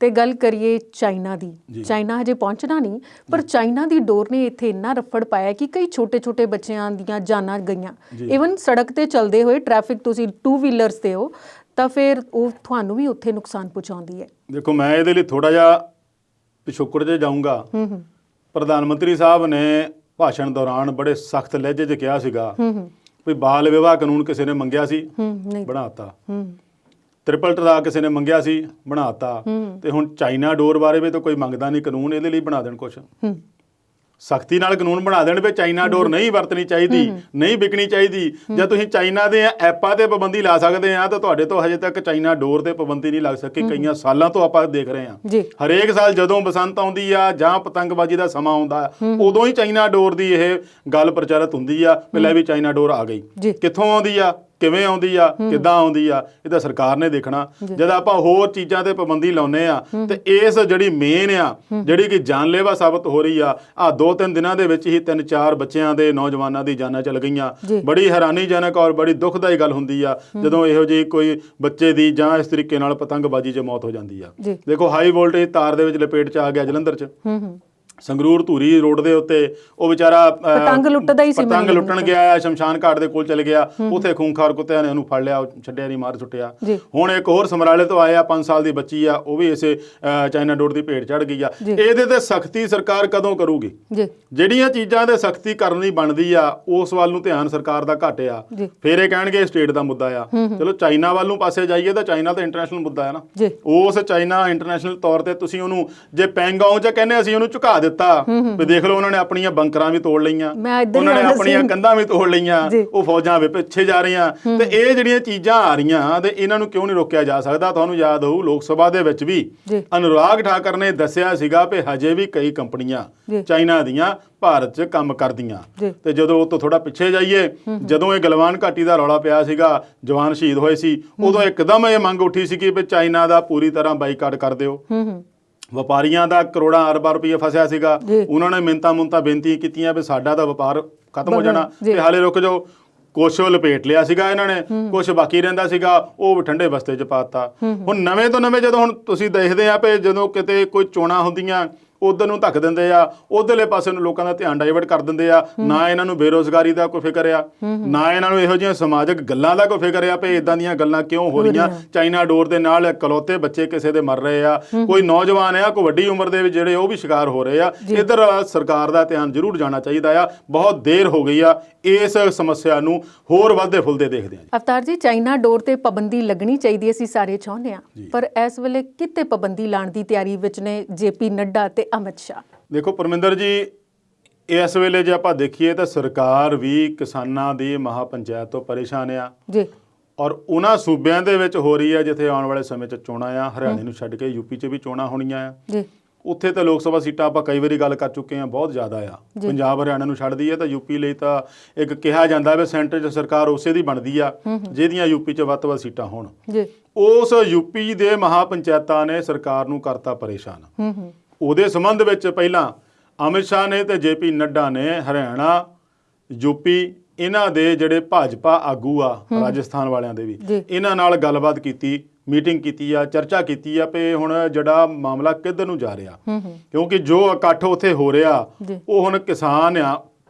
ਤੇ ਗੱਲ ਕਰੀਏ ਚਾਈਨਾ ਦੀ ਚਾਈਨਾ ਹਜੇ ਪਹੁੰਚਣਾ ਨਹੀਂ ਪਰ ਚਾਈਨਾ ਦੀ ਡੋਰ ਨੇ ਇੱਥੇ ਇੰਨਾ ਰਫੜ ਪਾਇਆ ਕਿ ਕਈ ਛੋਟੇ ਬੱਚਿਆਂ ਦੀਆਂ ਜਾਨਾਂ ਗਈਆਂ ਈਵਨ ਸੜਕ ਤੇ ਚੱਲਦੇ ਹੋਏ ਟ੍ਰੈਫਿਕ ਤੁਸੀਂ 2 ਵੀਲਰਸ ਤੇ ਹੋ ਤਾਂ ਫਿਰ ਉਹ ਤੁਹਾਨੂੰ ਵੀ ਉੱਥੇ ਨੁਕਸਾਨ ਪਹੁੰਚਾਉਂਦੀ ਹੈ ਦੇਖੋ ਮੈਂ ਇਹਦੇ ਲਈ ਥੋੜਾ ਜਿਹਾ ਪਿਛੋਕੜ ਜੇ ਜਾਊਂਗਾ ਪ੍ਰਧਾਨ ਮੰਤਰੀ ਸਾਹਿਬ ਨੇ ਭਾਸ਼ਣ ਦੌਰਾਨ ਬੜੇ ਸਖਤ ਲਹਿਜੇ 'ਚ ਕਿਹਾ ਸੀਗਾ ਵੀ ਬਾਲ ਵਿਵਾਹ ਕਾਨੂੰਨ ਕਿਸੇ ਨੇ ਮੰਗਿਆ ਸੀ ਬਣਾਤਾ ਟ੍ਰਿਪਲ ਤਲਾਕ ਕਿਸੇ ਨੇ ਮੰਗਿਆ ਸੀ ਬਣਾਤਾ ਤੇ ਹੁਣ ਚਾਈਨਾ ਡੋਰ ਬਾਰੇ ਵੀ ਤਾਂ ਕੋਈ ਮੰਗਦਾ ਨਹੀਂ ਕਾਨੂੰਨ ਇਹਦੇ ਲਈ ਬਣਾ ਦੇਣ ਕੁਛ ਸਖਤੀ ਨਾਲ ਕਾਨੂੰਨ ਬਣਾ ਦੇਣ ਵੀ ਚਾਈਨਾ ਡੋਰ ਨਹੀਂ ਵਰਤਣੀ ਚਾਹੀਦੀ ਨਹੀਂ ਵਿਕਣੀ ਚਾਹੀਦੀ ਜੇ ਤੁਸੀਂ ਚਾਈਨਾ ਦੇ ਐਪਾਂ ਤੇ ਪਾਬੰਦੀ ਲਾ ਸਕਦੇ ਆ ਤਾਂ ਤੁਹਾਡੇ ਤੋਂ ਹਜੇ ਤੱਕ ਚਾਈਨਾ ਡੋਰ ਤੇ ਪਾਬੰਦੀ ਨਹੀਂ ਲੱਗ ਸਕੀ ਕਈਆਂ ਸਾਲਾਂ ਤੋਂ ਆਪਾਂ ਦੇਖ ਰਹੇ ਆ ਹਰੇਕ ਸਾਲ ਜਦੋਂ ਬਸੰਤ ਆਉਂਦੀ ਆ ਜਾਂ ਪਤੰਗਬਾਜ਼ੀ ਦਾ ਸਮਾਂ ਆਉਂਦਾ ਉਦੋਂ ਹੀ ਚਾਈਨਾ ਡੋਰ ਦੀ ਇਹ ਗੱਲ ਪ੍ਰਚਲਿਤ ਹੁੰਦੀ ਆ ਵੀ ਲੈ ਵੀ ਚਾਈਨਾ ਡੋਰ ਆ ਗਈ ਕਿੱਥੋਂ ਆਉਂਦੀ ਆ ਕਿਵੇਂ ਆਉਂਦੀ ਆ ਕਿੱਦਾਂ ਆਉਂਦੀ ਆ ਇਹ ਤਾਂ ਸਰਕਾਰ ਨੇ ਦੇਖਣਾ ਜਦ ਆਪਾਂ ਹੋਰ ਚੀਜ਼ਾਂ ਤੇ ਪਾਬੰਦੀ ਲਾਉਨੇ ਆ ਤੇ ਇਸ ਜਿਹੜੀ ਮੇਨ ਆ ਜਿਹੜੀ ਕਿ ਜਾਨਲੇਵਾ ਸਾਬਤ ਹੋ ਰਹੀ ਆ 2-3 ਦਿਨਾਂ ਦੇ ਵਿੱਚ ਹੀ 3-4 ਬੱਚਿਆਂ ਦੇ ਨੌਜਵਾਨਾਂ ਦੀ ਜਾਨਾਂ ਚਲ ਗਈਆਂ ਬੜੀ ਹੈਰਾਨੀਜਨਕ ਔਰ ਬੜੀ ਦੁਖਦਾਈ ਗੱਲ ਹੁੰਦੀ ਆ ਜਦੋਂ ਇਹੋ ਜਿਹੀ ਕੋਈ ਬੱਚੇ ਦੀ ਜਾਂ ਇਸ ਤਰੀਕੇ ਨਾਲ ਪਤੰਗਬਾਜ਼ੀ 'ਚ ਮੌਤ ਹੋ ਜਾਂਦੀ ਆ ਦੇਖੋ ਹਾਈ ਵੋਲਟੇਜ ਤਾਰ ਦੇ ਵਿੱਚ ਲਪੇਟ 'ਚ ਆ ਗਿਆ ਜਲੰਧਰ 'ਚ ਸੰਗਰੂਰ ਧੂਰੀ ਰੋਡ ਦੇ ਉੱਤੇ ਉਹ ਵਿਚਾਰਾ ਪਤੰਗ ਲੁੱਟਣ ਗਿਆ ਸ਼ਮਸ਼ਾਨ ਘਾਟ ਦੇ ਕੋਲ ਚਲ ਗਿਆ ਉੱਥੇ ਖੂੰਖਾਰ ਕੁੱਤਿਆਂ ਨੇ ਉਹਨੂੰ ਫੜ ਲਿਆ ਛੱਡਿਆ ਨਹੀਂ ਮਾਰ ਸੁੱਟਿਆ ਹੁਣ ਇੱਕ ਹੋਰ ਸਮਰਾਲੇ ਤੋਂ ਆਇਆ 5 ਸਾਲ ਦੀ ਬੱਚੀ ਆ ਉਹ ਵੀ ਇਸੇ ਚਾਈਨਾ ਡੋਰ ਦੀ ਭੇਟ ਚੜ ਗਈ ਆ ਇਹਦੇ ਤੇ ਸਖਤੀ ਸਰਕਾਰ ਕਦੋਂ ਕਰੂਗੀ ਜਿਹੜੀਆਂ ਚੀਜ਼ਾਂ ਤੇ ਸਖਤੀ ਕਰਨੀ ਬਣਦੀ ਆ ਉਸ ਵੱਲ ਨੂੰ ਧਿਆਨ ਸਰਕਾਰ ਦਾ ਘੱਟ ਆ ਫਿਰ ਇਹ ਕਹਿਣਗੇ ਸਟੇਟ ਦਾ ਮੁੱਦਾ ਆ ਚਲੋ ਚਾਈਨਾ ਵੱਲ ਨੂੰ ਪਾਸੇ ਜਾਈਏ ਤਾਂ ਚਾਈਨਾ ਤਾਂ ਇੰਟਰਨੈਸ਼ਨਲ ਮੁੱਦਾ ਆ ਨਾ ਉਸ ਚਾਈਨਾ ਇੰਟਰਨੈਸ਼ਨਲ ਤੌਰ ਤੇ ਤੁਸੀਂ ਉਹਨੂੰ ਜੇ ਪੈਂਗਾਂਗ 'ਚ ਕਹਿੰਦੇ ਅਸੀਂ ਉਹਨੂੰ ਝੁਕਾ ਦਿੱਤਾ ਵੀ ਦੇਖ ਲਓ ਉਹਨਾਂ ਨੇ ਆਪਣੀਆਂ ਬੰਕਰਾਂ ਵੀ ਤੋੜ ਲਈਆਂ ਉਹਨਾਂ ਨੇ ਆਪਣੀਆਂ ਕੰਧਾਂ ਵੀ ਤੋੜ ਲਈਆਂ ਉਹ ਫੌਜਾਂ ਵੀ ਪਿੱਛੇ ਜਾ ਰਹੀਆਂ ਤੇ ਇਹ ਜਿਹੜੀਆਂ ਚੀਜ਼ਾਂ ਆ ਰਹੀਆਂ ਤੇ ਇਹਨਾਂ ਨੂੰ ਕਿਉਂ ਨਹੀਂ ਰੋਕਿਆ ਜਾ ਸਕਦਾ ਤੁਹਾਨੂੰ ਯਾਦ ਹੋਊ ਲੋਕ ਸਭਾ ਦੇ ਵਿੱਚ ਵੀ ਅਨੁਰਾਗ ਠਾਕਰ ਨੇ ਦੱਸਿਆ ਸੀਗਾ ਵੀ ਹਜੇ ਵੀ ਕਈ ਕੰਪਨੀਆਂ ਚਾਈਨਾ ਦੀਆਂ ਭਾਰਤ 'ਚ ਕੰਮ ਕਰਦੀਆਂ ਤੇ ਜਦੋਂ ਉਹ ਤੋਂ ਥੋੜਾ ਪਿੱਛੇ ਜਾਈਏ ਜਦੋਂ ਇਹ ਗਲਵਾਨ ਘਾਟੀ ਦਾ ਰੌਲਾ ਪਿਆ ਸੀਗਾ ਜਵਾਨ ਸ਼ਹੀਦ ਹੋਏ ਸੀ ਉਦੋਂ ਇੱਕਦਮ ਇਹ ਮੰਗ ਉੱਠੀ ਸੀ ਕਿ ਵੀ ਚਾਈਨਾ ਦਾ ਪੂਰੀ ਤਰ੍ਹਾਂ ਬਾਈਕਾਟ ਕਰ ਦਿਓ ਵਪਾਰੀਆਂ ਦਾ ਕਰੋੜਾਂ ਅਰਬਾਂ ਰੁਪਈਆ ਫਸਿਆ ਸੀਗਾ ਉਹਨਾਂ ਨੇ ਮਿੰਨਤਾਂ ਬੇਨਤੀ ਕੀਤੀਆਂ ਵੀ ਸਾਡਾ ਤਾਂ ਵਪਾਰ ਖਤਮ ਹੋ ਜਾਣਾ ਤੇ ਹਾਲੇ ਰੁਕ ਜਾਓ ਕੁਛ ਲਪੇਟ ਲਿਆ ਸੀਗਾ ਇਹਨਾਂ ਨੇ ਕੁਛ ਬਾਕੀ ਰਹਿੰਦਾ ਸੀਗਾ ਉਹ ਠੰਡੇ ਬਸਤੇ 'ਚ ਪਾਤਾ ਹੁਣ ਨਵੇਂ ਤੋਂ ਨਵੇਂ ਜਦੋਂ ਹੁਣ ਤੁਸੀਂ ਦੇਖਦੇ ਆ ਵੀ ਜਦੋਂ ਕਿਤੇ ਕੋਈ ਚੋਣਾਂ ਹੁੰਦੀਆਂ ਉਧਰ ਨੂੰ ਧੱਕ ਦਿੰਦੇ ਆ ਉਧਰਲੇ ਪਾਸੇ ਨੂੰ ਲੋਕਾਂ ਦਾ ਧਿਆਨ ਡਾਇਵਰਟ ਕਰ ਦਿੰਦੇ ਆ ਨਾ ਇਹਨਾਂ ਨੂੰ ਬੇਰੋਜ਼ਗਾਰੀ ਦਾ ਕੋਈ ਫਿਕਰ ਆ ਨਾ ਇਹਨਾਂ ਨੂੰ ਇਹੋ ਜਿਹੀਆਂ ਸਮਾਜਿਕ ਗੱਲਾਂ ਦਾ ਕੋਈ ਫਿਕਰ ਆ ਵੀ ਇਦਾਂ ਦੀਆਂ ਗੱਲਾਂ ਕਿਉਂ ਹੋ ਰਹੀਆਂ ਚਾਈਨਾ ਡੋਰ ਦੇ ਨਾਲ ਇਕਲੌਤੇ ਬੱਚੇ ਕਿਸੇ ਦੇ ਮਰ ਰਹੇ ਆ ਕੋਈ ਨੌਜਵਾਨ ਆ ਕੋਈ ਵੱਡੀ ਉਮਰ ਦੇ ਵਿੱਚ ਜਿਹੜੇ ਉਹ ਵੀ ਸ਼ਿਕਾਰ ਹੋ ਰਹੇ ਆ ਇੱਧਰ ਸਰਕਾਰ ਦਾ ਧਿਆਨ ਜ਼ਰੂਰ ਜਾਣਾ ਚਾਹੀਦਾ ਆ ਬਹੁਤ ਦੇਰ ਹੋ ਗਈ ਆ ਇਸ ਸਮੱਸਿਆ ਨੂੰ ਹੋਰ ਵੱਧਦੇ ਫੁੱਲਦੇ ਦੇਖਦੇ ਆ ਅਵਤਾਰ ਜੀ ਚਾਈਨਾ ਡੋਰ ਤੇ ਪਾਬੰਦੀ ਲੱਗਣੀ ਚਾਹੀਦੀ ਅਸੀਂ ਸਾਰੇ ਚਾਹੁੰਦੇ ਆ ਪਰ ਇਸ ਵੇਲੇ ਕਿਤੇ ਪਾਬੰਦੀ ਲਾਉਣ ਦੀ ਤਿਆਰੀ ਵਿੱਚ ਨੇ ਜੇਪੀ ਨੱਡਾ ਤੇ ਅਮਿਤ ਸ਼ਾਹ ਦੇਖੋ ਪਰਮਿੰਦਰ ਜੀ ਇਸ ਵੇਲੇ ਜੇ ਆਪਾਂ ਦੇਖੀਏ ਤਾਂ ਸਰਕਾਰ ਵੀ ਕਿਸਾਨਾਂ ਦੀ ਮਹਾਪੰਚਾਇਤ ਤੋਂ ਪਰੇਸ਼ਾਨ ਆ ਜੀ ਔਰ ਉਹਨਾਂ ਸੂਬਿਆਂ ਦੇ ਵਿੱਚ ਹੋ ਰਹੀ ਆ ਜਿੱਥੇ ਆਉਣ ਵਾਲੇ ਸਮੇਂ 'ਚ ਚੋਣਾਂ ਆ ਹਰਿਆਣੇ ਨੂੰ ਛੱਡ ਕੇ ਯੂਪੀ 'ਚ ਵੀ ਚੋਣਾਂ ਹੋਣੀਆਂ ਆ ਜੀ ਉੱਥੇ ਤਾਂ ਲੋਕ ਸਭਾ ਸੀਟਾਂ ਆਪਾਂ ਕਈ ਵਾਰੀ ਗੱਲ ਕਰ ਚੁੱਕੇ ਹਾਂ, ਬਹੁਤ ਜ਼ਿਆਦਾ ਆ। ਪੰਜਾਬ ਹਰਿਆਣਾ ਨੂੰ ਛੱਡਦੀ ਹੈ ਤਾਂ ਯੂਪੀ ਲਈ ਤਾਂ ਇੱਕ ਕਿਹਾ ਜਾਂਦਾ ਵੀ ਸੈਂਟਰ 'ਚ ਸਰਕਾਰ ਉਸੇ ਦੀ ਬਣਦੀ ਆ ਜਿਹਦੀਆਂ ਯੂਪੀ 'ਚ ਵੱਧ ਤੋਂ ਵੱਧ ਸੀਟਾਂ ਹੋਣ। ਉਸ ਯੂਪੀ ਦੇ ਮਹਾਪੰਚਾਇਤਾਂ ਨੇ ਸਰਕਾਰ ਨੂੰ ਕਰਤਾ ਪਰੇਸ਼ਾਨ। ਉਹਦੇ ਸੰਬੰਧ ਵਿੱਚ ਪਹਿਲਾਂ ਅਮਿਤ ਸ਼ਾਹ ਨੇ ਤੇ JP ਨੱਡਾ ਨੇ ਹਰਿਆਣਾ, ਯੂਪੀ, ਇਹਨਾਂ ਦੇ ਜਿਹੜੇ ਭਾਜਪਾ ਆਗੂ ਆ ਰਾਜਸਥਾਨ ਵਾਲਿਆਂ ਦੇ ਵੀ, ਇਹਨਾਂ ਨਾਲ ਗੱਲਬਾਤ ਕੀਤੀ, ਮੀਟਿੰਗ ਕੀਤੀ ਆ, ਚਰਚਾ ਕੀਤੀ ਆ ਵੀ ਹੁਣ ਜਿਹੜਾ ਮਾਮਲਾ ਕਿੱਧਰ ਨੂੰ ਜਾ ਰਿਹਾ। ਕਿਉਂਕਿ ਜੋ ਇਕੱਠ ਉੱਥੇ ਹੋ ਰਿਹਾ ਉਹ ਹੁਣ ਕਿਸਾਨ ਆ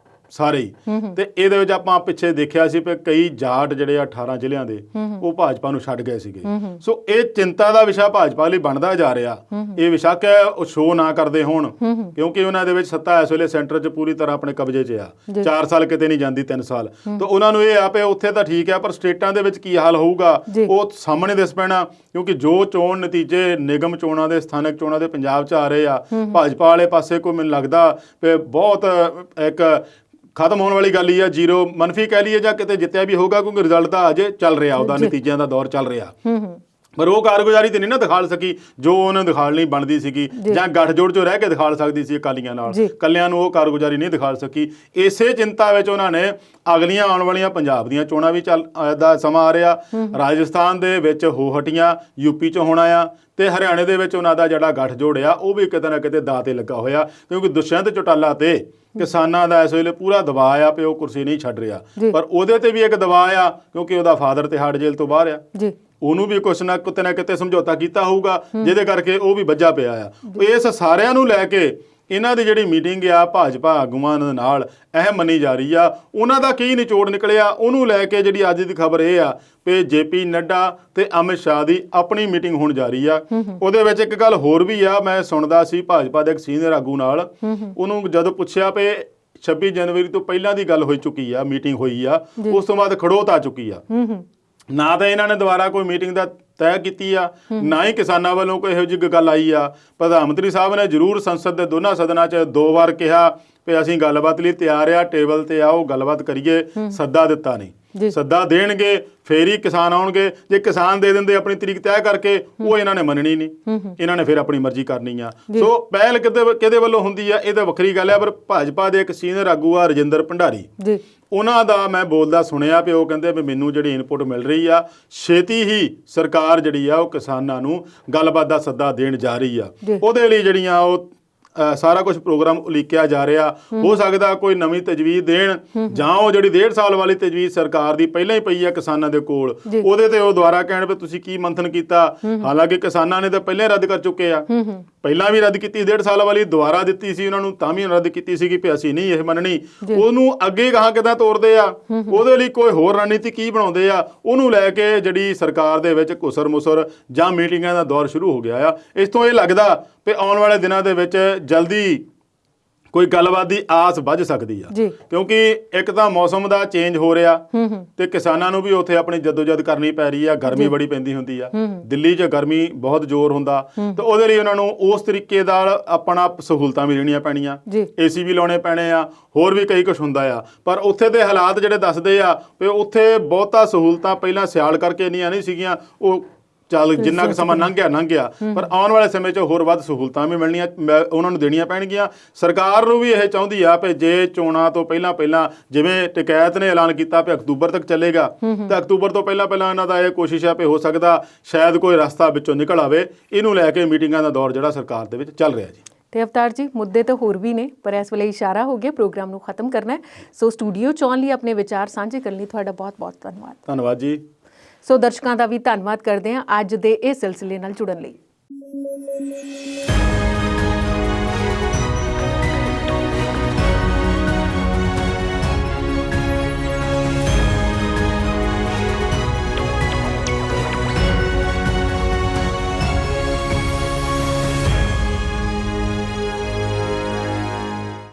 ਸਾਰੇ ਹੀ, ਤੇ ਇਹਦੇ ਵਿੱਚ ਆਪਾਂ ਪਿੱਛੇ ਦੇਖਿਆ ਸੀ ਵੀ ਕਈ ਜਾਟ ਜਿਹੜੇ 18 ਜ਼ਿਲ੍ਹਿਆਂ ਦੇ ਉਹ ਭਾਜਪਾ ਨੂੰ ਛੱਡ ਗਏ ਸੀਗੇ। ਸੋ ਇਹ ਚਿੰਤਾ ਦਾ ਵਿਸ਼ਾ ਭਾਜਪਾ ਲਈ ਬਣਦਾ ਜਾ ਰਿਹਾ। ਇਹ ਵਿਸ਼ਾ ਕਿ ਉਹ ਸ਼ੋਅ ਨਾ ਕਰਦੇ ਹੋਣ, ਕਿਉਂਕਿ ਉਹਨਾਂ ਦੇ ਵਿੱਚ ਸੱਤਾ ਇਸ ਵੇਲੇ ਸੈਂਟਰ 'ਚ ਪੂਰੀ ਤਰ੍ਹਾਂ ਆਪਣੇ ਕਬਜ਼ੇ 'ਚ ਆ। 4 ਸਾਲ ਕਿਤੇ ਨਹੀਂ ਜਾਂਦੀ, 3 ਸਾਲ। ਤਾਂ ਉਹਨਾਂ ਨੂੰ ਇਹ ਆ ਵੀ ਉੱਥੇ ਤਾਂ ਠੀਕ ਆ, ਪਰ ਸਟੇਟਾਂ ਦੇ ਵਿੱਚ ਕੀ ਹਾਲ ਹੋਊਗਾ ਉਹ ਸਾਹਮਣੇ ਦਿਸ ਪੈਣਾ। ਕਿਉਂਕਿ ਜੋ ਚੋਣ ਨਤੀਜੇ ਨਿਗਮ ਚੋਣਾਂ ਦੇ, ਸਥਾਨਕ ਚੋਣਾਂ ਦੇ ਪੰਜਾਬ 'ਚ ਆ ਰਹੇ ਆ, ਭਾਜਪਾ ਵਾਲੇ ਪਾਸੇ ਕੋਈ ਮੈਨੂੰ ਲੱਗਦਾ ਵੀ ਬਹੁਤ ਇੱਕ ਖਤਮ ਹੋਣ ਵਾਲੀ ਗੱਲ ਹੀ ਆ, ਜ਼ੀਰੋ ਮੰਨਫੀ ਕਹਿ ਲਈਏ ਜਾਂ ਕਿਤੇ ਜਿੱਤਿਆ ਵੀ ਹੋਊਗਾ, ਕਿਉਂਕਿ ਰਿਜ਼ਲਟ ਤਾਂ ਅਜੇ ਚੱਲ ਰਿਹਾ, ਉਹਦਾ ਨਤੀਜਿਆਂ ਦਾ ਦੌਰ ਚੱਲ ਰਿਹਾ। ਪਰ ਉਹ ਕਾਰਗੁਜ਼ਾਰੀ ਤੇ ਨਹੀਂ ਨਾ ਦਿਖਾ ਸਕੀ ਜੋ ਉਹਨੇ ਦਿਖਾਣੀ ਬਣਦੀ ਸੀਗੀ, ਜਾਂ ਗੱਠਜੋੜ 'ਚੋਂ ਰਹਿ ਕੇ ਦਿਖਾ ਸਕਦੀ ਸੀ ਅਕਾਲੀਆਂ ਨਾਲ। ਕੱਲਿਆਂ ਨੂੰ ਉਹ ਕਾਰਗੁਜ਼ਾਰੀ ਨਹੀਂ ਦਿਖਾ ਸਕੀ। ਇਸੇ ਚਿੰਤਾ ਵਿੱਚ ਉਹਨਾਂ ਨੇ ਅਗਲੀਆਂ ਆਉਣ ਵਾਲੀਆਂ ਪੰਜਾਬ ਦੀਆਂ ਚੋਣਾਂ ਵੀ ਦਾ ਸਮਾਂ ਆ ਰਿਹਾ, ਰਾਜਸਥਾਨ ਦੇ ਵਿੱਚ ਹੋ ਹਟੀਆਂ, ਯੂਪੀ 'ਚ ਹੋਣਾ ਆ, ਤੇ ਹਰਿਆਣੇ ਦੇ ਵਿੱਚ ਉਹਨਾਂ ਦਾ ਜਿਹੜਾ ਗੱਠਜੋੜ ਆ ਉਹ ਵੀ ਕਿਤੇ ਨਾ ਕਿਤੇ ਦਾਅ ਤੇ ਲੱਗਾ ਹੋਇਆ। ਕਿਉਂਕਿ ਦੁਸ਼ਯੰਤ ਚੌਟਾਲਾ ਤੇ ਕਿਸਾਨਾਂ ਦਾ ਇਸ ਵੇਲੇ ਪੂਰਾ ਦਬਾਅ ਆ, ਪਿਓ ਕੁਰਸੀ ਨਹੀਂ ਛੱਡ ਰਿਹਾ, ਪਰ ਉਹਦੇ ਤੇ ਵੀ ਇੱਕ ਦਬਾਅ ਆ ਕਿਉਂਕਿ ਉਹਦਾ ਫਾਦਰ ਤਿਹਾੜ ਜੇਲ੍ਹ ਤੋਂ ਬਾਹਰ ਆ। ਉਹਨੂੰ ਵੀ ਕੁਛ ਨਾ ਕਿਤੇ ਸਮਝੌਤਾ ਕੀਤਾ ਹੋਊਗਾ ਜਿਹਦੇ ਕਰਕੇ ਉਹ ਵੀ ਵੱਜਾ ਪਿਆ ਆ। ਇਸ ਸਾਰਿਆਂ ਨੂੰ ਲੈ ਕੇ ਇਹਨਾਂ ਦੀ ਜਿਹੜੀ ਮੀਟਿੰਗ ਆ ਭਾਜਪਾ ਆਗੂਆਂ ਦੇ ਨਾਲ ਅਹਿਮ ਮੰਨੀ ਜਾ ਰਹੀ ਆ। ਉਹਨਾਂ ਦਾ ਕੀ ਨਿਚੋੜ ਨਿਕਲਿਆ ਉਹਨੂੰ ਲੈ ਕੇ ਜਿਹੜੀ ਅੱਜ ਦੀ ਖਬਰ ਇਹ ਆ ਵੀ JP ਨੱਡਾ ਤੇ ਅਮਿਤ ਸ਼ਾਹ ਦੀ ਆਪਣੀ ਮੀਟਿੰਗ ਹੋਣ ਜਾ ਰਹੀ ਆ। ਉਹਦੇ ਵਿੱਚ ਇੱਕ ਗੱਲ ਹੋਰ ਵੀ ਆ, ਮੈਂ ਸੁਣਦਾ ਸੀ ਭਾਜਪਾ ਦੇ ਇੱਕ ਸੀਨੀਅਰ ਆਗੂ ਨਾਲ, ਉਹਨੂੰ ਜਦੋਂ ਪੁੱਛਿਆ ਵੀ 26 ਜਨਵਰੀ ਤੋਂ ਪਹਿਲਾਂ ਦੀ ਗੱਲ ਹੋ ਚੁੱਕੀ ਆ, ਮੀਟਿੰਗ ਹੋਈ ਆ, ਉਸ ਤੋਂ ਬਾਅਦ ਖੜੋਤ ਆ ਚੁੱਕੀ ਆ, ਨਾ ਤਾਂ ਇਹਨਾਂ ਨੇ ਦੁਬਾਰਾ ਕੋਈ ਮੀਟਿੰਗ ਦਾ ਤੈਅ ਕੀਤੀ ਆ, ਨਾ ਹੀ ਕਿਸਾਨਾਂ ਵੱਲੋਂ ਕੋਈ ਇਹੋ ਜਿਹੀ ਗੱਲ ਆਈ ਆ। ਪ੍ਰਧਾਨ ਮੰਤਰੀ ਸਾਹਿਬ ਨੇ ਜ਼ਰੂਰ ਸੰਸਦ ਦੇ ਦੋਨਾਂ ਸਦਨਾਂ 'ਚ 2 ਵਾਰ ਕਿਹਾ ਵੀ ਅਸੀਂ ਗੱਲਬਾਤ ਲਈ ਤਿਆਰ ਆ, ਟੇਬਲ ਤੇ ਆਓ ਗੱਲਬਾਤ ਕਰੀਏ, ਸੱਦਾ ਦਿੱਤਾ ਨਹੀਂ। ਸੱਦਾ ਦੇਣਗੇ ਫੇਰ ਹੀ ਕਿਸਾਨ ਆਉਣਗੇ, ਜੇ ਕਿਸਾਨ ਦੇ ਦਿੰਦੇ ਆਪਣੀ ਤਰੀਕ ਤੈਅ ਕਰਕੇ, ਉਹ ਇਹਨਾਂ ਨੇ ਮੰਨਣੀ ਨਹੀਂ, ਇਹਨਾਂ ਨੇ ਫਿਰ ਆਪਣੀ ਮਰਜ਼ੀ ਕਰਨੀ ਆ। ਸੋ ਪਹਿਲ ਕਿਹਦੇ ਵੱਲੋਂ ਹੁੰਦੀ ਆ ਇਹ ਤਾਂ ਵੱਖਰੀ ਗੱਲ ਆ, ਪਰ ਭਾਜਪਾ ਦੇ ਇੱਕ ਸੀਨੀਅਰ ਆਗੂ ਆ ਰਜਿੰਦਰ ਭੰਡਾਰੀ, ਉਹਨਾਂ ਦਾ ਮੈਂ ਬੋਲਦਾ ਸੁਣਿਆ ਵੀ ਉਹ ਕਹਿੰਦੇ ਵੀ ਮੈਨੂੰ ਜਿਹੜੀ ਇਨਪੁਟ ਮਿਲ ਰਹੀ ਆ, ਛੇਤੀ ਹੀ ਸਰਕਾਰ ਜਿਹੜੀ ਆ ਉਹ ਕਿਸਾਨਾਂ ਨੂੰ ਗੱਲਬਾਤ ਦਾ ਸੱਦਾ ਦੇਣ ਜਾ ਰਹੀ ਆ। ਉਹਦੇ ਲਈ ਜਿਹੜੀਆਂ ਉਹ ਸਾਰਾ ਕੁਝ ਪ੍ਰੋਗਰਾਮ ਉਲੀਕਿਆ ਜਾ ਰਿਹਾ। ਹੋ ਸਕਦਾ ਕੋਈ ਨਵੀਂ ਤਜਵੀਜ਼ ਦੇਣ, ਜਾਂ ਉਹ ਜਿਹੜੀ 1.5 ਸਾਲ ਵਾਲੀ ਤਜਵੀਜ਼ ਸਰਕਾਰ ਦੀ ਪਹਿਲਾਂ ਹੀ ਪਈ ਆ ਕਿਸਾਨਾਂ ਦੇ ਕੋਲ, ਉਹਦੇ ਤੇ ਉਹ ਦੁਬਾਰਾ ਕਹਿਣ ਵੀ ਤੁਸੀਂ ਕੀ ਮੰਥਨ ਕੀਤਾ। ਹਾਲਾਂਕਿ ਕਿਸਾਨਾਂ ਨੇ ਤਾਂ ਪਹਿਲਾਂ ਰੱਦ ਕਰ ਚੁੱਕੇ ਆ, ਪਹਿਲਾਂ ਵੀ ਰੱਦ ਕੀਤੀ, 1.5 ਸਾਲ ਵਾਲੀ ਦੁਬਾਰਾ ਦਿੱਤੀ ਸੀ ਉਹਨਾਂ ਨੂੰ, ਤਾਂ ਵੀ ਰੱਦ ਕੀਤੀ ਸੀਗੀ ਵੀ ਅਸੀਂ ਨਹੀਂ ਇਹ ਮੰਨਣੀ। ਉਹਨੂੰ ਅੱਗੇ ਗਾਹਾਂ ਕਿੱਦਾਂ ਤੋਰਦੇ ਆ, ਉਹਦੇ ਲਈ ਕੋਈ ਹੋਰ ਰਣਨੀਤੀ ਕੀ ਬਣਾਉਂਦੇ ਆ, ਉਹਨੂੰ ਲੈ ਕੇ ਜਿਹੜੀ ਸਰਕਾਰ ਦੇ ਵਿੱਚ ਘੁਸਰ ਮੁਸਰ ਜਾਂ ਮੀਟਿੰਗਾਂ ਦਾ ਦੌਰ ਸ਼ੁਰੂ ਹੋ ਗਿਆ ਆ। ਇਸ ਤੋਂ ਇਹ ਲੱਗਦਾ ਵੀ ਆਉਣ ਵਾਲੇ ਦਿਨਾਂ ਦੇ ਵਿੱਚ ਜਲਦੀ ਕੋਈ ਗੱਲਬਾਤ ਦੀ ਆਸ ਵੱਝ ਸਕਦੀ ਆ, ਕਿਉਂਕਿ ਇੱਕ ਤਾਂ ਮੌਸਮ ਦਾ ਚੇਂਜ ਹੋ ਰਿਹਾ ਤੇ ਕਿਸਾਨਾਂ ਨੂੰ ਵੀ ਉੱਥੇ ਆਪਣੀ ਜਦੋਜਹਿਦ ਕਰਨੀ ਪੈ ਰਹੀ ਆ। ਗਰਮੀ ਬੜੀ ਪੈਂਦੀ ਹੁੰਦੀ ਆ, ਦਿੱਲੀ 'ਚ ਗਰਮੀ ਬਹੁਤ ਜ਼ੋਰ ਹੁੰਦਾ, ਤੇ ਉਹਦੇ ਲਈ ਉਹਨਾਂ ਨੂੰ ਉਸ ਤਰੀਕੇ ਨਾਲ ਆਪਣਾ ਸਹੂਲਤਾਂ ਵੀ ਦੇਣੀਆਂ ਪੈਣੀਆਂ, AC ਵੀ ਲਾਉਣੇ ਪੈਣੇ ਆ, ਹੋਰ ਵੀ ਕਈ ਕੁਛ ਹੁੰਦਾ ਆ। ਪਰ ਉੱਥੇ ਦੇ ਹਾਲਾਤ ਜਿਹੜੇ ਦੱਸਦੇ ਆ ਵੀ ਉੱਥੇ ਬਹੁਤਾ ਸਹੂਲਤਾਂ ਪਹਿਲਾਂ ਸਿਆਲ ਕਰਕੇ ਇੰਨੀਆਂ ਨਹੀਂ ਸੀਗੀਆਂ, ਉਹ ਚੱਲ ਜਿੰਨਾ ਕੁ ਸਮਾਂ ਲੰਘ ਗਿਆ, ਪਰ ਆਉਣ ਵਾਲੇ ਸਮੇਂ 'ਚ ਹੋਰ ਵੱਧ ਸਹੂਲਤਾਂ ਵੀ ਮਿਲਣੀਆਂ, ਉਹਨਾਂ ਨੂੰ ਦੇਣੀਆਂ ਪੈਣਗੀਆਂ। ਸਰਕਾਰ ਨੂੰ ਵੀ ਇਹ ਚਾਹੁੰਦੀ ਆ ਵੀ ਜੇ ਚੋਣਾਂ ਤੋਂ ਪਹਿਲਾਂ ਜਿਵੇਂ ਟਕੈਤ ਨੇ ਐਲਾਨ ਕੀਤਾ ਵੀ ਅਕਤੂਬਰ ਤੱਕ ਚੱਲੇਗਾ, ਤਾਂ ਅਕਤੂਬਰ ਤੋਂ ਪਹਿਲਾਂ ਇਹਨਾਂ ਦਾ ਇਹ ਕੋਸ਼ਿਸ਼ ਆ ਵੀ ਹੋ ਸਕਦਾ ਸ਼ਾਇਦ ਕੋਈ ਰਸਤਾ ਵਿੱਚੋਂ ਨਿਕਲ ਆਵੇ। ਇਹਨੂੰ ਲੈ ਕੇ ਮੀਟਿੰਗਾਂ ਦਾ ਦੌਰ ਜਿਹੜਾ ਸਰਕਾਰ ਦੇ ਵਿੱਚ ਚੱਲ ਰਿਹਾ ਜੀ। ਤੇ ਅਵਤਾਰ ਜੀ, ਮੁੱਦੇ ਤਾਂ ਹੋਰ ਵੀ ਨੇ, ਪਰ ਇਸ ਵੇਲੇ ਇਸ਼ਾਰਾ ਹੋ ਗਿਆ ਪ੍ਰੋਗਰਾਮ ਨੂੰ ਖਤਮ ਕਰਨਾ ਹੈ। ਸੋ ਸਟੂਡੀਓ 'ਚ ਆਉਣ ਲਈ, ਆਪਣੇ ਵਿਚਾਰ ਸਾਂਝੇ ਕਰਨ ਲਈ ਤੁਹਾਡਾ ਬਹੁਤ-ਬਹੁਤ ਧੰਨਵਾਦ। ਧੰਨਵਾਦ ਜੀ। ਸੋ ਦਰਸ਼ਕਾਂ ਦਾ ਵੀ ਧੰਨਵਾਦ ਕਰਦੇ ਹਾਂ ਅੱਜ ਦੇ ਇਹ ਸਿਲਸਿਲੇ ਨਾਲ ਜੁੜਨ ਲਈ।